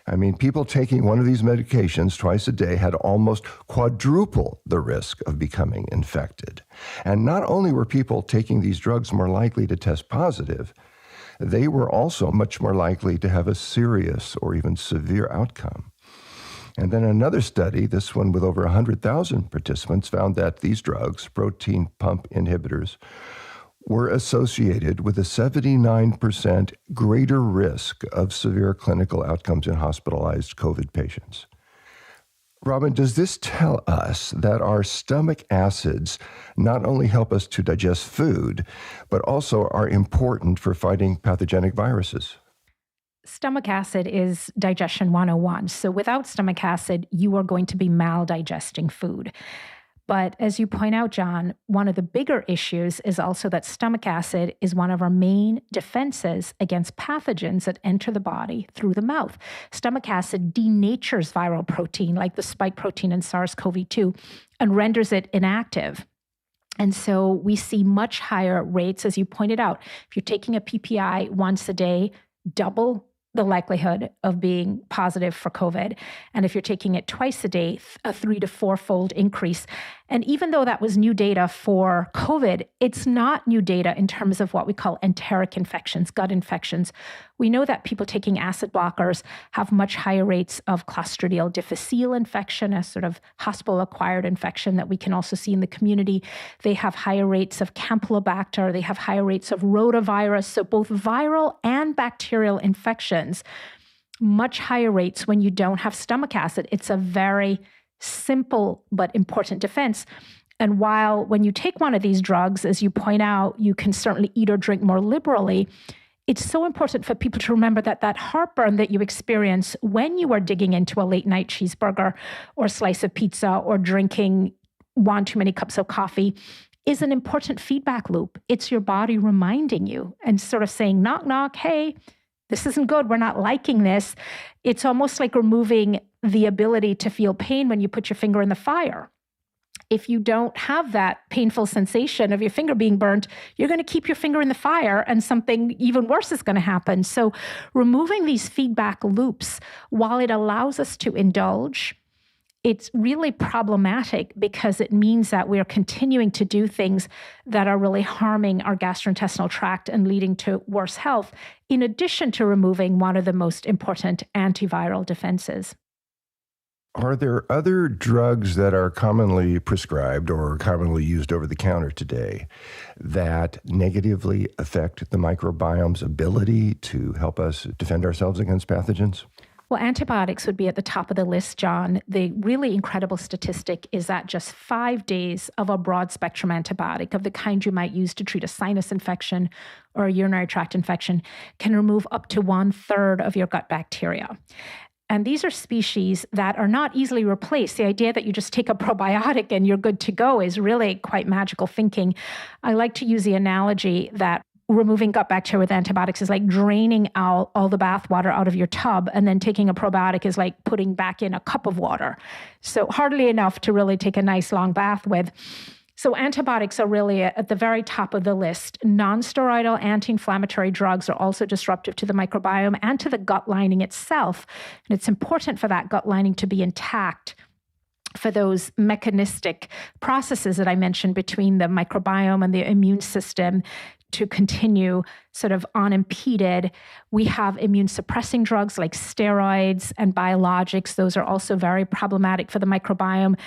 I mean, people taking one of these medications twice a day had almost quadruple the risk of becoming infected. And not only were people taking these drugs more likely to test positive, they were also much more likely to have a serious or even severe outcome. And then another study, this one with over 100,000 participants, found that these drugs, proton pump inhibitors, were associated with a 79% greater risk of severe clinical outcomes in hospitalized COVID patients. Robynne, does this tell us that our stomach acids not only help us to digest food, but also are important for fighting pathogenic viruses? Stomach acid is digestion 101. So without stomach acid, you are going to be maldigesting food. But as you point out, John, one of the bigger issues is also that stomach acid is one of our main defenses against pathogens that enter the body through the mouth. Stomach acid denatures viral protein like the spike protein in SARS-CoV-2 and renders it inactive. And so we see much higher rates, as you pointed out. If you're taking a PPI once a day, double the likelihood of being positive for COVID. And if you're taking it twice a day, a 3 to 4-fold increase. And even though that was new data for COVID, it's not new data in terms of what we call enteric infections, gut infections. We know that people taking acid blockers have much higher rates of Clostridial difficile infection, a sort of hospital-acquired infection that we can also see in the community. They have higher rates of Campylobacter. They have higher rates of rotavirus. So both viral and bacterial infections, much higher rates when you don't have stomach acid. It's a very simple but important defense. And while when you take one of these drugs, as you point out, you can certainly eat or drink more liberally, it's so important for people to remember that that heartburn that you experience when you are digging into a late night cheeseburger or slice of pizza or drinking one too many cups of coffee is an important feedback loop. It's your body reminding you and sort of saying, knock, knock, hey, this isn't good. We're not liking this. It's almost like removing the ability to feel pain when you put your finger in the fire. If you don't have that painful sensation of your finger being burnt, you're going to keep your finger in the fire and something even worse is going to happen. So removing these feedback loops, while it allows us to indulge, it's really problematic because it means that we're continuing to do things that are really harming our gastrointestinal tract and leading to worse health, in addition to removing one of the most important antiviral defenses. Are there other drugs that are commonly prescribed or commonly used over the counter today that negatively affect the microbiome's ability to help us defend ourselves against pathogens? Well, antibiotics would be at the top of the list, John. The really incredible statistic is that just 5 days of a broad-spectrum antibiotic, of the kind you might use to treat a sinus infection or a urinary tract infection, can remove up to 1/3 of your gut bacteria. And these are species that are not easily replaced. The idea that you just take a probiotic and you're good to go is really quite magical thinking. I like to use the analogy that removing gut bacteria with antibiotics is like draining out all the bath water out of your tub, and then taking a probiotic is like putting back in a cup of water. So hardly enough to really take a nice long bath with. So antibiotics are really at the very top of the list. Non-steroidal anti-inflammatory drugs are also disruptive to the microbiome and to the gut lining itself. And it's important for that gut lining to be intact for those mechanistic processes that I mentioned between the microbiome and the immune system to continue sort of unimpeded. We have immune suppressing drugs like steroids and biologics. Those are also very problematic for the microbiome.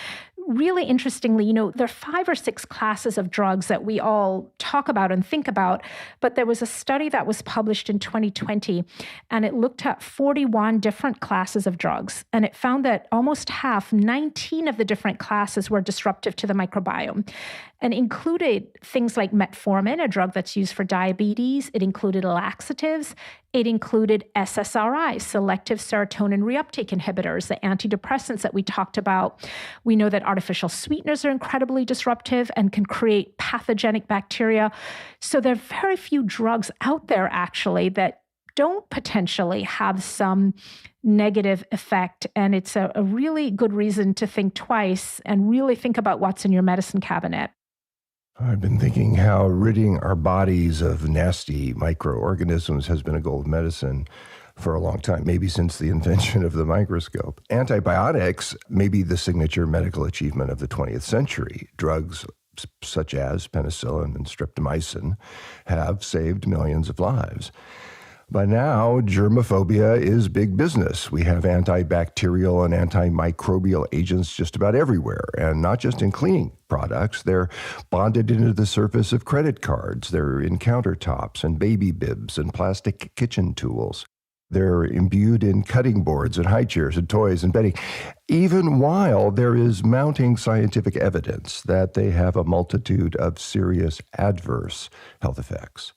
Really interestingly, there are 5 or 6 classes of drugs that we all talk about and think about, but there was a study that was published in 2020, and it looked at 41 different classes of drugs, and it found that almost half, 19 of the different classes, were disruptive to the microbiome, and included things like metformin, a drug that's used for diabetes. It included laxatives. It included SSRIs, selective serotonin reuptake inhibitors, the antidepressants that we talked about. We know that artificial sweeteners are incredibly disruptive and can create pathogenic bacteria. So there are very few drugs out there, actually, that don't potentially have some negative effect. And it's a really good reason to think twice and really think about what's in your medicine cabinet. I've been thinking how ridding our bodies of nasty microorganisms has been a goal of medicine for a long time, maybe since the invention of the microscope. Antibiotics may be the signature medical achievement of the 20th century. Drugs such as penicillin and streptomycin have saved millions of lives. By now, germophobia is big business. We have antibacterial and antimicrobial agents just about everywhere, and not just in cleaning products. They're bonded into the surface of credit cards. They're in countertops and baby bibs and plastic kitchen tools. They're imbued in cutting boards and high chairs and toys and bedding, even while there is mounting scientific evidence that they have a multitude of serious adverse health effects.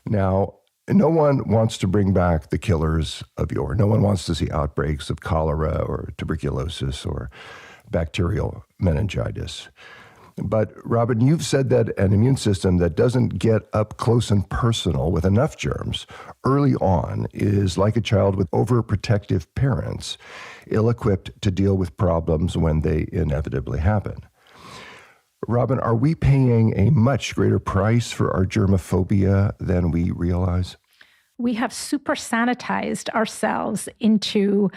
Now, no one wants to bring back the killers of yore. No one wants to see outbreaks of cholera or tuberculosis or bacterial meningitis. But Robynne, you've said that an immune system that doesn't get up close and personal with enough germs early on is like a child with overprotective parents, ill-equipped to deal with problems when they inevitably happen. Robynne, are we paying a much greater price for our germophobia than we realize? We have super sanitized ourselves into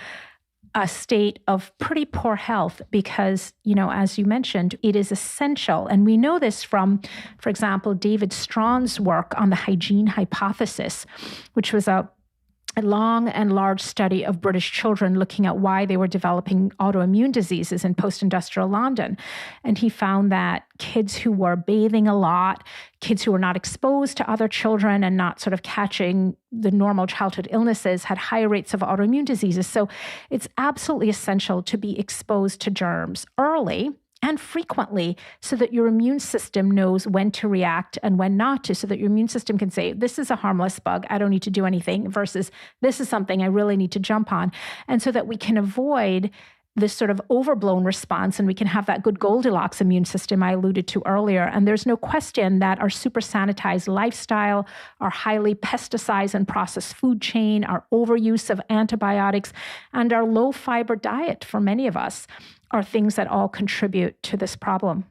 a state of pretty poor health because, as you mentioned, it is essential. And we know this from, for example, David Strawn's work on the hygiene hypothesis, which was a long and large study of British children looking at why they were developing autoimmune diseases in post-industrial London. And he found that kids who were bathing a lot, kids who were not exposed to other children and not sort of catching the normal childhood illnesses had higher rates of autoimmune diseases. So it's absolutely essential to be exposed to germs early and frequently so that your immune system knows when to react and when not to, so that your immune system can say, this is a harmless bug, I don't need to do anything, versus this is something I really need to jump on. And so that we can avoid this sort of overblown response and we can have that good Goldilocks immune system I alluded to earlier. And there's no question that our super sanitized lifestyle, our highly pesticides and processed food chain, our overuse of antibiotics, and our low fiber diet for many of us are things that all contribute to this problem.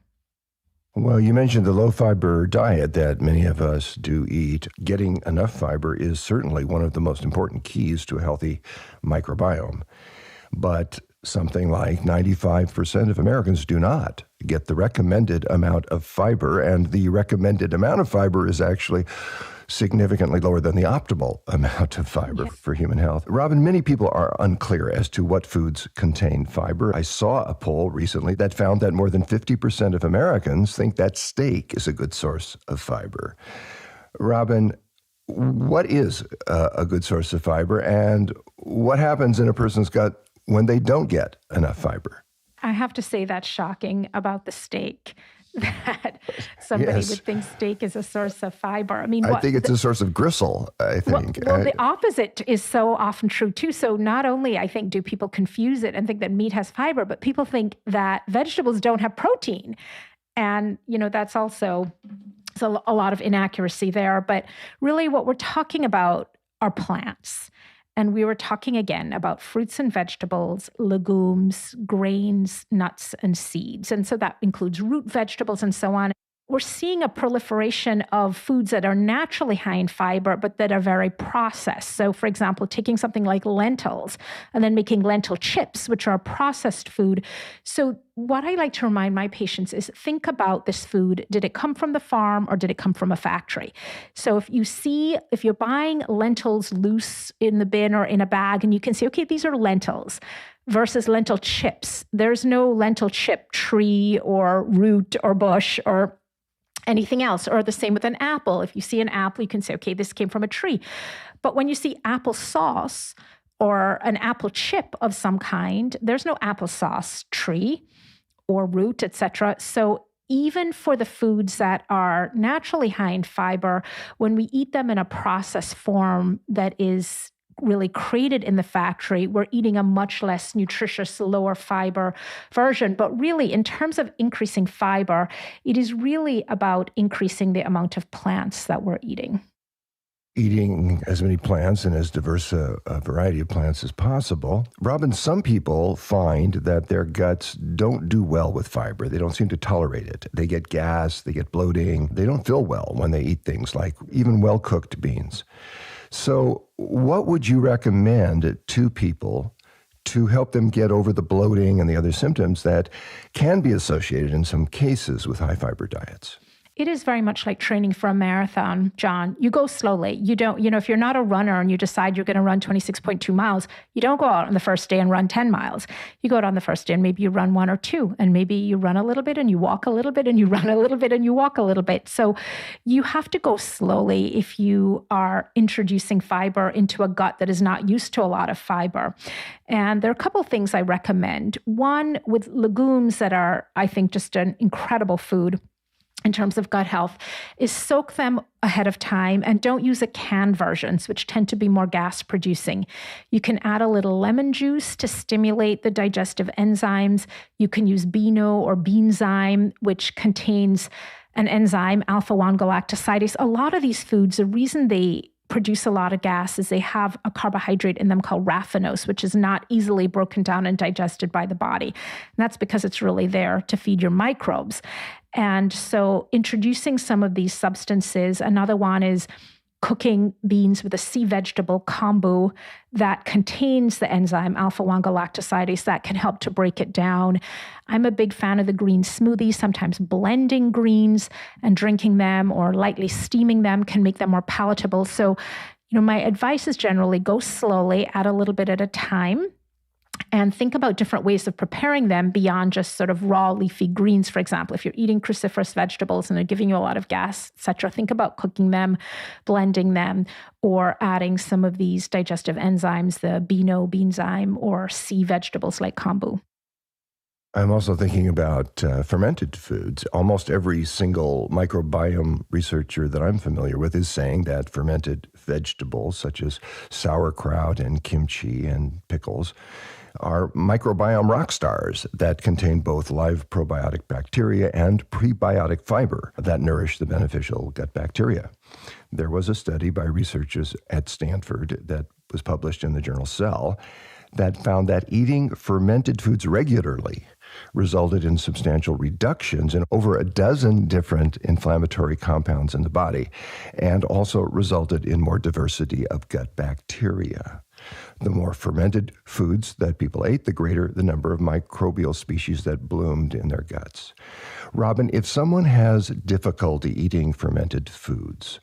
Well, you mentioned the low-fiber diet that many of us do eat. Getting enough fiber is certainly one of the most important keys to a healthy microbiome. But something like 95% of Americans do not get the recommended amount of fiber, and the recommended amount of fiber is actually significantly lower than the optimal amount of fiber for human health. Robynne, many people are unclear as to what foods contain fiber. I saw a poll recently that found that more than 50% of Americans think that steak is a good source of fiber. Robynne, what is a good source of fiber, and what happens in a person's gut when they don't get enough fiber? I have to say that's shocking about the steak, that somebody would think steak is a source of fiber. I mean, I think it's a source of gristle, I think. Well, the opposite is so often true too. So not only, I think, do people confuse it and think that meat has fiber, but people think that vegetables don't have protein. And, that's also a lot of inaccuracy there. But really what we're talking about are plants. And we were talking again about fruits and vegetables, legumes, grains, nuts, and seeds. And so that includes root vegetables and so on. We're seeing a proliferation of foods that are naturally high in fiber, but that are very processed. So, for example, taking something like lentils and then making lentil chips, which are a processed food. So what I like to remind my patients is think about this food. Did it come from the farm or did it come from a factory? So if you're buying lentils loose in the bin or in a bag and you can say, okay, these are lentils versus lentil chips. There's no lentil chip tree or root or bush or anything else, or the same with an apple. If you see an apple, you can say, okay, this came from a tree. But when you see applesauce or an apple chip of some kind, there's no applesauce tree or root, etc. So even for the foods that are naturally high in fiber, when we eat them in a processed form that is really created in the factory, we're eating a much less nutritious, lower fiber version. But really, in terms of increasing fiber, it is really about increasing the amount of plants that we're eating. eating as many plants and as diverse a variety of plants as possible. Robynne, some people find that their guts don't do well with fiber. They don't seem to tolerate it. They get gas, they get bloating. They don't feel well when they eat things like even well-cooked beans. So what would you recommend to people to help them get over the bloating and the other symptoms that can be associated in some cases with high-fiber diets? It is very much like training for a marathon, John. You go slowly. You don't, if you're not a runner and you decide you're going to run 26.2 miles, you don't go out on the first day and run 10 miles. You go out on the first day and maybe you run 1 or 2, and maybe you run a little bit and you walk a little bit and you run a little bit and you walk a little bit. So you have to go slowly if you are introducing fiber into a gut that is not used to a lot of fiber. And there are a couple of things I recommend. One, with legumes that are, I think, just an incredible food in terms of gut health, is soak them ahead of time and don't use a canned versions, which tend to be more gas producing. You can add a little lemon juice to stimulate the digestive enzymes. You can use Beano or Beanzyme, which contains an enzyme, alpha-1 galactosidase. A lot of these foods, the reason they produce a lot of gas is they have a carbohydrate in them called raffinose, which is not easily broken down and digested by the body. And that's because it's really there to feed your microbes. And so introducing some of these substances, another one is cooking beans with a sea vegetable kombu that contains the enzyme alpha-1 galactosidase that can help to break it down. I'm a big fan of the green smoothies. Sometimes blending greens and drinking them or lightly steaming them can make them more palatable. So, my advice is generally go slowly, add a little bit at a time, and think about different ways of preparing them beyond just sort of raw leafy greens, for example. If you're eating cruciferous vegetables and they're giving you a lot of gas, etc., think about cooking them, blending them, or adding some of these digestive enzymes, the Beano, Beanzyme, or sea vegetables like kombu. I'm also thinking about fermented foods. Almost every single microbiome researcher that I'm familiar with is saying that fermented vegetables, such as sauerkraut and kimchi and pickles, are microbiome rock stars that contain both live probiotic bacteria and prebiotic fiber that nourish the beneficial gut bacteria. There was a study by researchers at Stanford that was published in the journal Cell that found that eating fermented foods regularly resulted in substantial reductions in over a dozen different inflammatory compounds in the body, and also resulted in more diversity of gut bacteria. The more fermented foods that people ate, the greater the number of microbial species that bloomed in their guts. Robynne, if someone has difficulty eating fermented foods,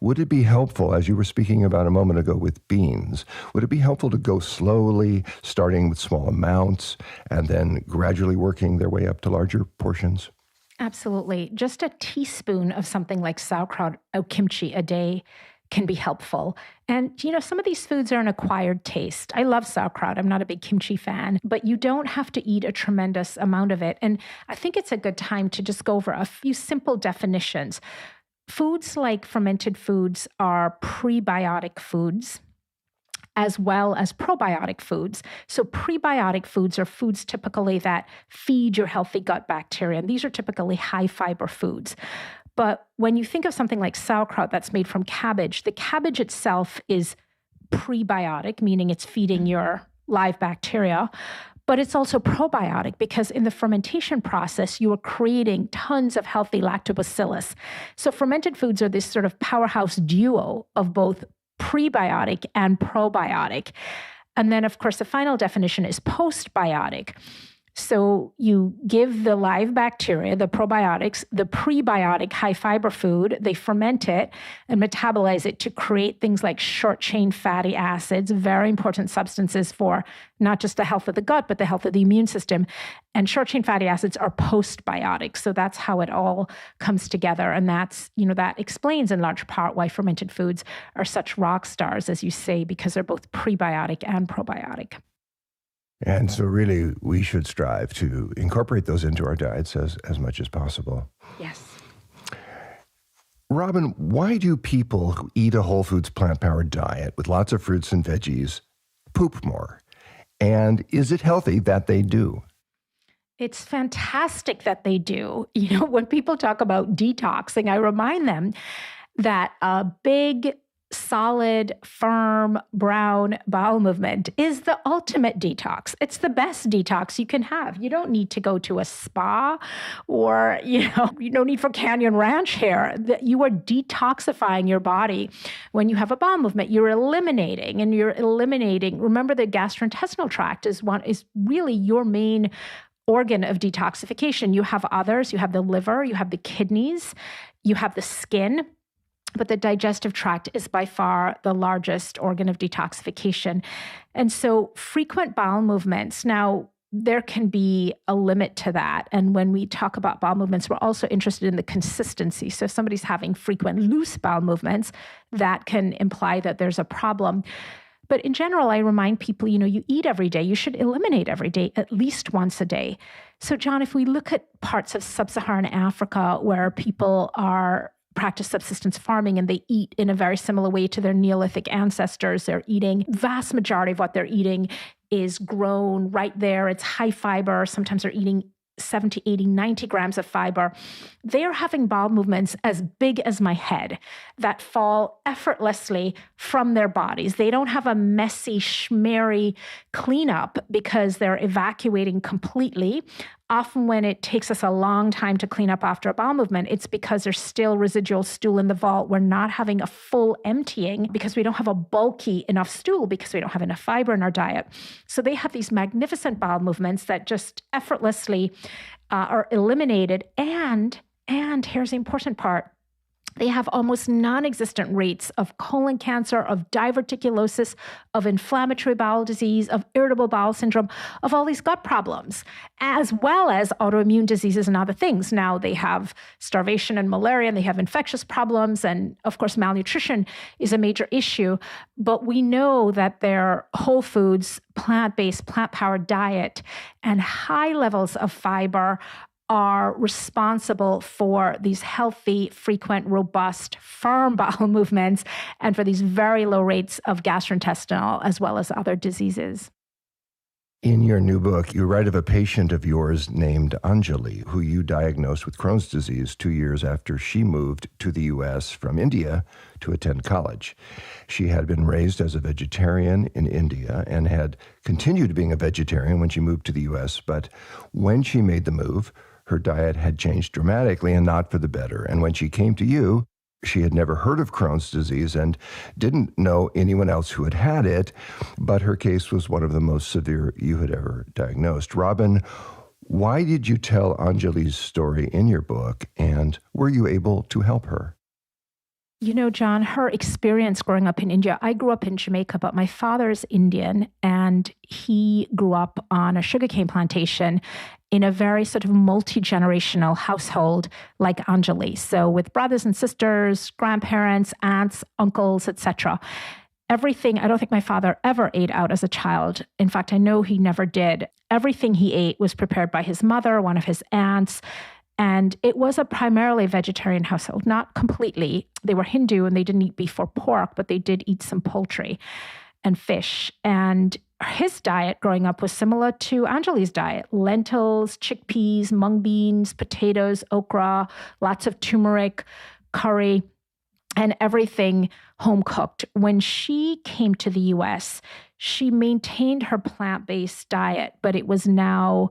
would it be helpful, as you were speaking about a moment ago with beans, would it be helpful to go slowly, starting with small amounts, and then gradually working their way up to larger portions? Absolutely. Just a teaspoon of something like sauerkraut or kimchi a day can be helpful. And, some of these foods are an acquired taste. I love sauerkraut. I'm not a big kimchi fan, but you don't have to eat a tremendous amount of it. And I think it's a good time to just go over a few simple definitions. Foods like fermented foods are prebiotic foods as well as probiotic foods. So prebiotic foods are foods typically that feed your healthy gut bacteria. And these are typically high fiber foods. But when you think of something like sauerkraut that's made from cabbage, the cabbage itself is prebiotic, meaning it's feeding your live bacteria, but it's also probiotic because in the fermentation process, you are creating tons of healthy lactobacillus. So fermented foods are this sort of powerhouse duo of both prebiotic and probiotic. And then, of course, the final definition is postbiotic. So you give the live bacteria, the probiotics, the prebiotic high fiber food, they ferment it and metabolize it to create things like short-chain fatty acids, very important substances for not just the health of the gut, but the health of the immune system. And short-chain fatty acids are postbiotics. So that's how it all comes together. And that's, that explains in large part why fermented foods are such rock stars, as you say, because they're both prebiotic and probiotic. And so really, we should strive to incorporate those into our diets as much as possible. Yes. Robynne, why do people who eat a whole foods plant-powered diet with lots of fruits and veggies poop more? And is it healthy that they do? It's fantastic that they do. When people talk about detoxing, I remind them that a big solid, firm, brown bowel movement is the ultimate detox. It's the best detox you can have. You don't need to go to a spa or, you don't need for Canyon Ranch here. You are detoxifying your body when you have a bowel movement. You're eliminating. Remember, the gastrointestinal tract is really your main organ of detoxification. You have others. You have the liver, you have the kidneys, you have the skin. But the digestive tract is by far the largest organ of detoxification. And so frequent bowel movements, now there can be a limit to that. And when we talk about bowel movements, we're also interested in the consistency. So if somebody's having frequent loose bowel movements, that can imply that there's a problem. But in general, I remind people, you eat every day. You should eliminate every day, at least once a day. So John, if we look at parts of sub-Saharan Africa where people practice subsistence farming and they eat in a very similar way to their Neolithic ancestors. Vast majority of what they're eating is grown right there. It's high fiber. Sometimes they're eating 70, 80, 90 grams of fiber. They are having bowel movements as big as my head that fall effortlessly from their bodies. They don't have a messy, schmeary cleanup because they're evacuating completely. Often when it takes us a long time to clean up after a bowel movement, it's because there's still residual stool in the vault. We're not having a full emptying because we don't have a bulky enough stool because we don't have enough fiber in our diet. So they have these magnificent bowel movements that just effortlessly are eliminated. And here's the important part. They have almost non-existent rates of colon cancer, of diverticulosis, of inflammatory bowel disease, of irritable bowel syndrome, of all these gut problems, as well as autoimmune diseases and other things. Now they have starvation and malaria, and they have infectious problems. And of course, malnutrition is a major issue. But we know that their whole foods, plant-based, plant-powered diet, and high levels of fiber are responsible for these healthy, frequent, robust, firm bowel movements and for these very low rates of gastrointestinal as well as other diseases. In your new book, you write of a patient of yours named Anjali, who you diagnosed with Crohn's disease 2 years after she moved to the U.S. from India to attend college. She had been raised as a vegetarian in India and had continued being a vegetarian when she moved to the U.S., but when she made the move, her diet had changed dramatically and not for the better. And when she came to you, she had never heard of Crohn's disease and didn't know anyone else who had had it, but her case was one of the most severe you had ever diagnosed. Robynne, why did you tell Anjali's story in your book, and were you able to help her? John, her experience growing up in India, I grew up in Jamaica, but my father's Indian, and he grew up on a sugarcane plantation in a very sort of multi-generational household like Anjali. So with brothers and sisters, grandparents, aunts, uncles, etc. Everything, I don't think my father ever ate out as a child. In fact, I know he never did. Everything he ate was prepared by his mother, one of his aunts. And it was a primarily vegetarian household, not completely. They were Hindu and they didn't eat beef or pork, but they did eat some poultry and fish. And his diet growing up was similar to Anjali's diet: lentils, chickpeas, mung beans, potatoes, okra, lots of turmeric, curry, and everything home cooked. When she came to the US, she maintained her plant-based diet, but it was now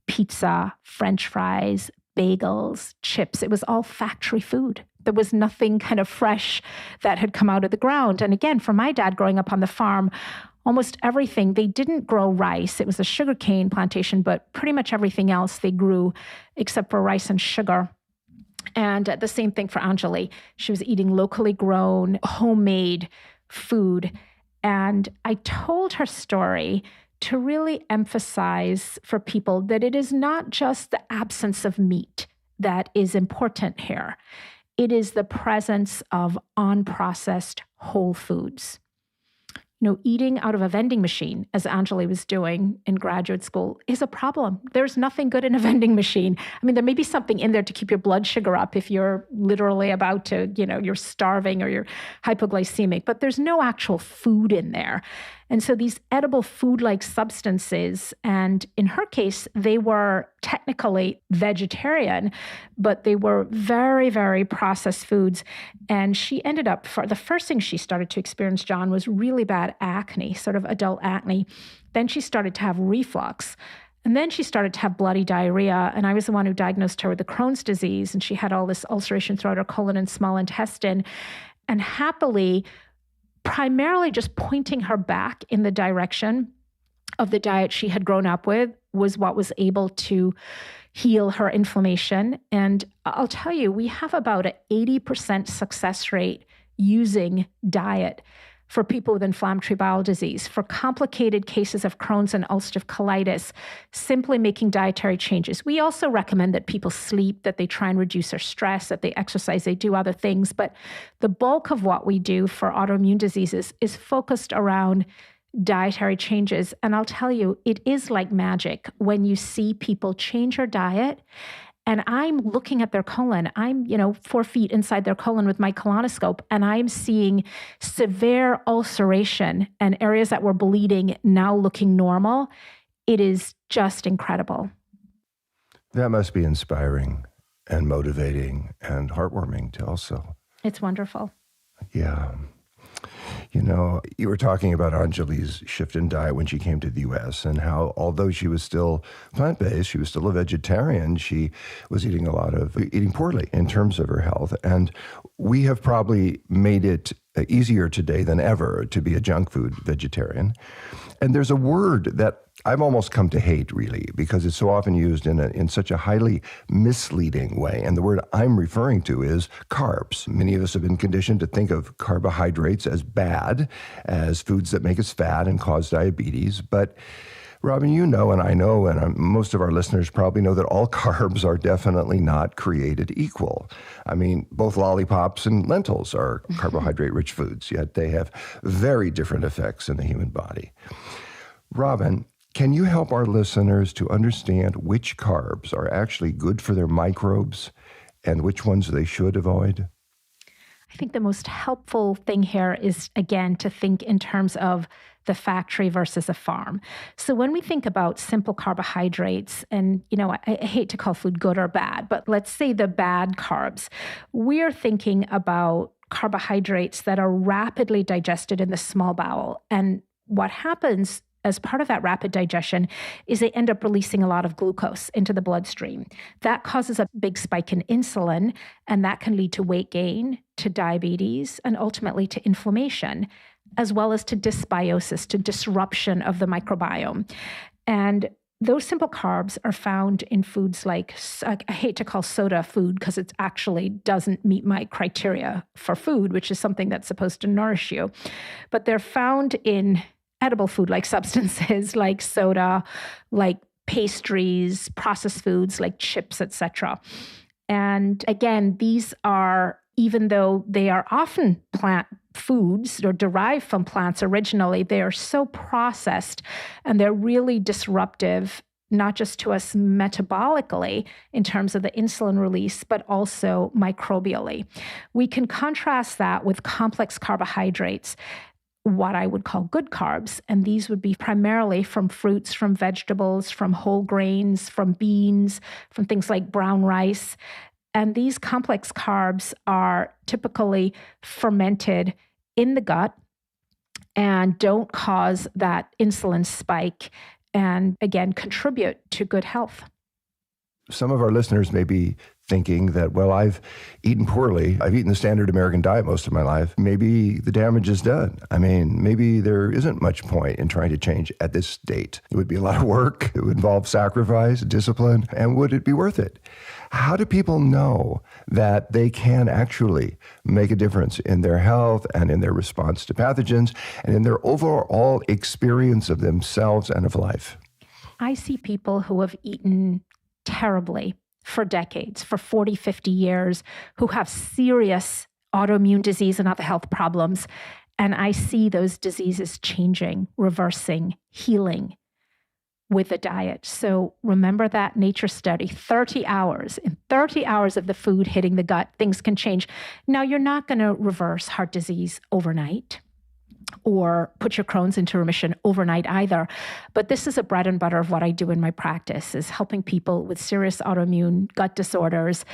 pizza, French fries, bagels, chips. It was all factory food. There was nothing kind of fresh that had come out of the ground. And again, for my dad growing up on the farm, almost everything, they didn't grow rice. It was a sugarcane plantation, but pretty much everything else they grew except for rice and sugar. And the same thing for Anjali. She was eating locally grown, homemade food. And I told her story to really emphasize for people that it is not just the absence of meat that is important here. It is the presence of unprocessed whole foods. Eating out of a vending machine, as Anjali was doing in graduate school, is a problem. There's nothing good in a vending machine. I mean, there may be something in there to keep your blood sugar up if you're literally about to, you're starving or you're hypoglycemic, but there's no actual food in there. And so these edible food-like substances, and in her case, they were technically vegetarian, but they were very, very processed foods. And she ended up, the first thing she started to experience, John, was really bad acne, sort of adult acne. Then she started to have reflux. And then she started to have bloody diarrhea. And I was the one who diagnosed her with the Crohn's disease. And she had all this ulceration throughout her colon and small intestine. And happily, primarily just pointing her back in the direction of the diet she had grown up with was what was able to heal her inflammation. And I'll tell you, we have about an 80% success rate using diet for people with inflammatory bowel disease, for complicated cases of Crohn's and ulcerative colitis, simply making dietary changes. We also recommend that people sleep, that they try and reduce their stress, that they exercise, they do other things. But the bulk of what we do for autoimmune diseases is focused around dietary changes. And I'll tell you, it is like magic when you see people change their diet. And I'm looking at their colon. I'm, 4 feet inside their colon with my colonoscope, and I'm seeing severe ulceration and areas that were bleeding now looking normal. It is just incredible. That must be inspiring and motivating and heartwarming too also. It's wonderful. Yeah. You were talking about Anjali's shift in diet when she came to the U.S. and how, although she was still plant-based, she was still a vegetarian, she was eating poorly in terms of her health. And we have probably made it easier today than ever to be a junk food vegetarian. And there's a word that I've almost come to hate, really, because it's so often used in such a highly misleading way. And the word I'm referring to is carbs. Many of us have been conditioned to think of carbohydrates as bad, as foods that make us fat and cause diabetes. But Robynne, you know, and I know, and most of our listeners probably know that all carbs are definitely not created equal. I mean, both lollipops and lentils are carbohydrate-rich foods, yet they have very different effects in the human body. Robynne, can you help our listeners to understand which carbs are actually good for their microbes and which ones they should avoid? I think the most helpful thing here is, again, to think in terms of the factory versus a farm. So when we think about simple carbohydrates, and, I hate to call food good or bad, but let's say the bad carbs, we're thinking about carbohydrates that are rapidly digested in the small bowel. And what happens as part of that rapid digestion is they end up releasing a lot of glucose into the bloodstream. That causes a big spike in insulin, and that can lead to weight gain, to diabetes, and ultimately to inflammation, as well as to dysbiosis, to disruption of the microbiome. And those simple carbs are found in foods like, I hate to call soda food because it actually doesn't meet my criteria for food, which is something that's supposed to nourish you. But they're found in edible food-like substances like soda, like pastries, processed foods like chips, etc. And again, these are, even though they are often plant foods or derived from plants originally, they are so processed and they're really disruptive, not just to us metabolically in terms of the insulin release, but also microbially. We can contrast that with complex carbohydrates, what I would call good carbs. And these would be primarily from fruits, from vegetables, from whole grains, from beans, from things like brown rice. And these complex carbs are typically fermented in the gut and don't cause that insulin spike and, again, contribute to good health. Some of our listeners may be thinking that, well, I've eaten poorly. I've eaten the standard American diet most of my life. Maybe the damage is done. I mean, maybe there isn't much point in trying to change at this date. It would be a lot of work. It would involve sacrifice, discipline, and would it be worth it? How do people know that they can actually make a difference in their health and in their response to pathogens and in their overall experience of themselves and of life? I see people who have eaten terribly for decades, for 40, 50 years, who have serious autoimmune disease and other health problems. And I see those diseases changing, reversing, healing with the diet. So remember that nature study, 30 hours. In 30 hours of the food hitting the gut, things can change. Now, you're not going to reverse heart disease overnight. or put your Crohn's into remission overnight either. But this is a bread and butter of what I do in my practice, is helping people with serious autoimmune gut disorders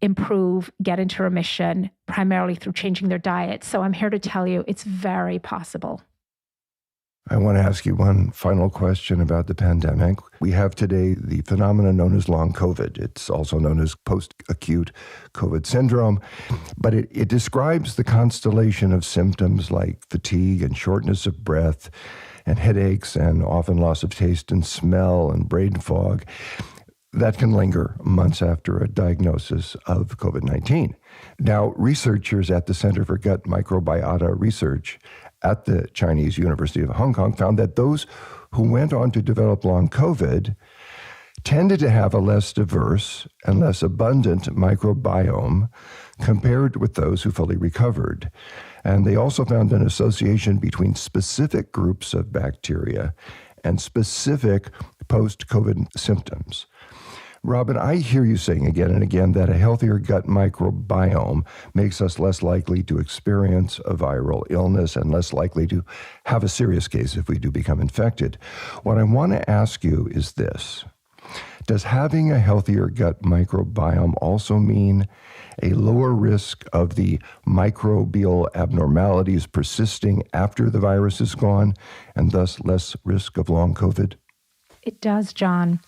improve, get into remission, primarily through changing their diet. So I'm here to tell you it's very possible. I want to ask you one final question about the pandemic. We have today the phenomenon known as long COVID. It's also known as post-acute COVID syndrome, but it describes the constellation of symptoms like fatigue and shortness of breath and headaches and often loss of taste and smell and brain fog that can linger months after a diagnosis of COVID-19. Now, researchers at the Center for Gut Microbiota Research at the Chinese University of Hong Kong found that those who went on to develop long COVID tended to have a less diverse and less abundant microbiome compared with those who fully recovered. And they also found an association between specific groups of bacteria and specific post-COVID symptoms. Robynne, I hear you saying again and again that a healthier gut microbiome makes us less likely to experience a viral illness and less likely to have a serious case if we do become infected. What I want to ask you is this. Does having a healthier gut microbiome also mean a lower risk of the microbial abnormalities persisting after the virus is gone and thus less risk of long COVID? It does, John.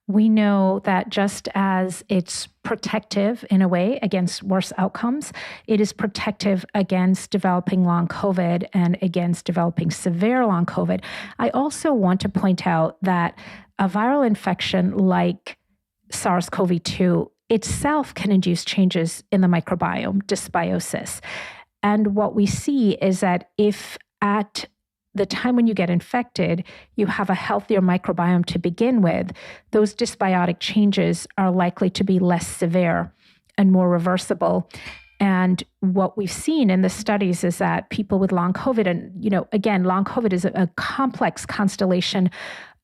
We know that just as it's protective in a way against worse outcomes, it is protective against developing long COVID and against developing severe long COVID. I also want to point out that a viral infection like SARS-CoV-2 itself can induce changes in the microbiome, dysbiosis. And what we see is that if at the time when you get infected, you have a healthier microbiome to begin with, those dysbiotic changes are likely to be less severe and more reversible. And what we've seen in the studies is that people with long COVID, and again, long COVID is a complex constellation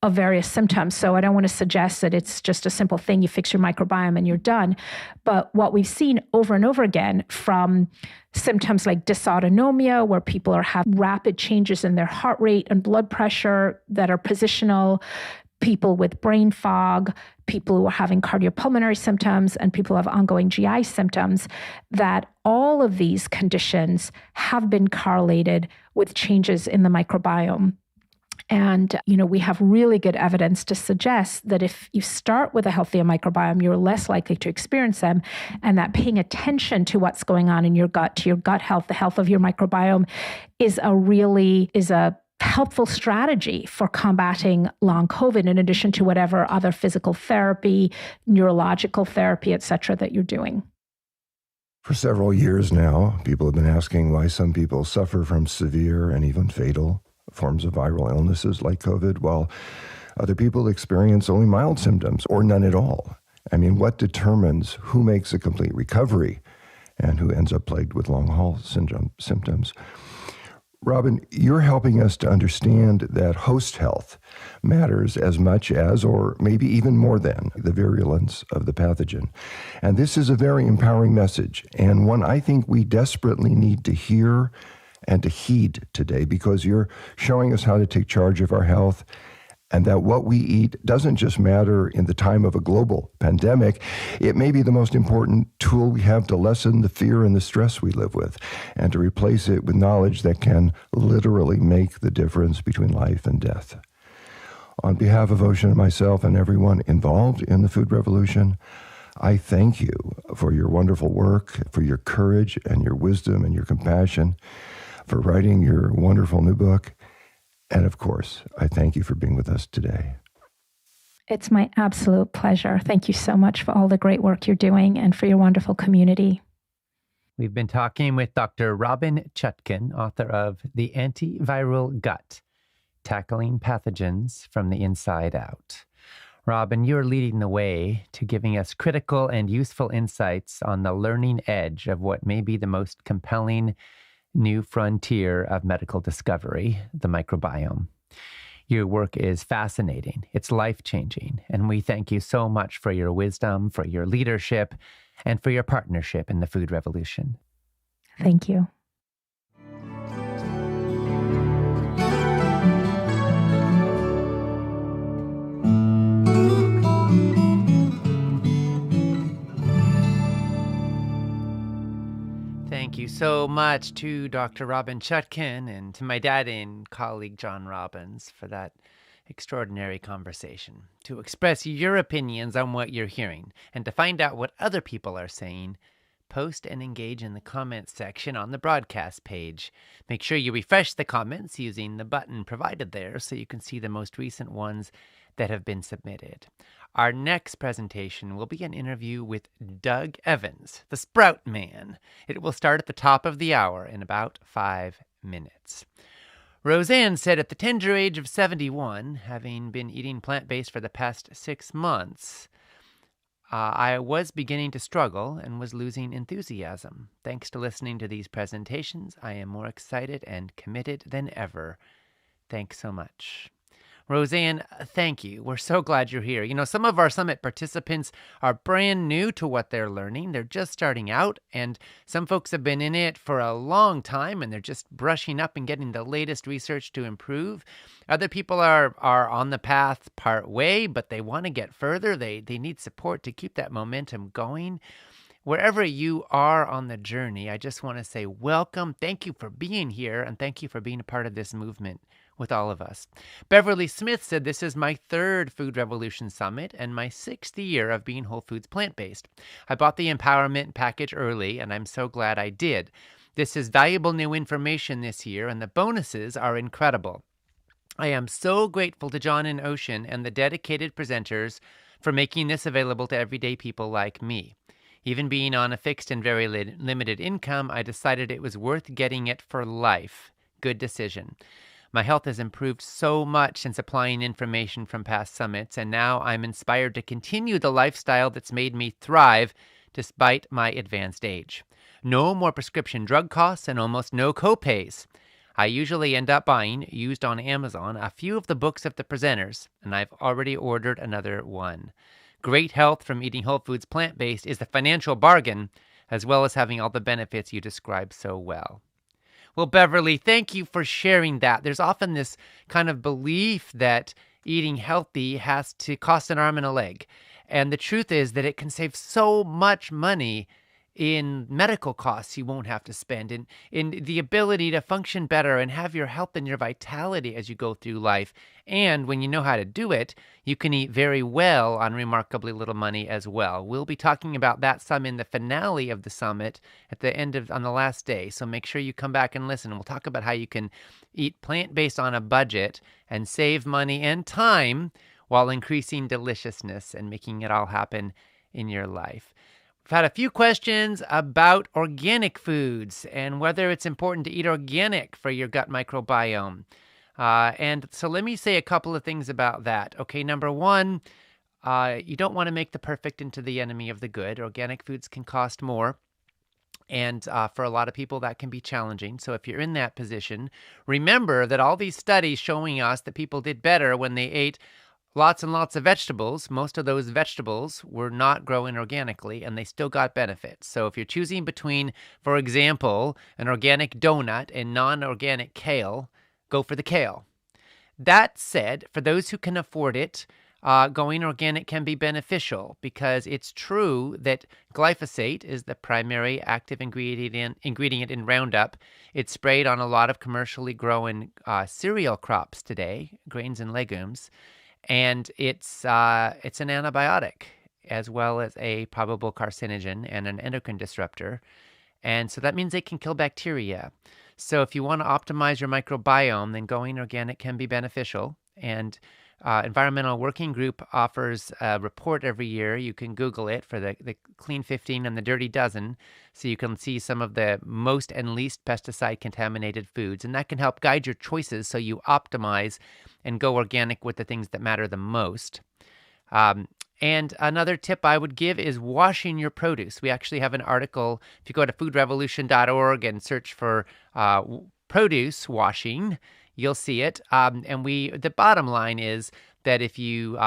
of various symptoms. So I don't want to suggest that it's just a simple thing, you fix your microbiome and you're done. But what we've seen over and over again from symptoms like dysautonomia, where people are having rapid changes in their heart rate and blood pressure that are positional, people with brain fog, people who are having cardiopulmonary symptoms, and people who have ongoing GI symptoms, that all of these conditions have been correlated with changes in the microbiome. And, we have really good evidence to suggest that if you start with a healthier microbiome, you're less likely to experience them, and that paying attention to what's going on in your gut, to your gut health, the health of your microbiome is a helpful strategy for combating long COVID, in addition to whatever other physical therapy, neurological therapy, et cetera, that you're doing. For several years now, people have been asking why some people suffer from severe and even fatal forms of viral illnesses like COVID, while other people experience only mild symptoms or none at all. I mean, what determines who makes a complete recovery and who ends up plagued with long-haul symptoms? Robynne, you're helping us to understand that host health matters as much as, or maybe even more than, the virulence of the pathogen. And this is a very empowering message, and one I think we desperately need to hear and to heed today, because you're showing us how to take charge of our health, and that what we eat doesn't just matter in the time of a global pandemic. It may be the most important tool we have to lessen the fear and the stress we live with, and to replace it with knowledge that can literally make the difference between life and death. On behalf of Ocean and myself and everyone involved in the food revolution, I thank you for your wonderful work, for your courage and your wisdom and your compassion, for writing your wonderful new book. And of course, I thank you for being with us today. It's my absolute pleasure. Thank you so much for all the great work you're doing and for your wonderful community. We've been talking with Dr. Robynne Chutkan, author of The Antiviral Gut, Tackling Pathogens from the Inside Out. Robynne, you're leading the way to giving us critical and useful insights on the learning edge of what may be the most compelling new frontier of medical discovery, the microbiome. Your work is fascinating. It's life-changing. And we thank you so much for your wisdom, for your leadership, and for your partnership in the food revolution. Thank you. you so much to Dr. Robynne Chutkan and to my dad and colleague John Robbins for that extraordinary conversation. To express your opinions on what you're hearing and to find out what other people are saying, post and engage in the comments section on the broadcast page. Make sure you refresh the comments using the button provided there so you can see the most recent ones that have been submitted. Our next presentation will be an interview with Doug Evans, the Sprout Man. It will start at the top of the hour in about 5 minutes. Roseanne said at the tender age of 71, having been eating plant-based for the past 6 months, I was beginning to struggle and was losing enthusiasm. Thanks to listening to these presentations, I am more excited and committed than ever. Thanks so much. Roseanne, thank you. We're so glad you're here. You know, some of our summit participants are brand new to what they're learning. They're just starting out, and some folks have been in it for a long time, and they're just brushing up and getting the latest research to improve. Other people are on the path part way, but they want to get further. They need support to keep that momentum going. Wherever you are on the journey, I just want to say welcome. Thank you for being here, and thank you for being a part of this movement with all of us. Beverly Smith said, this is my 3rd Food Revolution Summit and my 6th year of being whole foods plant-based. I bought the empowerment package early, and I'm so glad I did. This is valuable new information this year, and the bonuses are incredible. I am so grateful to John and Ocean and the dedicated presenters for making this available to everyday people like me. Even being on a fixed and very limited income, I decided it was worth getting it for life. Good decision. My health has improved so much since applying information from past summits, and now I'm inspired to continue the lifestyle that's made me thrive despite my advanced age. No more prescription drug costs and almost no copays. I usually end up buying, used on Amazon, a few of the books of the presenters, and I've already ordered another one. Great health from eating whole foods plant-based is a financial bargain, as well as having all the benefits you describe so well. Well, Beverly, thank you for sharing that. There's often this kind of belief that eating healthy has to cost an arm and a leg. And the truth is that it can save so much money in medical costs you won't have to spend, in the ability to function better and have your health and your vitality as you go through life. And when you know how to do it, you can eat very well on remarkably little money as well. We'll be talking about that some in the finale of the summit at the end of on the last day. So make sure you come back and listen. We'll talk about how you can eat plant-based on a budget and save money and time while increasing deliciousness and making it all happen in your life. We've had a few questions about organic foods and whether it's important to eat organic for your gut microbiome. And so let me say a couple of things about that. Okay, number one, you don't want to make the perfect into the enemy of the good. Organic foods can cost more. And for a lot of people, that can be challenging. So if you're in that position, remember that all these studies showing us that people did better when they ate lots and lots of vegetables. Most of those vegetables were not growing organically, and they still got benefits. So if you're choosing between, for example, an organic donut and non-organic kale, go for the kale. That said, for those who can afford it, going organic can be beneficial because it's true that glyphosate is the primary active ingredient in Roundup. It's sprayed on a lot of commercially grown cereal crops today, grains and legumes. And it's an antibiotic as well as a probable carcinogen and an endocrine disruptor. And so that means it can kill bacteria. So if you want to optimize your microbiome, then going organic can be beneficial. And Environmental Working Group offers a report every year. You can Google it for the Clean 15 and the Dirty Dozen, so you can see some of the most and least pesticide-contaminated foods. And that can help guide your choices so you optimize and go organic with the things that matter the most. And another tip I would give is washing your produce. We actually have an article. If you go to foodrevolution.org and search for produce washing, you'll see it. And the bottom line is that if you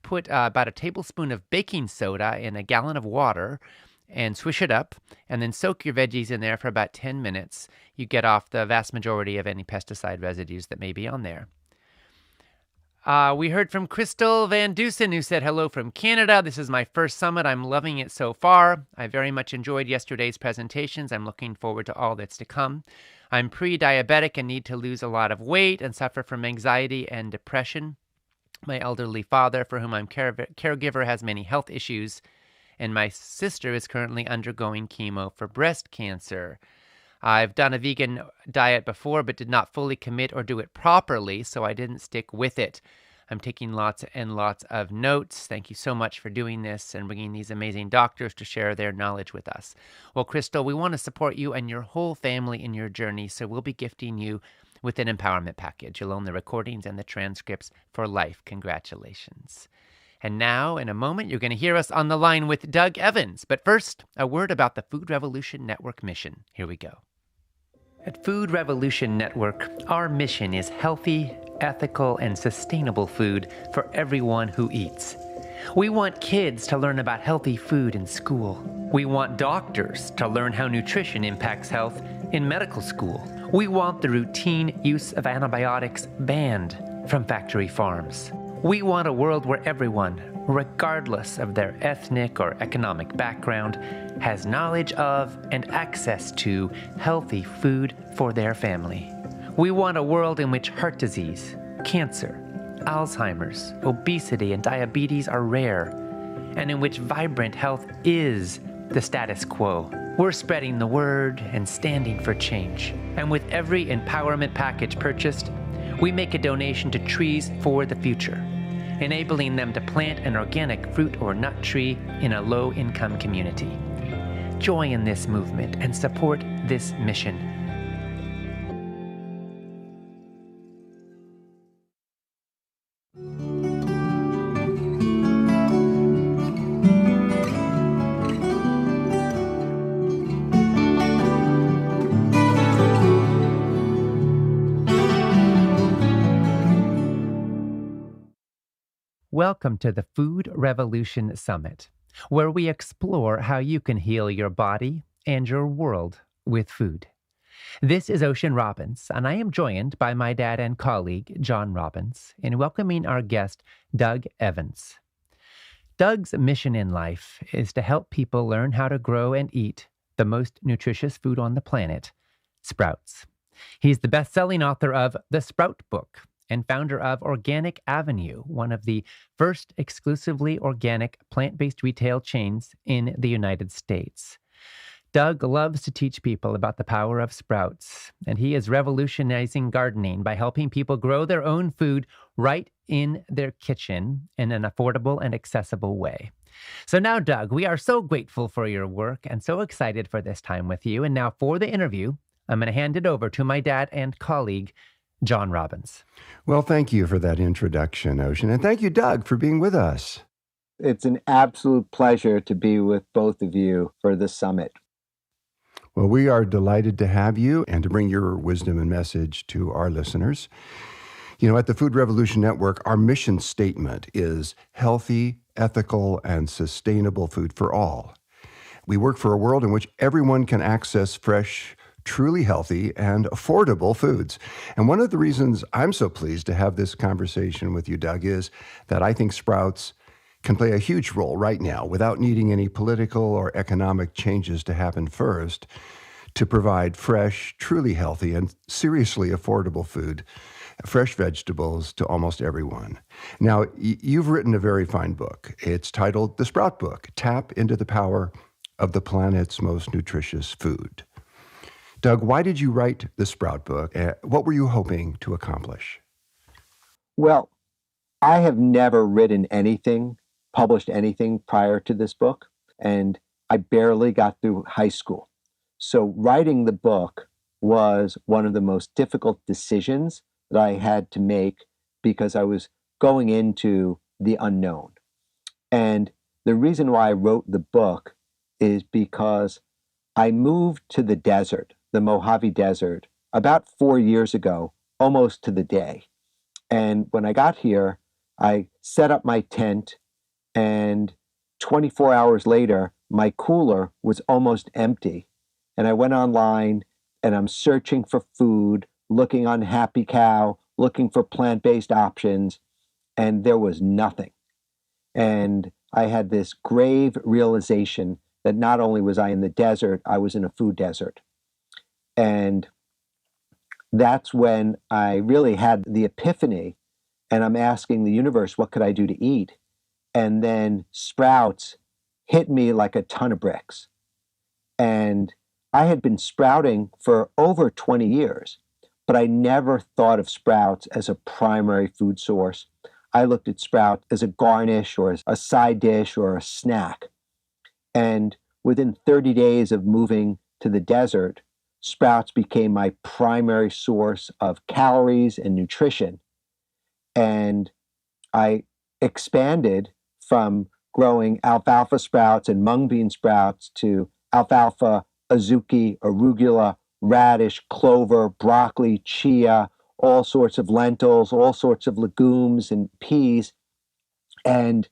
put about a tablespoon of baking soda in a gallon of water and swish it up and then soak your veggies in there for about 10 minutes, you get off the vast majority of any pesticide residues that may be on there. We heard from Crystal Van Dusen, who said hello from Canada. This is my first summit. I'm loving it so far. I very much enjoyed yesterday's presentations. I'm looking forward to all that's to come. I'm pre-diabetic and need to lose a lot of weight and suffer from anxiety and depression. My elderly father, for whom I'm caregiver, has many health issues, and my sister is currently undergoing chemo for breast cancer. I've done a vegan diet before, but did not fully commit or do it properly, so I didn't stick with it. I'm taking lots and lots of notes. Thank you so much for doing this and bringing these amazing doctors to share their knowledge with us. Well, Crystal, we want to support you and your whole family in your journey, so we'll be gifting you with an empowerment package. You'll own the recordings and the transcripts for life. Congratulations. And now, in a moment, you're going to hear us on the line with Doug Evans. But first, a word about the Food Revolution Network mission. Here we go. At Food Revolution Network, our mission is healthy, ethical, and sustainable food for everyone who eats. We want kids to learn about healthy food in school. We want doctors to learn how nutrition impacts health in medical school. We want the routine use of antibiotics banned from factory farms. We want a world where everyone, regardless of their ethnic or economic background, has knowledge of and access to healthy food for their family. We want a world in which heart disease, cancer, Alzheimer's, obesity, and diabetes are rare, and in which vibrant health is the status quo. We're spreading the word and standing for change. And with every empowerment package purchased, we make a donation to Trees for the Future, enabling them to plant an organic fruit or nut tree in a low-income community. Join this movement and support this mission. Welcome to the Food Revolution Summit, where we explore how you can heal your body and your world with food. This is Ocean Robbins, and I am joined by my dad and colleague, John Robbins, in welcoming our guest, Doug Evans. Doug's mission in life is to help people learn how to grow and eat the most nutritious food on the planet, sprouts. He's the best-selling author of The Sprout Book, and founder of Organic Avenue, one of the first exclusively organic plant-based retail chains in the United States. Doug loves to teach people about the power of sprouts, and he is revolutionizing gardening by helping people grow their own food right in their kitchen in an affordable and accessible way. So now, Doug, we are so grateful for your work and so excited for this time with you. And now for the interview, I'm going to hand it over to my dad and colleague, John Robbins. Well, thank you for that introduction, Ocean. And thank you, Doug, for being with us. It's an absolute pleasure to be with both of you for the summit. Well, we are delighted to have you and to bring your wisdom and message to our listeners. You know, at the Food Revolution Network, our mission statement is healthy, ethical, and sustainable food for all. We work for a world in which everyone can access fresh, truly healthy and affordable foods. And one of the reasons I'm so pleased to have this conversation with you, Doug, is that I think sprouts can play a huge role right now without needing any political or economic changes to happen first to provide fresh, truly healthy, and seriously affordable food, fresh vegetables to almost everyone. Now, you've written a very fine book. It's titled The Sprout Book, Tap into the Power of the Planet's Most Nutritious Food. Doug, why did you write the Sprout Book? What were you hoping to accomplish? Well, I have never written anything, published anything prior to this book, and I barely got through high school. So writing the book was one of the most difficult decisions that I had to make because I was going into the unknown. And the reason why I wrote the book is because I moved to the desert, the Mojave Desert, about 4 years ago, almost to the day. And when I got here, I set up my tent, and 24 hours later, my cooler was almost empty. And I went online, and I'm searching for food, looking on Happy Cow, looking for plant-based options. and there was nothing. And I had this grave realization that not only was I in the desert, I was in a food desert. And that's when I really had the epiphany, and I'm asking the universe, what could I do to eat? And then sprouts hit me like a ton of bricks. And I had been sprouting for over 20 years, but I never thought of sprouts as a primary food source. I looked at sprout as a garnish or as a side dish or a snack. And within 30 days of moving to the desert, sprouts became my primary source of calories and nutrition. And I expanded from growing alfalfa sprouts and mung bean sprouts to alfalfa, azuki, arugula, radish, clover, broccoli, chia, all sorts of lentils, all sorts of legumes and peas. And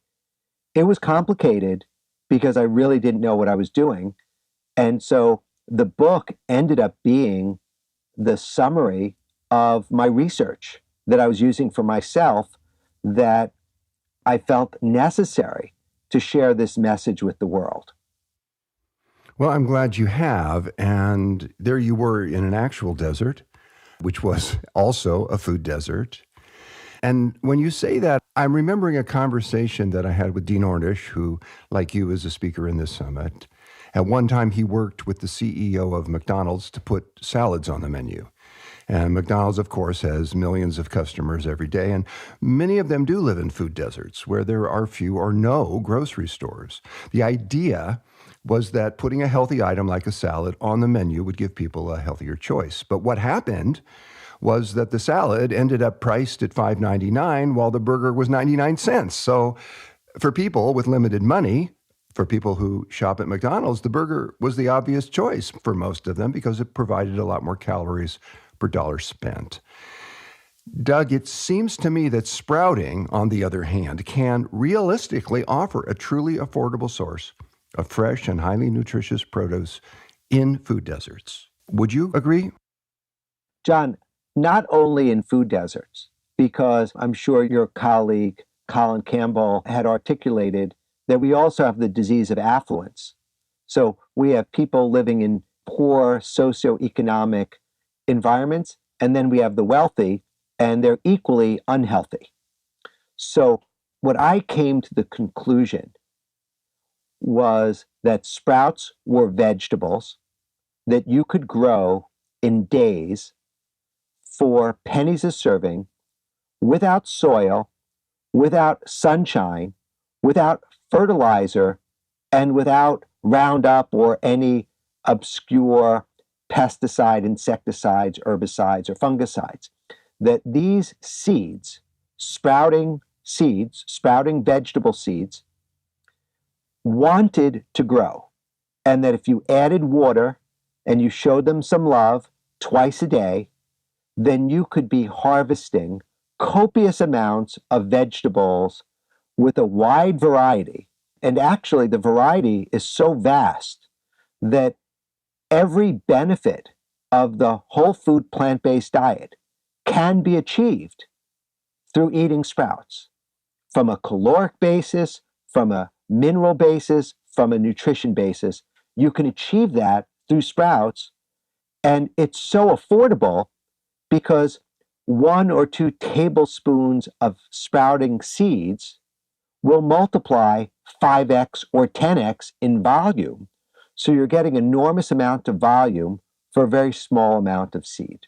it was complicated because I really didn't know what I was doing. And so the book ended up being the summary of my research that I was using for myself, that I felt necessary to share this message with the world. Well, I'm glad you have. And there you were in an actual desert, which was also a food desert. And when you say that, I'm remembering a conversation that I had with Dean Ornish, who, like you, is a speaker in this summit. At one time, he worked with the CEO of McDonald's to put salads on the menu. And McDonald's, of course, has millions of customers every day, and many of them do live in food deserts where there are few or no grocery stores. The idea was that putting a healthy item like a salad on the menu would give people a healthier choice. But what happened was that the salad ended up priced at $5.99 while the burger was 99 cents. So for people with limited money, for people who shop at McDonald's, the burger was the obvious choice for most of them because it provided a lot more calories per dollar spent. Doug, it seems to me that sprouting, on the other hand, can realistically offer a truly affordable source of fresh and highly nutritious produce in food deserts. Would you agree? John, not only in food deserts, because I'm sure your colleague, Colin Campbell, had articulated that we also have the disease of affluence. So we have people living in poor socioeconomic environments, and then we have the wealthy, and they're equally unhealthy. So what I came to the conclusion was that sprouts were vegetables that you could grow in days for pennies a serving, without soil, without sunshine, without fertilizer, and without Roundup or any obscure pesticide, insecticides, herbicides, or fungicides. That these seeds, sprouting vegetable seeds, wanted to grow. And that if you added water and you showed them some love twice a day, then you could be harvesting copious amounts of vegetables with a wide variety. And actually, the variety is so vast that every benefit of the whole food plant-based diet can be achieved through eating sprouts, from a caloric basis, from a mineral basis, from a nutrition basis. You can achieve that through sprouts, and it's so affordable because 1 or 2 tablespoons of sprouting seeds will multiply 5x or 10x in volume. So you're getting enormous amount of volume for a very small amount of seed.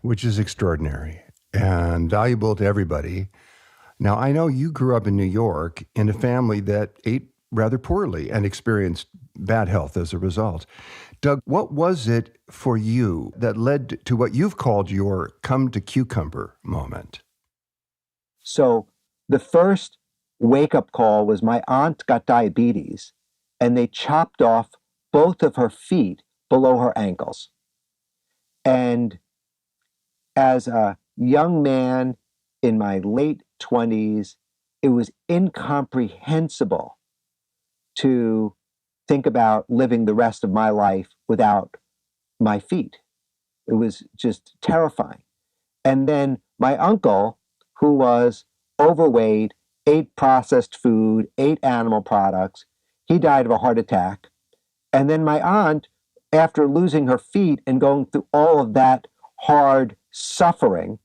Which is extraordinary and valuable to everybody. Now, I know you grew up in New York in a family that ate rather poorly and experienced bad health as a result. Doug, what was it for you that led to what you've called your come to cucumber moment? So the first wake-up call was my aunt got diabetes, and they chopped off both of her feet below her ankles. And as a young man in my late 20s, it was incomprehensible to think about living the rest of my life without my feet. It was just terrifying. And then my uncle, who was overweight, ate processed food, ate animal products. He died of a heart attack. And then my aunt, after losing her feet and going through all of that hard suffering,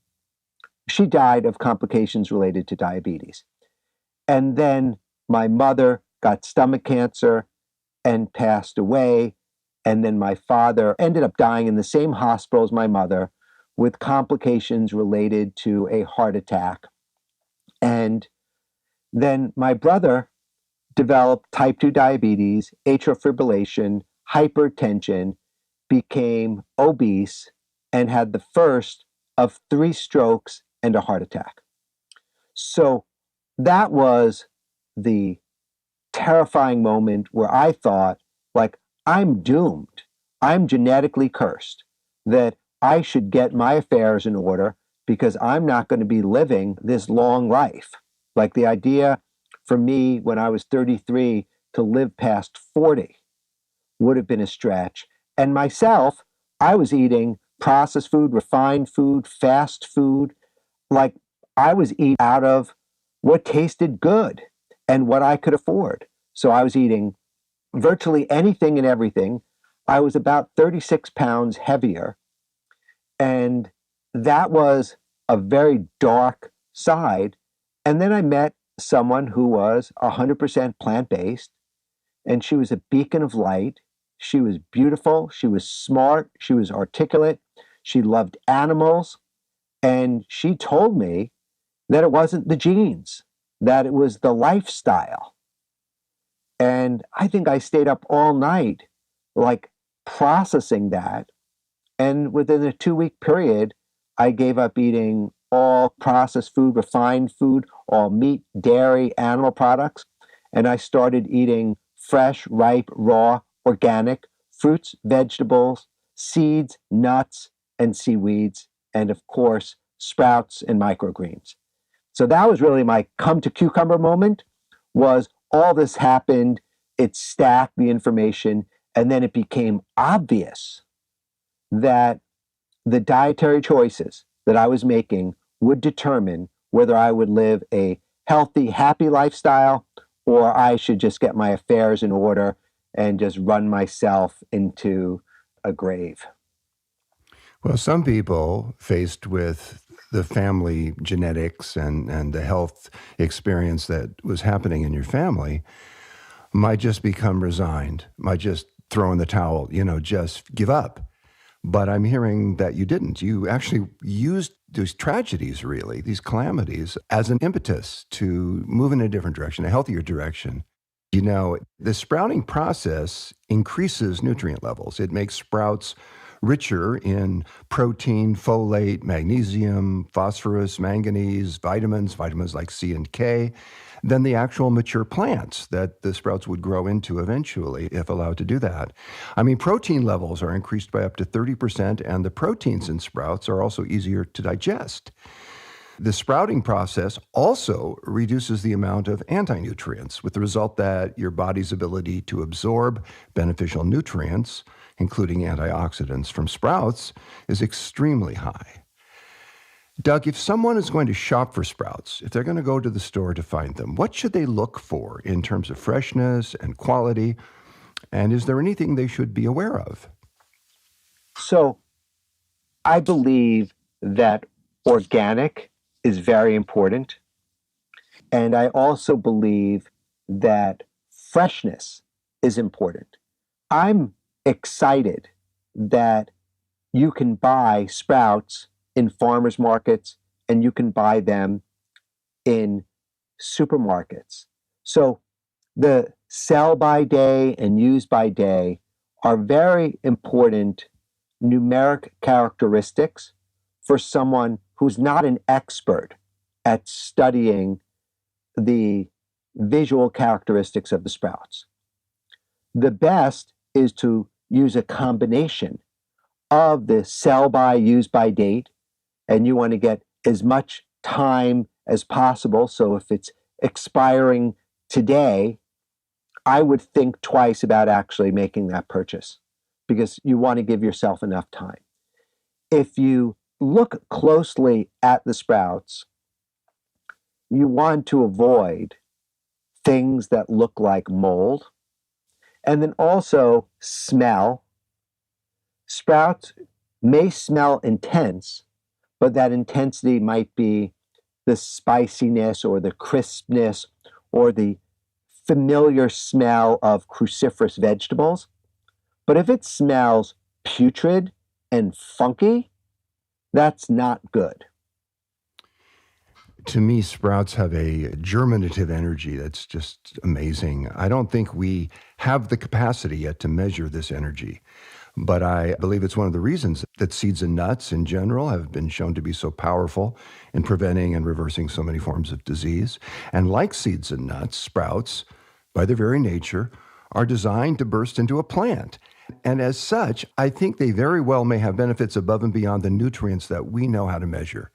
she died of complications related to diabetes. And then my mother got stomach cancer and passed away. And then my father ended up dying in the same hospital as my mother with complications related to a heart attack. And then my brother developed type 2 diabetes, atrial fibrillation, hypertension, became obese, and had the first of 3 strokes and a heart attack. So that was the terrifying moment where I thought, like, I'm doomed. I'm genetically cursed, that I should get my affairs in order because I'm not going to be living this long life. Like the idea for me when I was 33 to live past 40 would have been a stretch. And myself, I was eating processed food, refined food, fast food. Like I was eating out of what tasted good and what I could afford. So I was eating virtually anything and everything. I was about 36 pounds heavier. And that was a very dark side. And then I met someone who was 100% plant-based, and she was a beacon of light. She was beautiful. She was smart. She was articulate. She loved animals. And she told me that it wasn't the genes, that it was the lifestyle. And I think I stayed up all night, like processing that. And within a 2-week period, I gave up eating all processed food, refined food, all meat, dairy, animal products. And I started eating fresh, ripe, raw, organic fruits, vegetables, seeds, nuts, and seaweeds, and of course, sprouts and microgreens. So that was really my come to cucumber moment, was all this happened, it stacked the information, and then it became obvious that the dietary choices that I was making would determine whether I would live a healthy, happy lifestyle, or I should just get my affairs in order and just run myself into a grave. Well, some people faced with the family genetics and the health experience that was happening in your family might just become resigned, might just throw in the towel, just give up. But I'm hearing that you didn't. You actually used these tragedies, really, these calamities, as an impetus to move in a different direction, a healthier direction. The sprouting process increases nutrient levels. It makes sprouts richer in protein, folate, magnesium, phosphorus, manganese, vitamins like C and K, than the actual mature plants that the sprouts would grow into eventually, if allowed to do that. I mean, protein levels are increased by up to 30%, and the proteins in sprouts are also easier to digest. The sprouting process also reduces the amount of anti-nutrients, with the result that your body's ability to absorb beneficial nutrients, including antioxidants from sprouts, is extremely high. Doug, if someone is going to shop for sprouts, if they're going to go to the store to find them, what should they look for in terms of freshness and quality? And is there anything they should be aware of? So I believe that organic is very important. And I also believe that freshness is important. I'm excited that you can buy sprouts in farmers markets and you can buy them in supermarkets. So the sell by day and use by day are very important numeric characteristics for someone who's not an expert at studying the visual characteristics of the sprouts. The best is to use a combination of the sell by, use by date, and you want to get as much time as possible. So if it's expiring today, I would think twice about actually making that purchase because you want to give yourself enough time. If you look closely at the sprouts, you want to avoid things that look like mold. And then also smell. Sprouts may smell intense, but that intensity might be the spiciness or the crispness or the familiar smell of cruciferous vegetables. But if it smells putrid and funky, that's not good. To me, sprouts have a germinative energy that's just amazing. I don't think we have the capacity yet to measure this energy, but I believe it's one of the reasons that seeds and nuts in general have been shown to be so powerful in preventing and reversing so many forms of disease. And like seeds and nuts, sprouts, by their very nature, are designed to burst into a plant. And as such, I think they very well may have benefits above and beyond the nutrients that we know how to measure.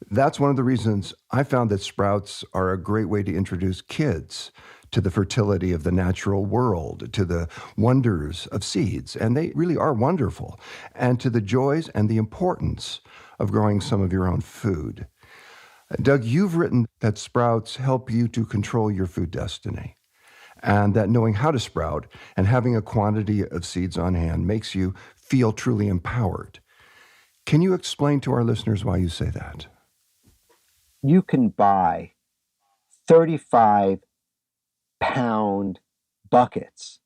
That's one of the reasons I found that sprouts are a great way to introduce kids to the fertility of the natural world, to the wonders of seeds, and they really are wonderful, and to the joys and the importance of growing some of your own food. Doug, you've written that sprouts help you to control your food destiny, and that knowing how to sprout and having a quantity of seeds on hand makes you feel truly empowered. Can you explain to our listeners why you say that? You can buy 35-pound buckets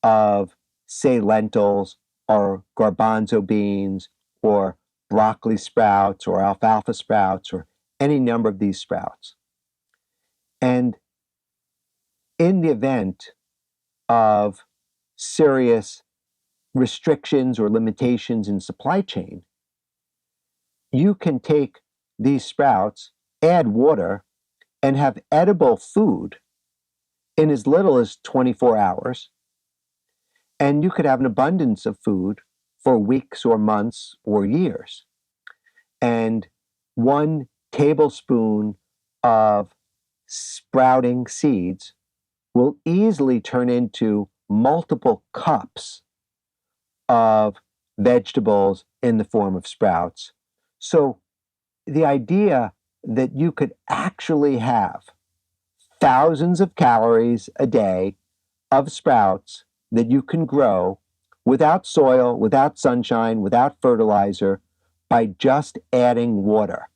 of, say, lentils or garbanzo beans or broccoli sprouts or alfalfa sprouts or any number of these sprouts. And in the event of serious restrictions or limitations in supply chain, you can take these sprouts, add water, and have edible food in as little as 24 hours. And you could have an abundance of food for weeks or months or years. And 1 tablespoon of sprouting seeds will easily turn into multiple cups of vegetables in the form of sprouts. So the idea that you could actually have thousands of calories a day of sprouts that you can grow without soil, without sunshine, without fertilizer, by just adding water.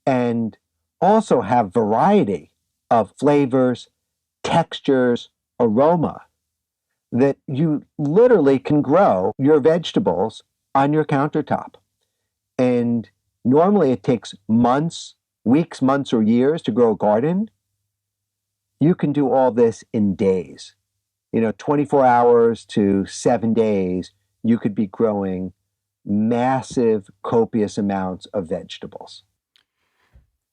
And also have variety of flavors, textures, aroma, that you literally can grow your vegetables on your countertop. And normally it takes months, weeks, months, or years to grow a garden. You can do all this in days. 24 hours to 7 days, you could be growing massive, copious amounts of vegetables.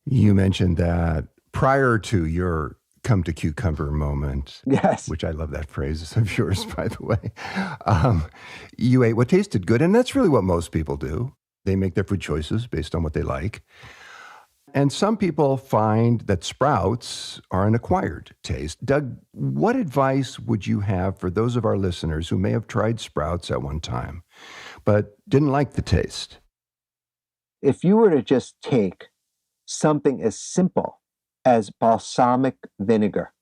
You mentioned that prior to your come to cucumber moment, yes, which I love that phrase of yours, by the way, you ate what tasted good, and that's really what most people do. They make their food choices based on what they like. And some people find that sprouts are an acquired taste. Doug, what advice would you have for those of our listeners who may have tried sprouts at one time, but didn't like the taste? If you were to just take something as simple as balsamic vinegar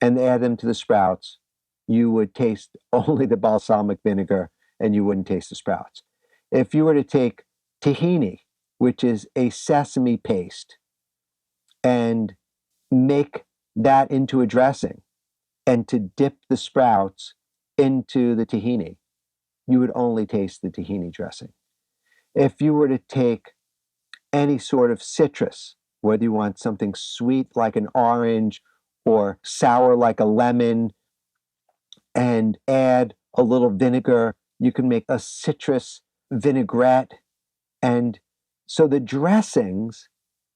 and add them to the sprouts, you would taste only the balsamic vinegar and you wouldn't taste the sprouts. If you were to take tahini, which is a sesame paste, and make that into a dressing and to dip the sprouts into the tahini, you would only taste the tahini dressing. If you were to take any sort of citrus, whether you want something sweet like an orange or sour like a lemon, and add a little vinegar, you can make a citrus vinaigrette. And so the dressings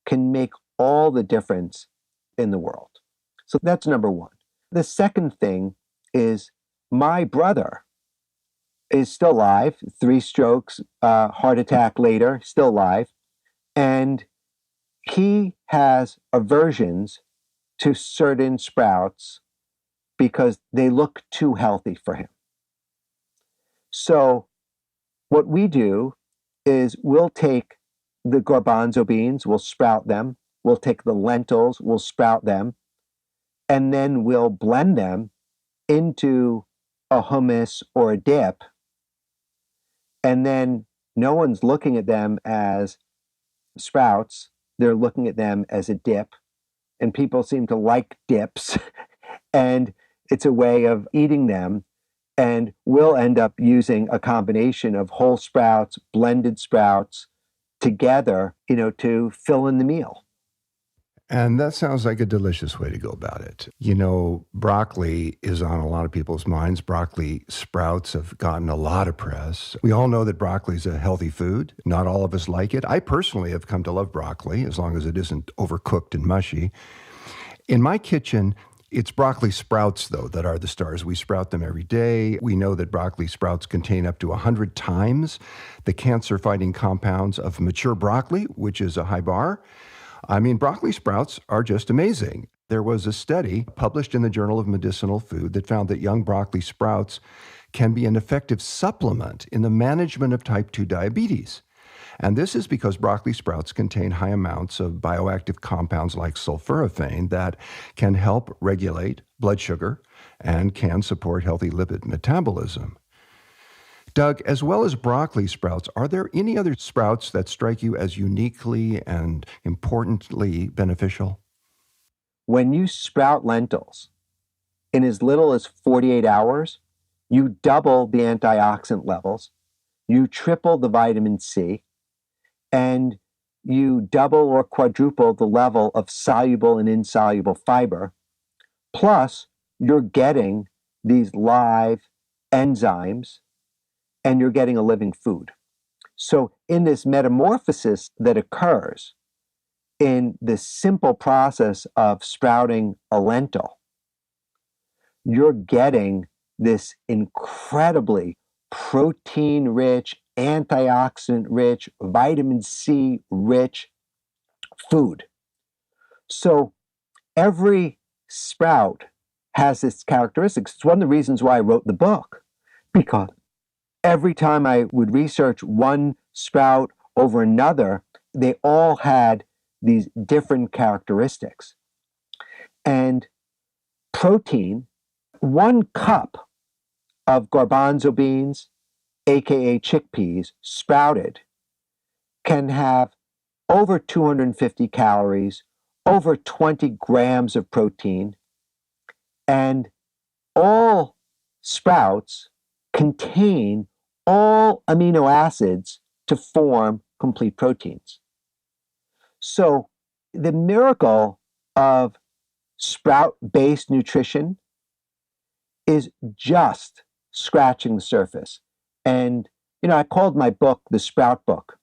can make all the difference in the world. So that's number one. The second thing is my brother is still alive, 3 strokes, heart attack later, still alive. And he has aversions to certain sprouts because they look too healthy for him. So what we do is we'll take the garbanzo beans, we'll sprout them. We'll take the lentils, we'll sprout them, and then we'll blend them into a hummus or a dip. And then no one's looking at them as sprouts. They're looking at them as a dip. And people seem to like dips. And it's a way of eating them. And we'll end up using a combination of whole sprouts, blended sprouts together, to fill in the meal. And that sounds like a delicious way to go about it. Broccoli is on a lot of people's minds. Broccoli sprouts have gotten a lot of press. We all know that broccoli is a healthy food. Not all of us like it. I personally have come to love broccoli, as long as it isn't overcooked and mushy. In my kitchen, it's broccoli sprouts, though, that are the stars. We sprout them every day. We know that broccoli sprouts contain up to 100 times the cancer-fighting compounds of mature broccoli, which is a high bar. Broccoli sprouts are just amazing. There was a study published in the Journal of Medicinal Food that found that young broccoli sprouts can be an effective supplement in the management of type 2 diabetes. And this is because broccoli sprouts contain high amounts of bioactive compounds like sulforaphane that can help regulate blood sugar and can support healthy lipid metabolism. Doug, as well as broccoli sprouts, are there any other sprouts that strike you as uniquely and importantly beneficial? When you sprout lentils in as little as 48 hours, you double the antioxidant levels, you triple the vitamin C, and you double or quadruple the level of soluble and insoluble fiber. Plus, you're getting these live enzymes and you're getting a living food. So in this metamorphosis that occurs in this simple process of sprouting a lentil, you're getting this incredibly protein-rich, antioxidant-rich, vitamin C-rich food. So every sprout has its characteristics. It's one of the reasons why I wrote the book, because every time I would research one sprout over another, they all had these different characteristics. And protein, 1 cup of garbanzo beans, aka chickpeas, sprouted, can have over 250 calories, over 20 grams of protein, and all sprouts contain all amino acids to form complete proteins. So the miracle of sprout-based nutrition is just scratching the surface. And, I called my book the Sprout Book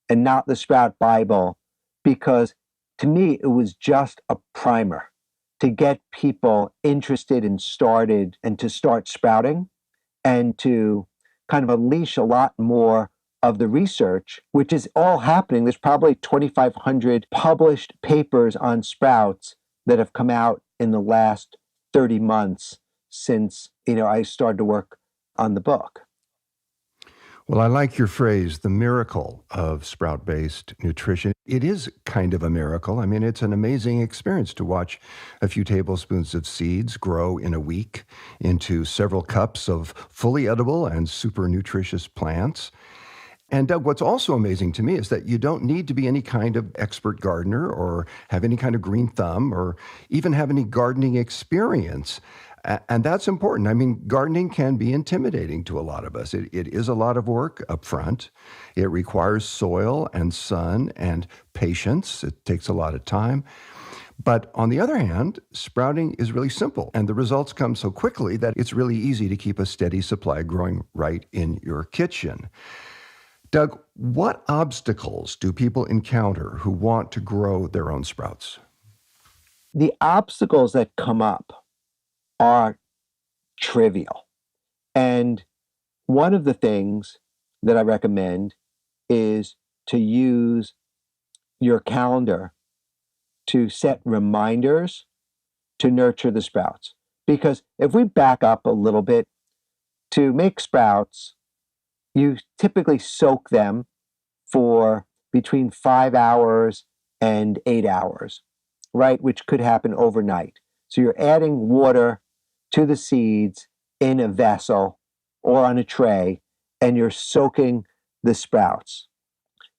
and not the Sprout Bible because to me it was just a primer to get people interested and started and to start sprouting and to kind of unleash a lot more of the research, which is all happening. There's probably 2,500 published papers on sprouts that have come out in the last 30 months since, I started to work on the book. Well, I like your phrase, the miracle of sprout-based nutrition. It is kind of a miracle. It's an amazing experience to watch a few tablespoons of seeds grow in a week into several cups of fully edible and super nutritious plants. And Doug, what's also amazing to me is that you don't need to be any kind of expert gardener or have any kind of green thumb or even have any gardening experience. And that's important. Gardening can be intimidating to a lot of us. It is a lot of work up front. It requires soil and sun and patience. It takes a lot of time. But on the other hand, sprouting is really simple, and the results come so quickly that it's really easy to keep a steady supply growing right in your kitchen. Doug, what obstacles do people encounter who want to grow their own sprouts? The obstacles that come up are trivial. And one of the things that I recommend is to use your calendar to set reminders to nurture the sprouts. Because if we back up a little bit, to make sprouts, you typically soak them for between 5 hours and 8 hours, right? Which could happen overnight. So you're adding water to the seeds in a vessel or on a tray, and you're soaking the sprouts,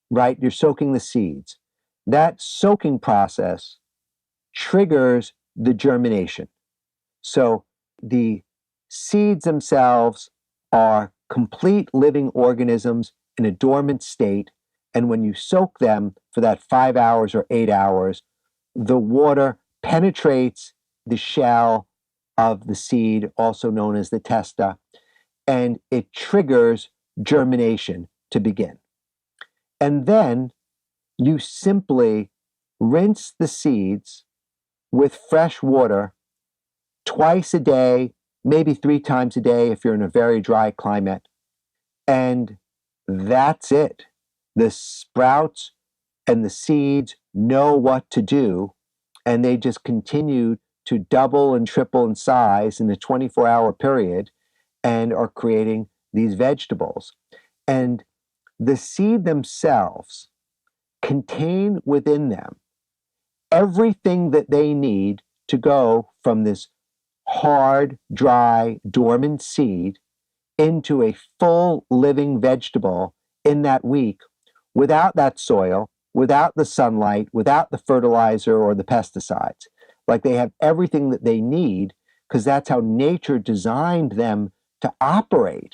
right? You're soaking the seeds. That soaking process triggers the germination. So the seeds themselves are complete living organisms in a dormant state. And when you soak them for that 5 hours or 8 hours, the water penetrates the shell of the seed, also known as the testa, and it triggers germination to begin. And then you simply rinse the seeds with fresh water twice a day, maybe 3 times a day if you're in a very dry climate. And that's it. The sprouts and the seeds know what to do, and they just continue to double and triple in size in a 24-hour period and are creating these vegetables. And the seed themselves contain within them everything that they need to go from this hard, dry, dormant seed into a full living vegetable in that week without that soil, without the sunlight, without the fertilizer or the pesticides. Like they have everything that they need because that's how nature designed them to operate.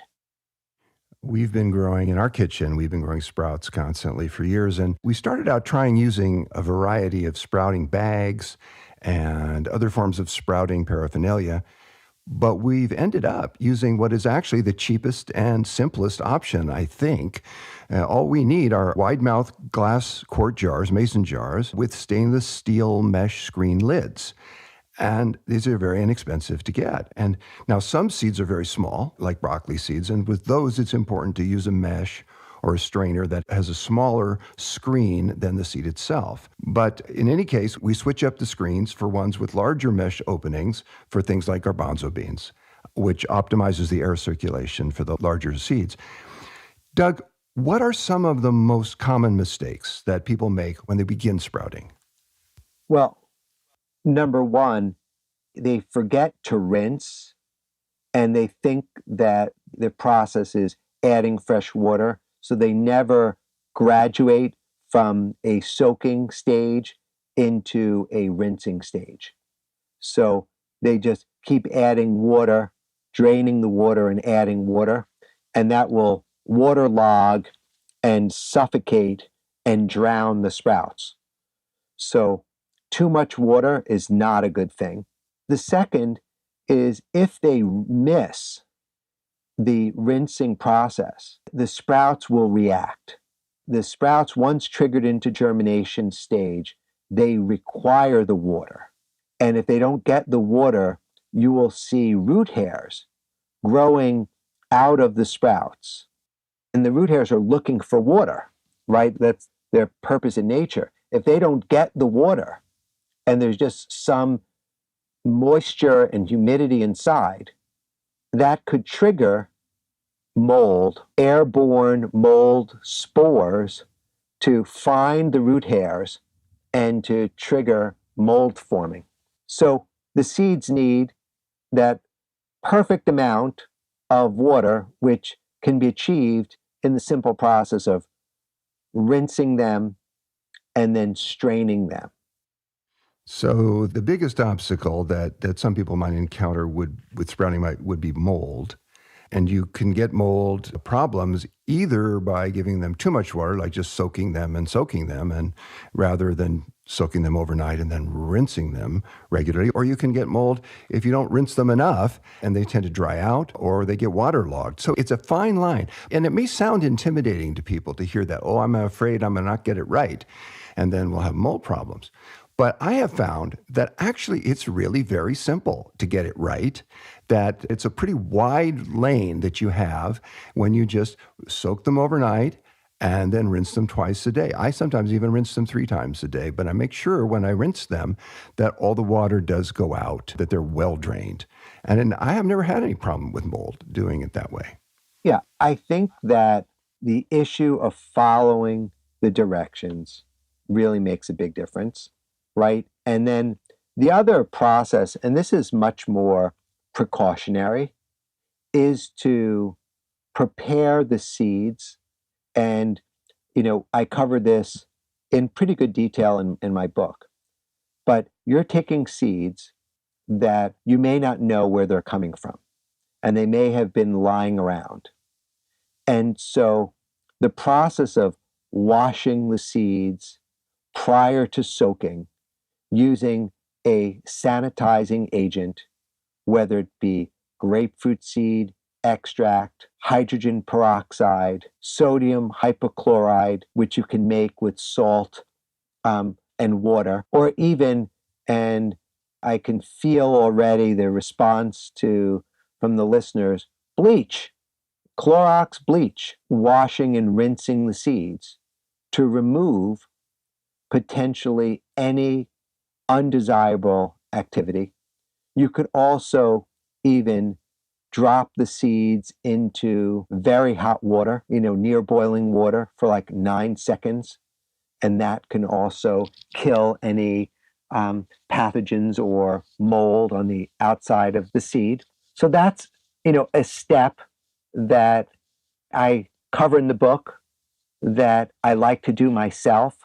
We've been growing in our kitchen, we've been growing sprouts constantly for years. And we started out trying using a variety of sprouting bags and other forms of sprouting paraphernalia. But we've ended up using what is actually the cheapest and simplest option, I think. All we need are wide-mouth glass quart jars, mason jars, with stainless steel mesh screen lids. And these are very inexpensive to get. And now some seeds are very small, like broccoli seeds. And with those, it's important to use a mesh or a strainer that has a smaller screen than the seed itself. But in any case, we switch up the screens for ones with larger mesh openings for things like garbanzo beans, which optimizes the air circulation for the larger seeds. Doug, what are some of the most common mistakes that people make when they begin sprouting? Well, number one, they forget to rinse, and they think that the process is adding fresh water. So they never graduate from a soaking stage into a rinsing stage. So they just keep adding water, draining the water and adding water, and that will waterlog and suffocate and drown the sprouts. So too much water is not a good thing. The second is if they miss the rinsing process, the sprouts will react. The sprouts, once triggered into germination stage, they require the water. And if they don't get the water, you will see root hairs growing out of the sprouts. And the root hairs are looking for water, right? That's their purpose in nature. If they don't get the water and there's just some moisture and humidity inside, that could trigger mold, airborne mold spores to find the root hairs and to trigger mold forming. So the seeds need that perfect amount of water, which can be achieved in the simple process of rinsing them and then straining them. So the biggest obstacle that some people might encounter with sprouting would be mold. And you can get mold problems either by giving them too much water, like just soaking them, and rather than soaking them overnight and then rinsing them regularly. Or you can get mold if you don't rinse them enough and they tend to dry out or they get waterlogged. So it's a fine line. And it may sound intimidating to people to hear that, oh, I'm afraid I'm going to not get it right, and then we'll have mold problems. But I have found that actually it's really very simple to get it right, that it's a pretty wide lane that you have when you just soak them overnight and then rinse them twice a day. I sometimes even rinse them 3 times a day, but I make sure when I rinse them that all the water does go out, that they're well drained. And I have never had any problem with mold doing it that way. Yeah, I think that the issue of following the directions really makes a big difference, right? And then the other process, and this is much more precautionary, is to prepare the seeds. And, I cover this in pretty good detail in my book. But you're taking seeds that you may not know where they're coming from, and they may have been lying around. And so the process of washing the seeds prior to soaking using a sanitizing agent, whether it be grapefruit seed extract, hydrogen peroxide, sodium hypochloride, which you can make with salt and water, or even, and I can feel already the response from the listeners, bleach, Clorox bleach, washing and rinsing the seeds to remove potentially any undesirable activity. You could also even drop the seeds into very hot water, near boiling water for like 9 seconds. And that can also kill any pathogens or mold on the outside of the seed. So that's, a step that I cover in the book that I like to do myself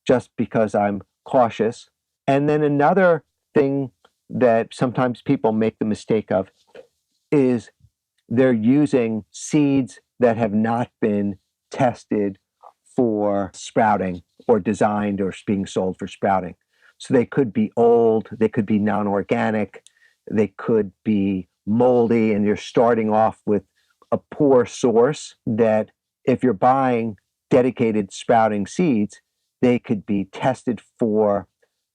just because I'm cautious. And then another thing that sometimes people make the mistake of is they're using seeds that have not been tested for sprouting or designed or being sold for sprouting. So they could be old, they could be non-organic, they could be moldy, and you're starting off with a poor source that if you're buying dedicated sprouting seeds, they could be tested for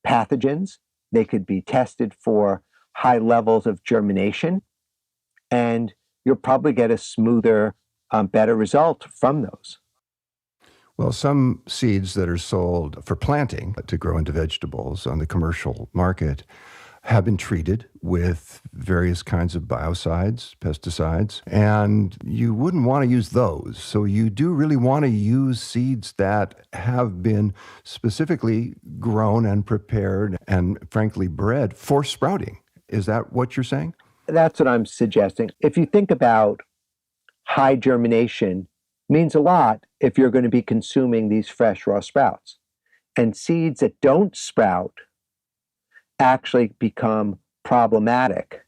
pathogens, they could be tested for high levels of germination, and you'll probably get a smoother, better result from those. Well, some seeds that are sold for planting to grow into vegetables on the commercial market have been treated with various kinds of biocides, pesticides, and you wouldn't want to use those. So you do really want to use seeds that have been specifically grown and prepared and frankly bred for sprouting. Is that what you're saying? That's what I'm suggesting. If you think about high germination, means a lot if you're going to be consuming these fresh raw sprouts. And seeds that don't sprout actually become problematic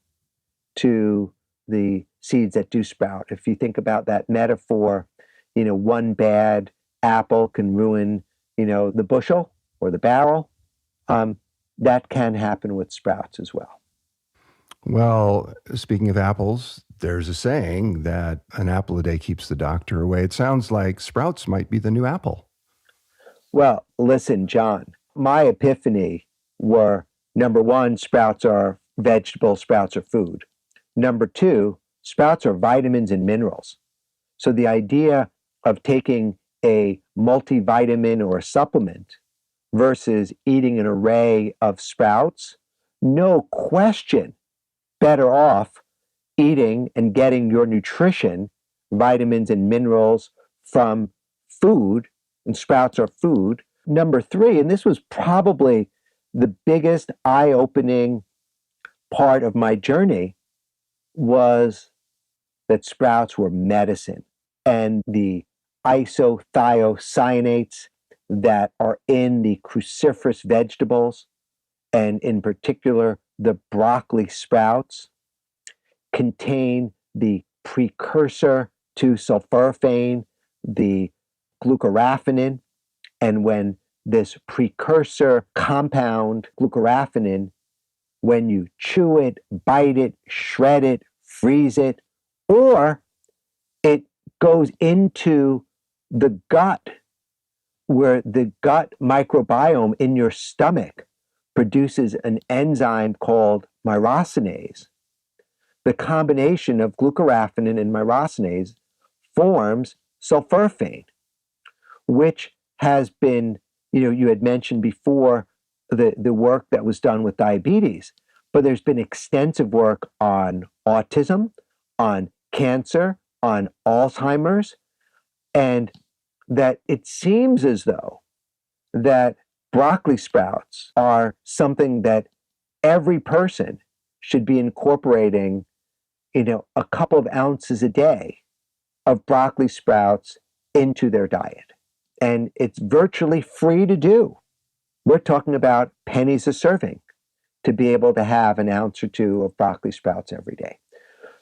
to the seeds that do sprout. If you think about that metaphor, one bad apple can ruin, the bushel or the barrel. That can happen with sprouts as well. Well, speaking of apples, there's a saying that an apple a day keeps the doctor away. It sounds like sprouts might be the new apple. Well, listen, John, my epiphany were, number one, sprouts are vegetables, sprouts are food. Number two, sprouts are vitamins and minerals. So the idea of taking a multivitamin or a supplement versus eating an array of sprouts, no question, better off eating and getting your nutrition, vitamins and minerals from food, and sprouts are food. Number three, and this was probably the biggest eye-opening part of my journey, was that sprouts were medicine. And the isothiocyanates that are in the cruciferous vegetables, and in particular the broccoli sprouts, contain the precursor to sulforaphane, the glucoraphanin. And when this precursor compound, glucoraphanin, when you chew it, bite it, shred it, freeze it, or it goes into the gut, where the gut microbiome in your stomach produces an enzyme called myrosinase. The combination of glucoraphanin and myrosinase forms sulforaphane, which has been, you had mentioned before the work that was done with diabetes, but there's been extensive work on autism, on cancer, on Alzheimer's, and that it seems as though that broccoli sprouts are something that every person should be incorporating, a couple of ounces a day of broccoli sprouts into their diet. And it's virtually free to do. We're talking about pennies a serving to be able to have an ounce or two of broccoli sprouts every day.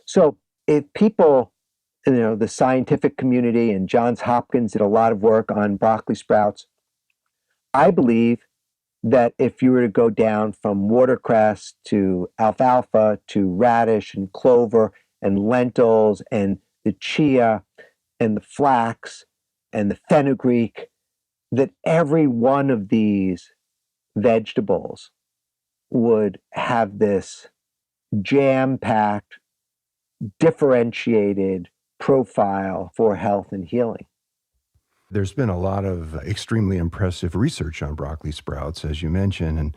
So if people, the scientific community, and Johns Hopkins did a lot of work on broccoli sprouts, I believe that if you were to go down from watercress to alfalfa to radish and clover and lentils and the chia and the flax and the fenugreek, that every one of these vegetables would have this jam-packed, differentiated profile for health and healing. There's been a lot of extremely impressive research on broccoli sprouts, as you mentioned,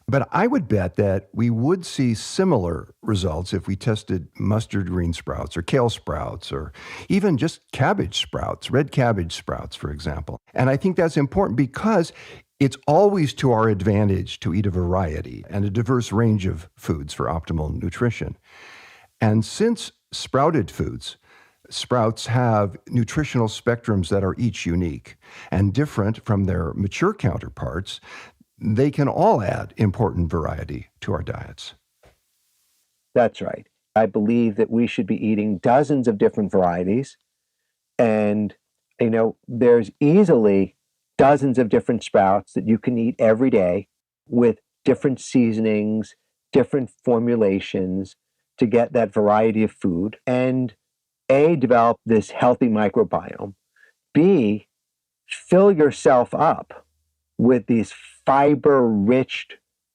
but I would bet that we would see similar results if we tested mustard green sprouts or kale sprouts or even just cabbage sprouts, red cabbage sprouts, for example. And I think that's important because it's always to our advantage to eat a variety and a diverse range of foods for optimal nutrition. And since sprouted foods, sprouts have nutritional spectrums that are each unique and different from their mature counterparts, they can all add important variety to our diets. That's right. I believe that we should be eating dozens of different varieties. And, there's easily dozens of different sprouts that you can eat every day with different seasonings, different formulations to get that variety of food. And A, develop this healthy microbiome. B, fill yourself up with these fiber-rich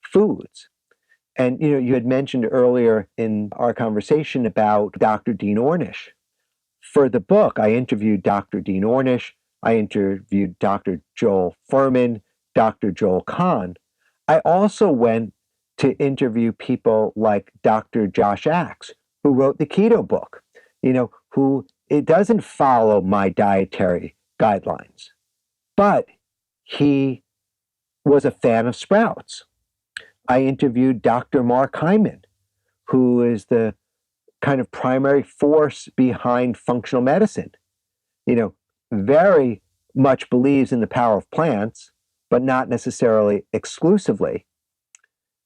foods. And, you had mentioned earlier in our conversation about Dr. Dean Ornish. For the book, I interviewed Dr. Dean Ornish. I interviewed Dr. Joel Fuhrman, Dr. Joel Kahn. I also went to interview people like Dr. Josh Axe, who wrote the keto book, who it doesn't follow my dietary guidelines, but he was a fan of sprouts. I interviewed Dr. Mark Hyman, who is the kind of primary force behind functional medicine. Very much believes in the power of plants, but not necessarily exclusively.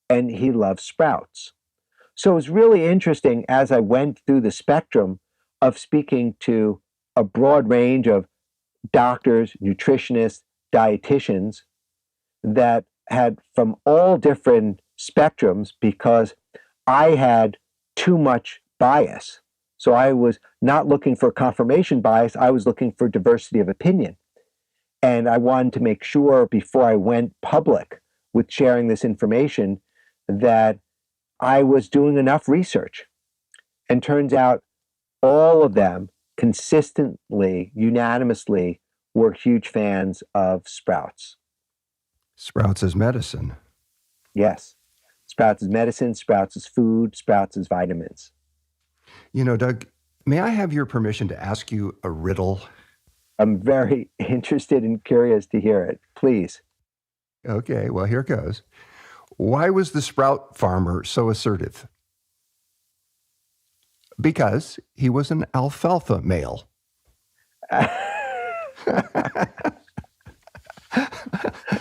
And he loves sprouts. So it was really interesting as I went through the spectrum of speaking to a broad range of doctors, nutritionists, dietitians that had from all different spectrums, because I had too much bias. So I was not looking for confirmation bias, I was looking for diversity of opinion. And I wanted to make sure before I went public with sharing this information that I was doing enough research. And turns out all of them consistently, unanimously, were huge fans of sprouts. Sprouts as medicine. Yes. Sprouts as medicine, sprouts as food, sprouts as vitamins. Doug, may I have your permission to ask you a riddle? I'm very interested and curious to hear it. Please. Okay, well, here goes. Why was the sprout farmer so assertive? Because he was an alfalfa male.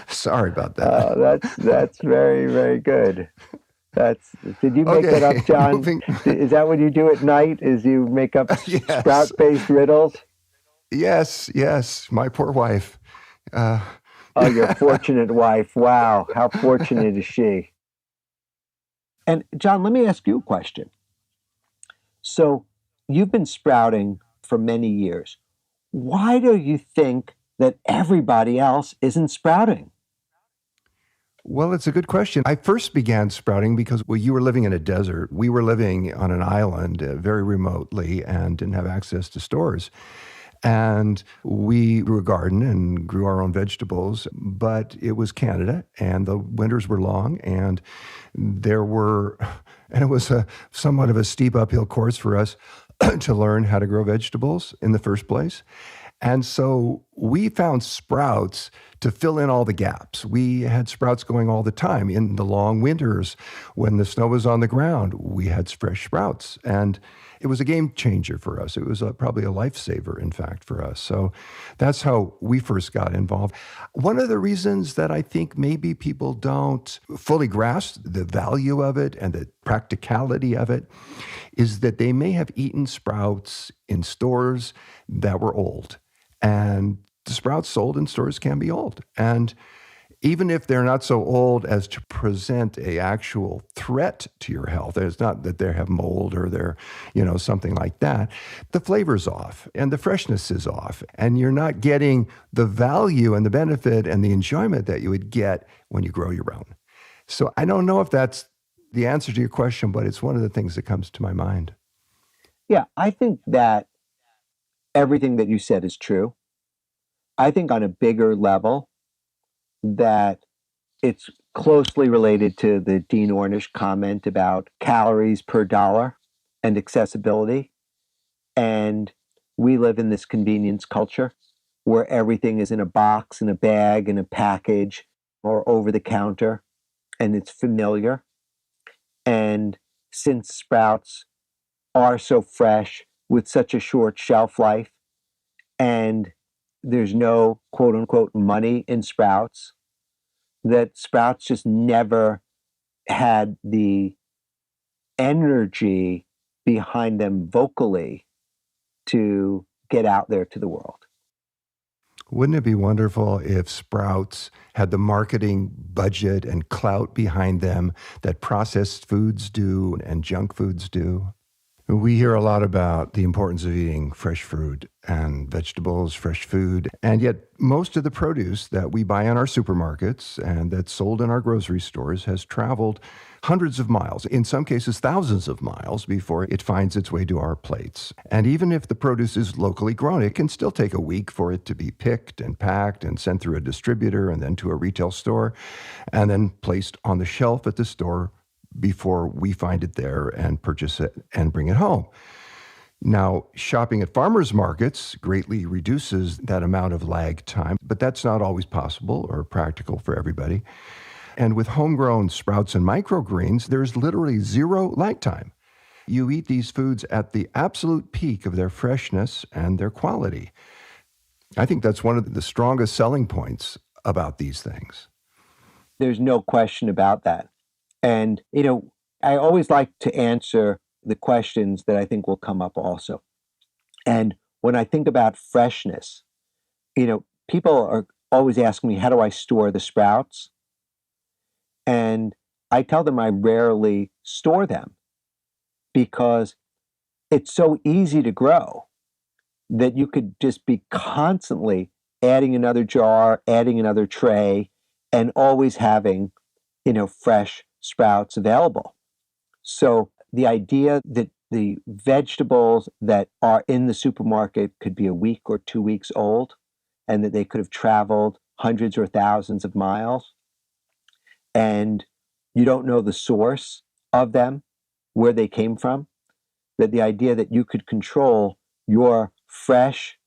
Sorry about that. That's very, very good. Did you make that up, John? Is that what you do at night? Is you make up Yes. sprout-based riddles? Yes, my poor wife. Oh, your fortunate wife. Wow, how fortunate is she? And John, let me ask you a question. So you've been sprouting for many years. Why do you think that everybody else isn't sprouting? Well, it's a good question. I first began sprouting because you were living in a desert. We were living on an island very remotely and didn't have access to stores. And we grew a garden and grew our own vegetables, but it was Canada and the winters were long and it was somewhat of a steep uphill course for us to learn how to grow vegetables in the first place. And so we found sprouts to fill in all the gaps. We had sprouts going all the time. In the long winters, when the snow was on the ground, we had fresh sprouts. And it was a game changer for us. It was probably a lifesaver, in fact, for us. So that's how we first got involved. One of the reasons that I think maybe people don't fully grasp the value of it and the practicality of it is that they may have eaten sprouts in stores that were old. And the sprouts sold in stores can be old. And even if they're not so old as to present a actual threat to your health, it's not that they have mold or they're, something like that, the flavor's off and the freshness is off. And you're not getting the value and the benefit and the enjoyment that you would get when you grow your own. So I don't know if that's the answer to your question, but it's one of the things that comes to my mind. Yeah, I think that everything that you said is true. I think on a bigger level that it's closely related to the Dean Ornish comment about calories per dollar and accessibility. And we live in this convenience culture where everything is in a box, in a bag, in a package, or over the counter, and it's familiar. And since sprouts are so fresh with such a short shelf life, and there's no quote unquote money in sprouts, that sprouts just never had the energy behind them vocally to get out there to the world. Wouldn't it be wonderful if sprouts had the marketing budget and clout behind them that processed foods do and junk foods do? We hear a lot about the importance of eating fresh fruit and vegetables, fresh food, and yet most of the produce that we buy in our supermarkets and that's sold in our grocery stores has traveled hundreds of miles, in some cases thousands of miles, before it finds its way to our plates. And even if the produce is locally grown, it can still take a week for it to be picked and packed and sent through a distributor and then to a retail store and then placed on the shelf at the store before we find it there and purchase it and bring it home. Now, shopping at farmers markets greatly reduces that amount of lag time, but that's not always possible or practical for everybody. And with homegrown sprouts and microgreens, there's literally zero lag time. You eat these foods at the absolute peak of their freshness and their quality. I think that's one of the strongest selling points about these things. There's no question about that. And, I always like to answer the questions that I think will come up also. And when I think about freshness, people are always asking me, how do I store the sprouts? And I tell them I rarely store them because it's so easy to grow that you could just be constantly adding another jar, adding another tray, and always having, fresh sprouts available. So the idea that the vegetables that are in the supermarket could be a week or 2 weeks old and that they could have traveled hundreds or thousands of miles and you don't know the source of them, where they came from, that the idea that you could control your fresh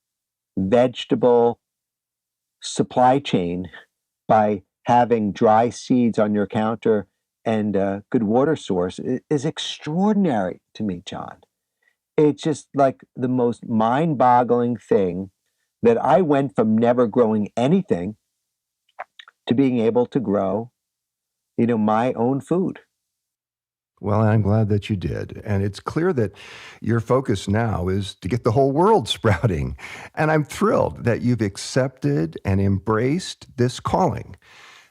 vegetable supply chain by having dry seeds on your counter and a good water source is extraordinary to me, John. It's just like the most mind-boggling thing that I went from never growing anything to being able to grow, my own food. Well, I'm glad that you did. And it's clear that your focus now is to get the whole world sprouting. And I'm thrilled that you've accepted and embraced this calling,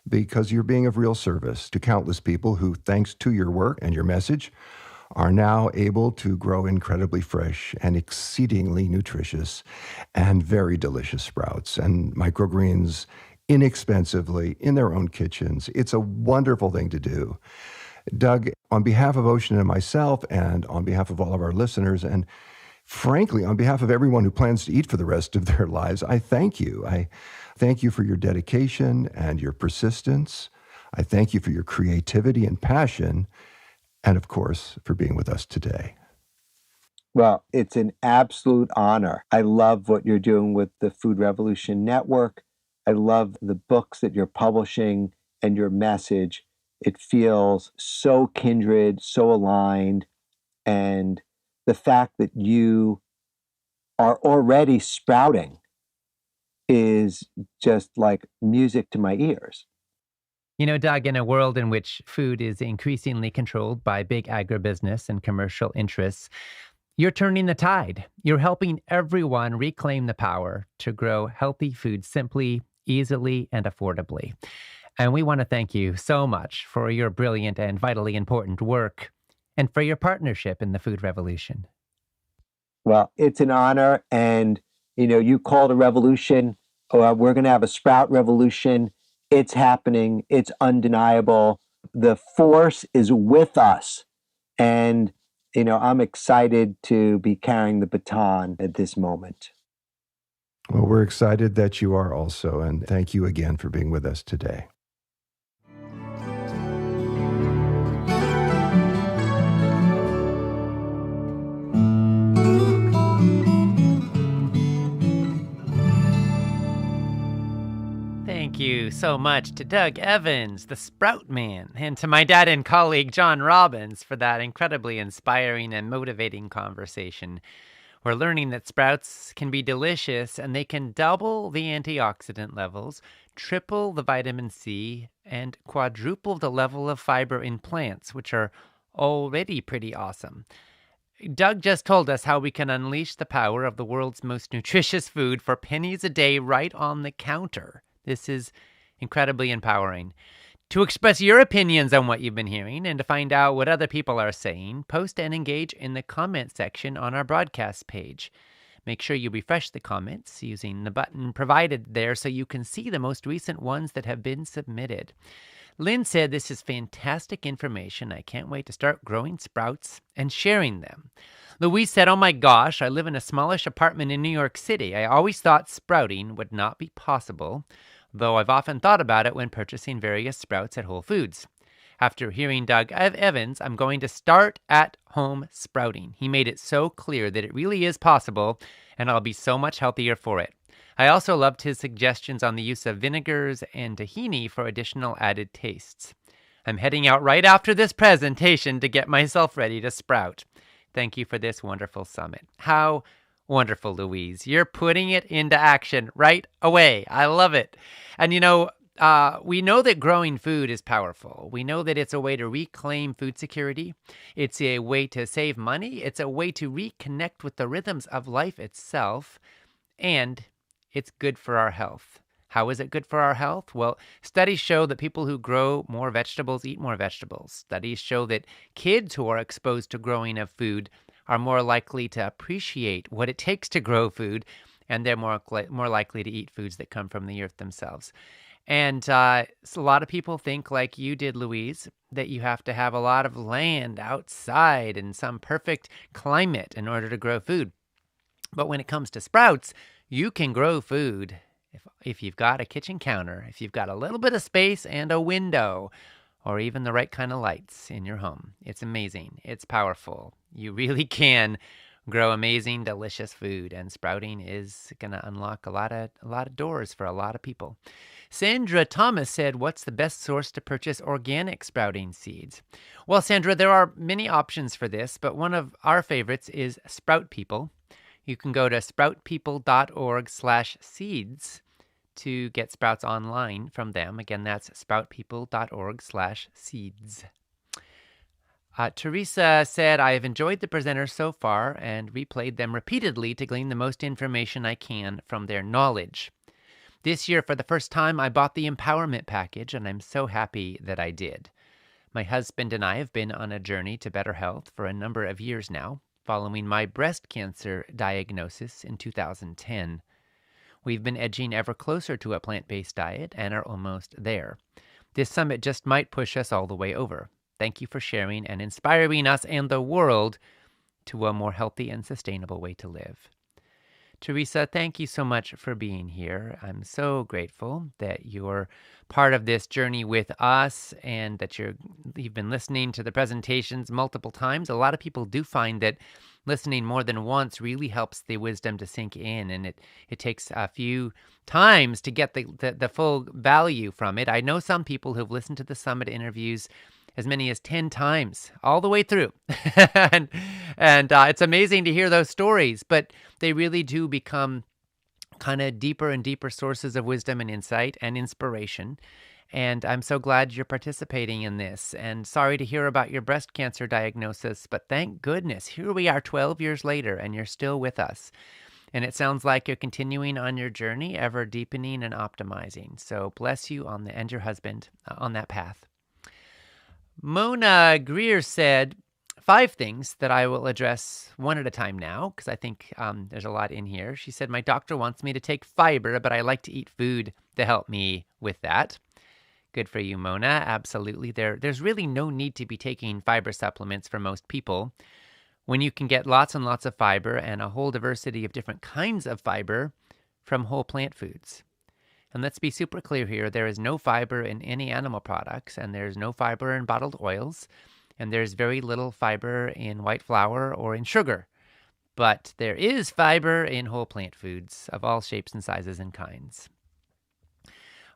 because you're being of real service to countless people who, thanks to your work and your message, are now able to grow incredibly fresh and exceedingly nutritious and very delicious sprouts and microgreens inexpensively in their own kitchens. It's a wonderful thing to do. Doug, on behalf of Ocean and myself, and on behalf of all of our listeners, and frankly, on behalf of everyone who plans to eat for the rest of their lives, I thank you. I thank you for your dedication and your persistence. I thank you for your creativity and passion, and of course, for being with us today. Well, it's an absolute honor. I love what you're doing with the Food Revolution Network. I love the books that you're publishing and your message. It feels so kindred, so aligned. And the fact that you are already sprouting is just like music to my ears. You know, Doug, in a world in which food is increasingly controlled by big agribusiness and commercial interests, you're turning the tide. You're helping everyone reclaim the power to grow healthy food simply, easily, and affordably. And we want to thank you so much for your brilliant and vitally important work and for your partnership in the food revolution. Well, it's an honor. And, you called a revolution. We're going to have a sprout revolution. It's happening. It's undeniable. The force is with us. And, I'm excited to be carrying the baton at this moment. Well, we're excited that you are also. And thank you again for being with us today. Thank you so much to Doug Evans, the Sprout Man, and to my dad and colleague John Robbins for that incredibly inspiring and motivating conversation. We're learning that sprouts can be delicious and they can double the antioxidant levels, triple the vitamin C, and quadruple the level of fiber in plants, which are already pretty awesome. Doug just told us how we can unleash the power of the world's most nutritious food for pennies a day right on the counter. This is incredibly empowering. To express your opinions on what you've been hearing and to find out what other people are saying, post and engage in the comment section on our broadcast page. Make sure you refresh the comments using the button provided there so you can see the most recent ones that have been submitted. Lynn said, "This is fantastic information. I can't wait to start growing sprouts and sharing them." Louise said, "Oh my gosh, I live in a smallish apartment in New York City. I always thought sprouting would not be possible, though I've often thought about it when purchasing various sprouts at Whole Foods. After hearing Doug Evans, I'm going to start at home sprouting. He made it so clear that it really is possible, and I'll be so much healthier for it. I also loved his suggestions on the use of vinegars and tahini for additional added tastes. I'm heading out right after this presentation to get myself ready to sprout. Thank you for this wonderful summit." How wonderful, Louise. You're putting it into action right away. I love it. And we know that growing food is powerful. We know that it's a way to reclaim food security. It's a way to save money. It's a way to reconnect with the rhythms of life itself. And it's good for our health. How is it good for our health? Well, studies show that people who grow more vegetables eat more vegetables. Studies show that kids who are exposed to growing of food are more likely to appreciate what it takes to grow food, and they're more likely to eat foods that come from the earth themselves. And so a lot of people think, like you did, Louise, that you have to have a lot of land outside in some perfect climate in order to grow food. But when it comes to sprouts, you can grow food if you've got a kitchen counter, if you've got a little bit of space and a window, or even the right kind of lights in your home. It's amazing. It's powerful. You really can grow amazing, delicious food, and sprouting is going to unlock a lot of doors for a lot of people. Sandra Thomas said, "What's the best source to purchase organic sprouting seeds?" Well, Sandra, there are many options for this, but one of our favorites is Sprout People. You can go to sproutpeople.org/seeds to get sprouts online from them. Again, that's sproutpeople.org/seeds. Teresa said, "I have enjoyed the presenters so far and replayed them repeatedly to glean the most information I can from their knowledge. This year, for the first time, I bought the empowerment package, and I'm so happy that I did. My husband and I have been on a journey to better health for a number of years now, following my breast cancer diagnosis in 2010. We've been edging ever closer to a plant-based diet and are almost there. This summit just might push us all the way over. Thank you for sharing and inspiring us and the world to a more healthy and sustainable way to live." Teresa, thank you so much for being here. I'm so grateful that you're part of this journey with us and that you've been listening to the presentations multiple times. A lot of people do find that listening more than once really helps the wisdom to sink in, and it takes a few times to get the full value from it. I know some people who've listened to the summit interviews as many as 10 times all the way through. and it's amazing to hear those stories, but they really do become kind of deeper and deeper sources of wisdom and insight and inspiration. And I'm so glad you're participating in this. And sorry to hear about your breast cancer diagnosis, but thank goodness, here we are 12 years later and you're still with us. And it sounds like you're continuing on your journey, ever deepening and optimizing. So bless you and your husband on that path. Mona Greer said 5 things that I will address one at a time now, because I think there's a lot in here. She said, my doctor wants me to take fiber, but I like to eat food to help me with that. Good for you, Mona. Absolutely. There's really no need to be taking fiber supplements for most people when you can get lots and lots of fiber and a whole diversity of different kinds of fiber from whole plant foods. And let's be super clear here. There is no fiber in any animal products, and there's no fiber in bottled oils, and there's very little fiber in white flour or in sugar. But there is fiber in whole plant foods of all shapes and sizes and kinds.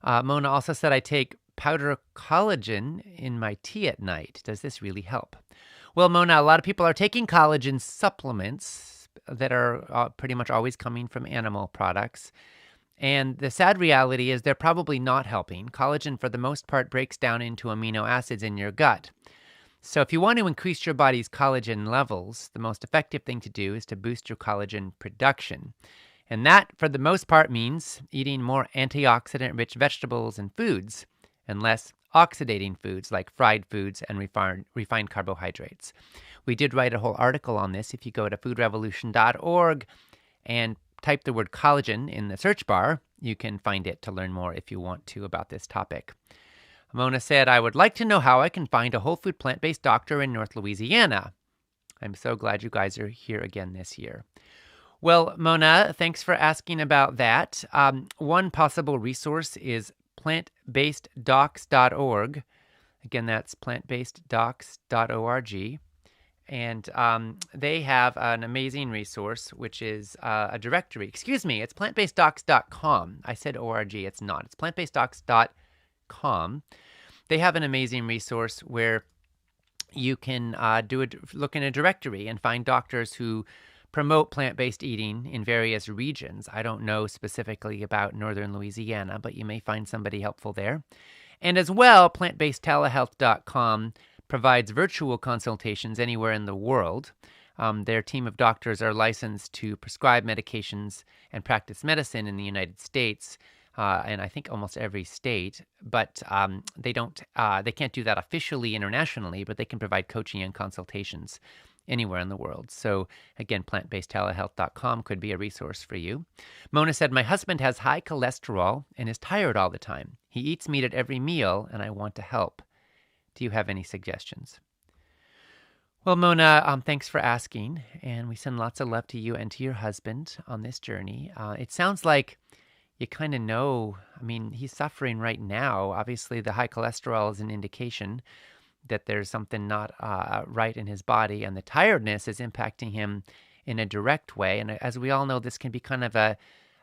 Mona also said, I take powder collagen in my tea at night. Does this really help? Well, Mona, a lot of people are taking collagen supplements that are pretty much always coming from animal products. And the sad reality is they're probably not helping. Collagen, for the most part, breaks down into amino acids in your gut. So if you want to increase your body's collagen levels, the most effective thing to do is to boost your collagen production. And that, for the most part, means eating more antioxidant-rich vegetables and foods, and less oxidating foods like fried foods and refined carbohydrates. We did write a whole article on this. If you go to foodrevolution.org and type the word collagen in the search bar, you can find it to learn more if you want to about this topic. Mona said, I would like to know how I can find a whole food plant-based doctor in North Louisiana. I'm so glad you guys are here again this year. Well, Mona, thanks for asking about that. One possible resource is plantbaseddocs.org. Again, that's plantbaseddocs.org. And they have an amazing resource, which is a directory. Excuse me, it's plantbaseddocs.com. I said ORG, it's not. It's plantbaseddocs.com. They have an amazing resource where you can look in a directory and find doctors who promote plant-based eating in various regions. I don't know specifically about northern Louisiana, but you may find somebody helpful there. And as well, plantbasedtelehealth.com provides virtual consultations anywhere in the world. Their team of doctors are licensed to prescribe medications and practice medicine in the United States, and I think almost every state. But they can't do that officially internationally, but they can provide coaching and consultations anywhere in the world. So again, plantbasedtelehealth.com could be a resource for you. Mona said, my husband has high cholesterol and is tired all the time. He eats meat at every meal, and I want to help. Do you have any suggestions? Well, Mona, thanks for asking, and we send lots of love to you and to your husband on this journey. It sounds like you kind of know, he's suffering right now. Obviously, the high cholesterol is an indication that there's something not right in his body, and the tiredness is impacting him in a direct way. And as we all know, this can be kind of a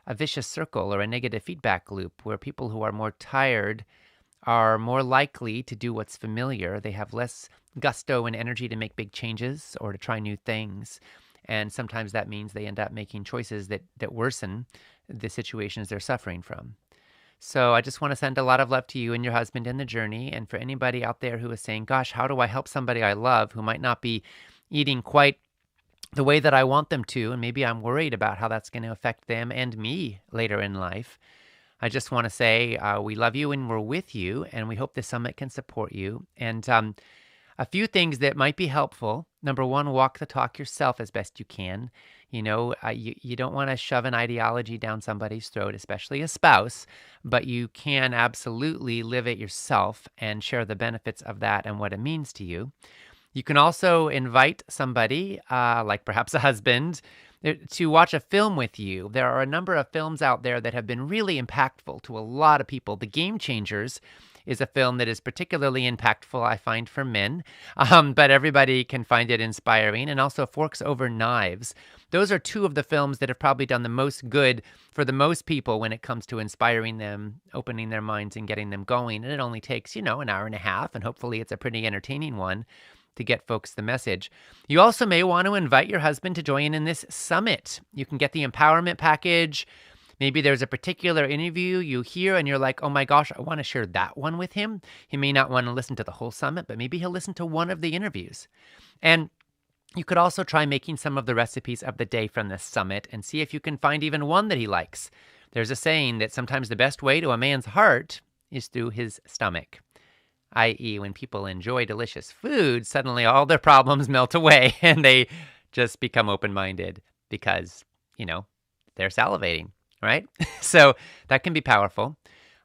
vicious circle or a negative feedback loop where people who are more tired are more likely to do what's familiar. They have less gusto and energy to make big changes or to try new things. And sometimes that means they end up making choices that worsen the situations they're suffering from. So I just want to send a lot of love to you and your husband in the journey. And for anybody out there who is saying, gosh, how do I help somebody I love who might not be eating quite the way that I want them to, and maybe I'm worried about how that's going to affect them and me later in life, I just want to say we love you and we're with you, and we hope the summit can support you. And a few things that might be helpful. Number one, walk the talk yourself as best you can. You don't want to shove an ideology down somebody's throat, especially a spouse, but you can absolutely live it yourself and share the benefits of that and what it means to you. You can also invite somebody, like perhaps a husband, to watch a film with you. There are a number of films out there that have been really impactful to a lot of people. The Game Changers is a film that is particularly impactful, I find, for men, but everybody can find it inspiring. And also Forks Over Knives. Those are two of the films that have probably done the most good for the most people when it comes to inspiring them, opening their minds, and getting them going. And it only takes, an hour and a half, and hopefully it's a pretty entertaining one to get folks the message. You also may want to invite your husband to join in this summit. You can get the empowerment package. Maybe there's a particular interview you hear and you're like, oh my gosh, I want to share that one with him. He may not want to listen to the whole summit, but maybe he'll listen to one of the interviews. And you could also try making some of the recipes of the day from this summit and see if you can find even one that he likes. There's a saying that sometimes the best way to a man's heart is through his stomach. I.e., when people enjoy delicious food, suddenly all their problems melt away and they just become open-minded because, they're salivating, right? So that can be powerful.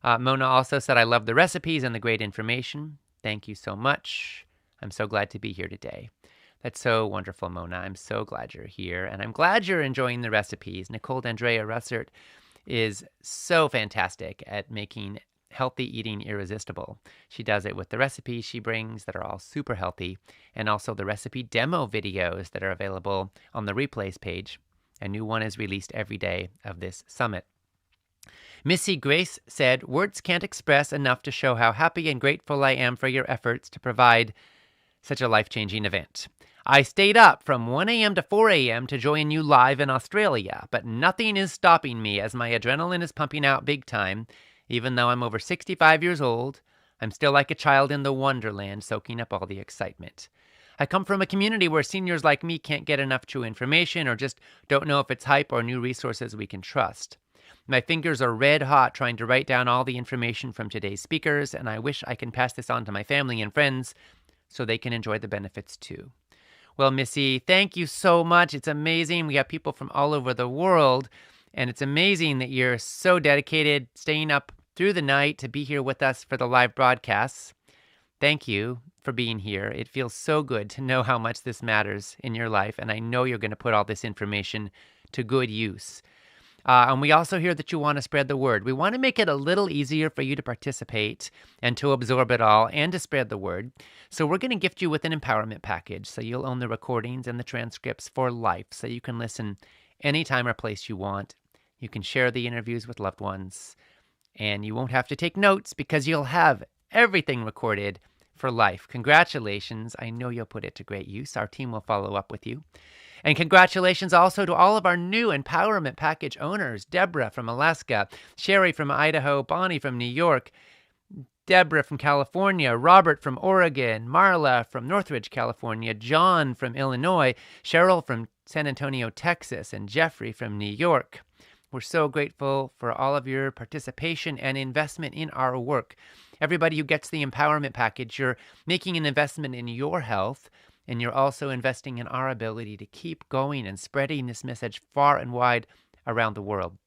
Mona also said, I love the recipes and the great information. Thank you so much. I'm so glad to be here today. That's so wonderful, Mona. I'm so glad you're here, and I'm glad you're enjoying the recipes. Nicole D'Andrea Russert is so fantastic at making healthy eating irresistible. She does it with the recipes she brings that are all super healthy, and also the recipe demo videos that are available on the replays page. A new one is released every day of this summit. Missy Grace said, words can't express enough to show how happy and grateful I am for your efforts to provide such a life-changing event. I stayed up from 1 a.m. to 4 a.m. to join you live in Australia, but nothing is stopping me as my adrenaline is pumping out big time. Even though I'm over 65 years old, I'm still like a child in the wonderland, soaking up all the excitement. I come from a community where seniors like me can't get enough true information or just don't know if it's hype or new resources we can trust. My fingers are red hot trying to write down all the information from today's speakers, and I wish I can pass this on to my family and friends so they can enjoy the benefits too. Well, Missy, thank you so much. It's amazing. We have people from all over the world, and it's amazing that you're so dedicated, staying up through the night to be here with us for the live broadcasts. Thank you for being here. It feels so good to know how much this matters in your life, and I know you're going to put all this information to good use. And we also hear that you want to spread the word. We want to make it a little easier for you to participate and to absorb it all and to spread the word. So we're going to gift you with an empowerment package, so you'll own the recordings and the transcripts for life, so you can listen anytime or place you want. You can share the interviews with loved ones, and you won't have to take notes because you'll have everything recorded for life. Congratulations. I know you'll put it to great use. Our team will follow up with you. And congratulations also to all of our new Empowerment Package owners. Deborah from Alaska, Sherry from Idaho, Bonnie from New York, Deborah from California, Robert from Oregon, Marla from Northridge, California, John from Illinois, Cheryl from San Antonio, Texas, and Jeffrey from New York. We're so grateful for all of your participation and investment in our work. Everybody who gets the Empowerment Package, you're making an investment in your health, and you're also investing in our ability to keep going and spreading this message far and wide around the world.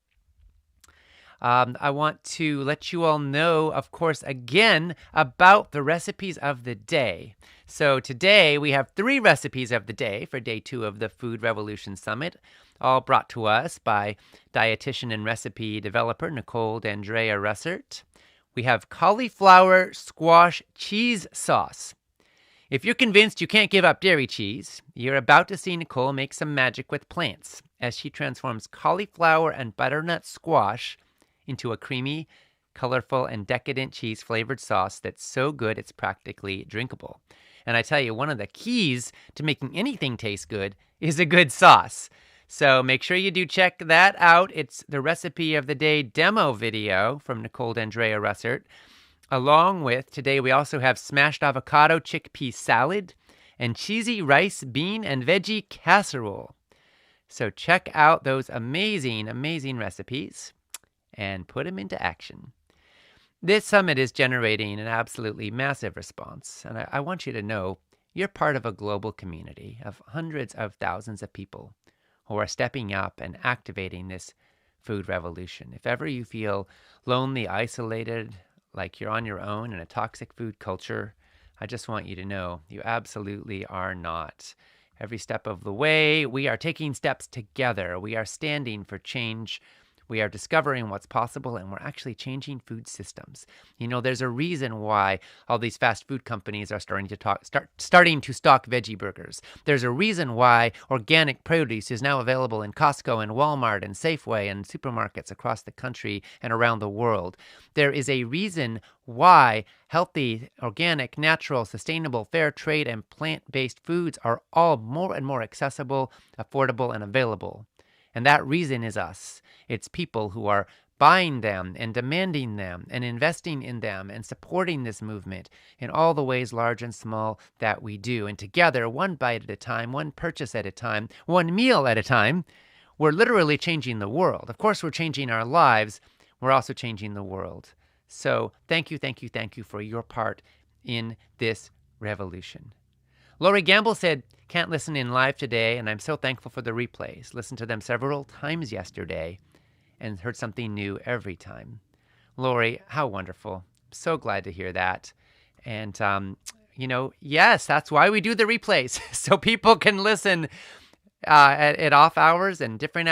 I want to let you all know, of course, again, about the recipes of the day. So today we have 3 recipes of the day for day 2 of the Food Revolution Summit, all brought to us by dietitian and recipe developer Nicole D'Andrea Russert. We have cauliflower squash cheese sauce. If you're convinced you can't give up dairy cheese, you're about to see Nicole make some magic with plants as she transforms cauliflower and butternut squash into a creamy, colorful, and decadent cheese-flavored sauce that's so good it's practically drinkable. And I tell you, one of the keys to making anything taste good is a good sauce. So make sure you do check that out. It's the recipe of the day demo video from Nicole D'Andrea Russert. Along with, today we also have smashed avocado chickpea salad and cheesy rice, bean, and veggie casserole. So check out those amazing, amazing recipes and put them into action. This summit is generating an absolutely massive response, and I want you to know you're part of a global community of hundreds of thousands of people who are stepping up and activating this food revolution. If ever you feel lonely, isolated, like you're on your own in a toxic food culture, I just want you to know you absolutely are not. Every step of the way, we are taking steps together. We are standing for change. We are discovering what's possible, and we're actually changing food systems. You know, there's a reason why all these fast food companies are starting to stock veggie burgers. There's a reason why organic produce is now available in Costco and Walmart and Safeway and supermarkets across the country and around the world. There is a reason why healthy, organic, natural, sustainable, fair trade, and plant-based foods are all more and more accessible, affordable, and available. And that reason is us. It's people who are buying them and demanding them and investing in them and supporting this movement in all the ways, large and small, that we do. And together, one bite at a time, one purchase at a time, one meal at a time, we're literally changing the world. Of course, we're changing our lives. We're also changing the world. So thank you for your part in this revolution. Lori Gamble said, can't listen in live today, and I'm so thankful for the replays. Listened to them several times yesterday and heard something new every time. Lori, how wonderful. So glad to hear that. And, yes, that's why we do the replays, so people can listen at off hours and different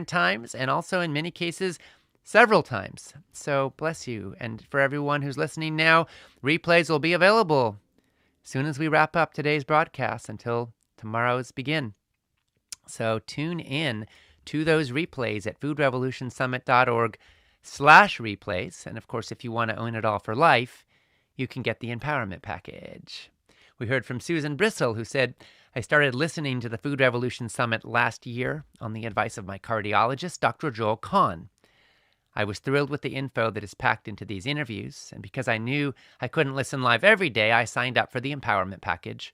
times, and also in many cases, several times. So bless you. And for everyone who's listening now, replays will be available as soon as we wrap up today's broadcast until tomorrow's begin. So tune in to those replays at foodrevolutionsummit.org/replays. And of course, if you want to own it all for life, you can get the empowerment package. We heard from Susan Bristol, who said, I started listening to the Food Revolution Summit last year on the advice of my cardiologist, Dr. Joel Kahn. I was thrilled with the info that is packed into these interviews, and because I knew I couldn't listen live every day, I signed up for the empowerment package.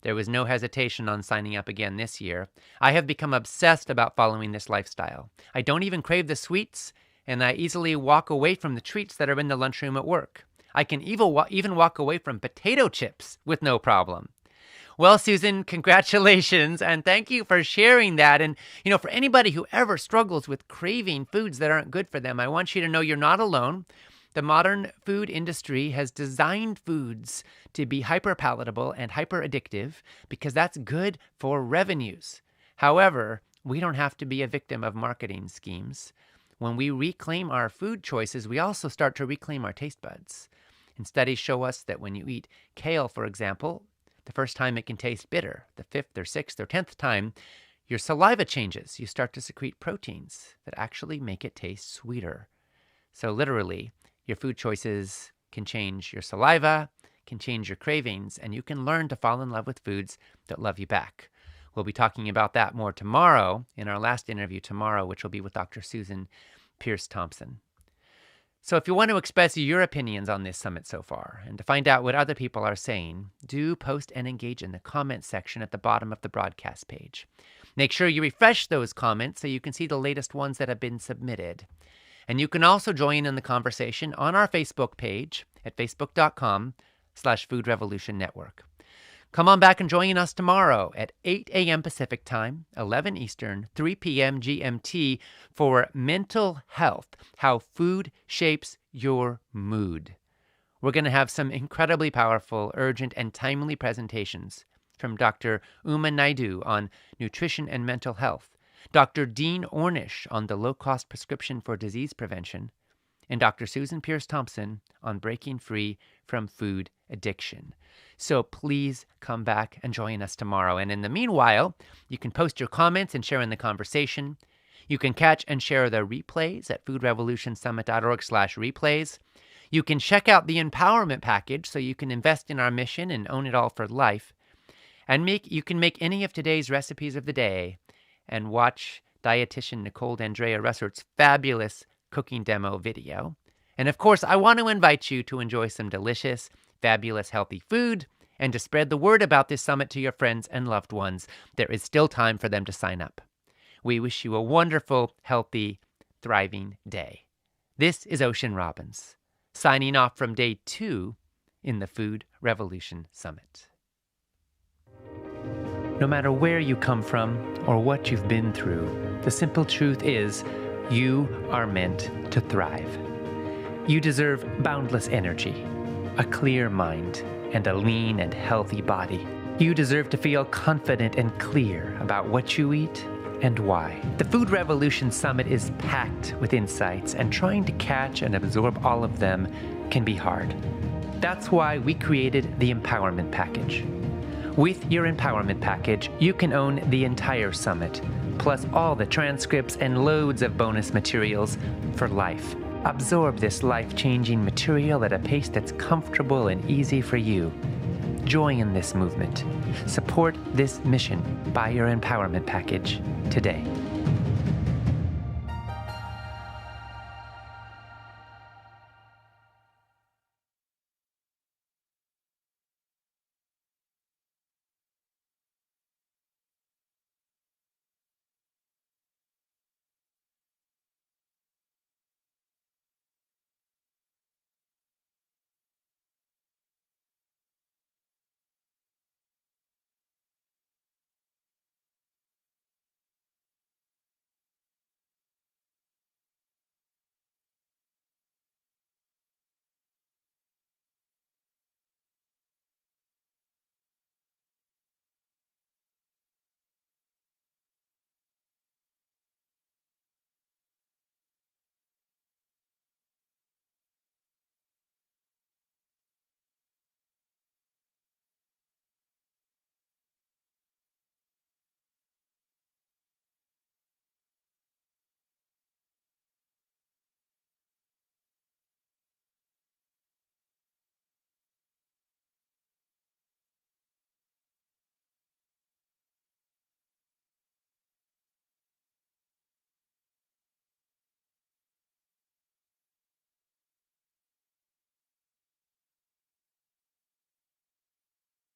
There was no hesitation on signing up again this year. I have become obsessed about following this lifestyle. I don't even crave the sweets, and I easily walk away from the treats that are in the lunchroom at work. I can even walk away from potato chips with no problem. Well, Susan, congratulations, and thank you for sharing that. And, for anybody who ever struggles with craving foods that aren't good for them, I want you to know you're not alone. The modern food industry has designed foods to be hyper-palatable and hyper-addictive because that's good for revenues. However, we don't have to be a victim of marketing schemes. When we reclaim our food choices, we also start to reclaim our taste buds. And studies show us that when you eat kale, for example, the first time it can taste bitter. The 5th or 6th or 10th time, your saliva changes. You start to secrete proteins that actually make it taste sweeter. So literally, your food choices can change your saliva, can change your cravings, and you can learn to fall in love with foods that love you back. We'll be talking about that more tomorrow in our last interview tomorrow, which will be with Dr. Susan Pierce-Thompson. So if you want to express your opinions on this summit so far and to find out what other people are saying, do post and engage in the comments section at the bottom of the broadcast page. Make sure you refresh those comments so you can see the latest ones that have been submitted. And you can also join in the conversation on our Facebook page at facebook.com/Food Revolution Network. Come on back and join us tomorrow at 8 a.m. Pacific Time, 11 Eastern, 3 p.m. GMT for Mental Health, How Food Shapes Your Mood. We're going to have some incredibly powerful, urgent, and timely presentations from Dr. Uma Naidu on nutrition and mental health, Dr. Dean Ornish on the low-cost prescription for disease prevention, and Dr. Susan Pierce-Thompson on breaking free from food addiction. So please come back and join us tomorrow. And in the meanwhile, you can post your comments and share in the conversation. You can catch and share the replays at foodrevolutionsummit.org/replays. You can check out the empowerment package so you can invest in our mission and own it all for life. And you can make any of today's recipes of the day and watch dietitian Nicole D'Andrea Russert's fabulous cooking demo video. And of course, I want to invite you to enjoy some delicious, fabulous, healthy food and to spread the word about this summit to your friends and loved ones. There is still time for them to sign up. We wish you a wonderful, healthy, thriving day. This is Ocean Robbins, signing off from day 2 in the Food Revolution Summit. No matter where you come from or what you've been through, the simple truth is you are meant to thrive. You deserve boundless energy, a clear mind, and a lean and healthy body. You deserve to feel confident and clear about what you eat and why. The Food Revolution Summit is packed with insights, and trying to catch and absorb all of them can be hard. That's why we created the Empowerment Package. With your Empowerment Package, you can own the entire summit, plus all the transcripts and loads of bonus materials for life. Absorb this life-changing material at a pace that's comfortable and easy for you. Join in this movement. Support this mission. Buy your Empowerment Package today.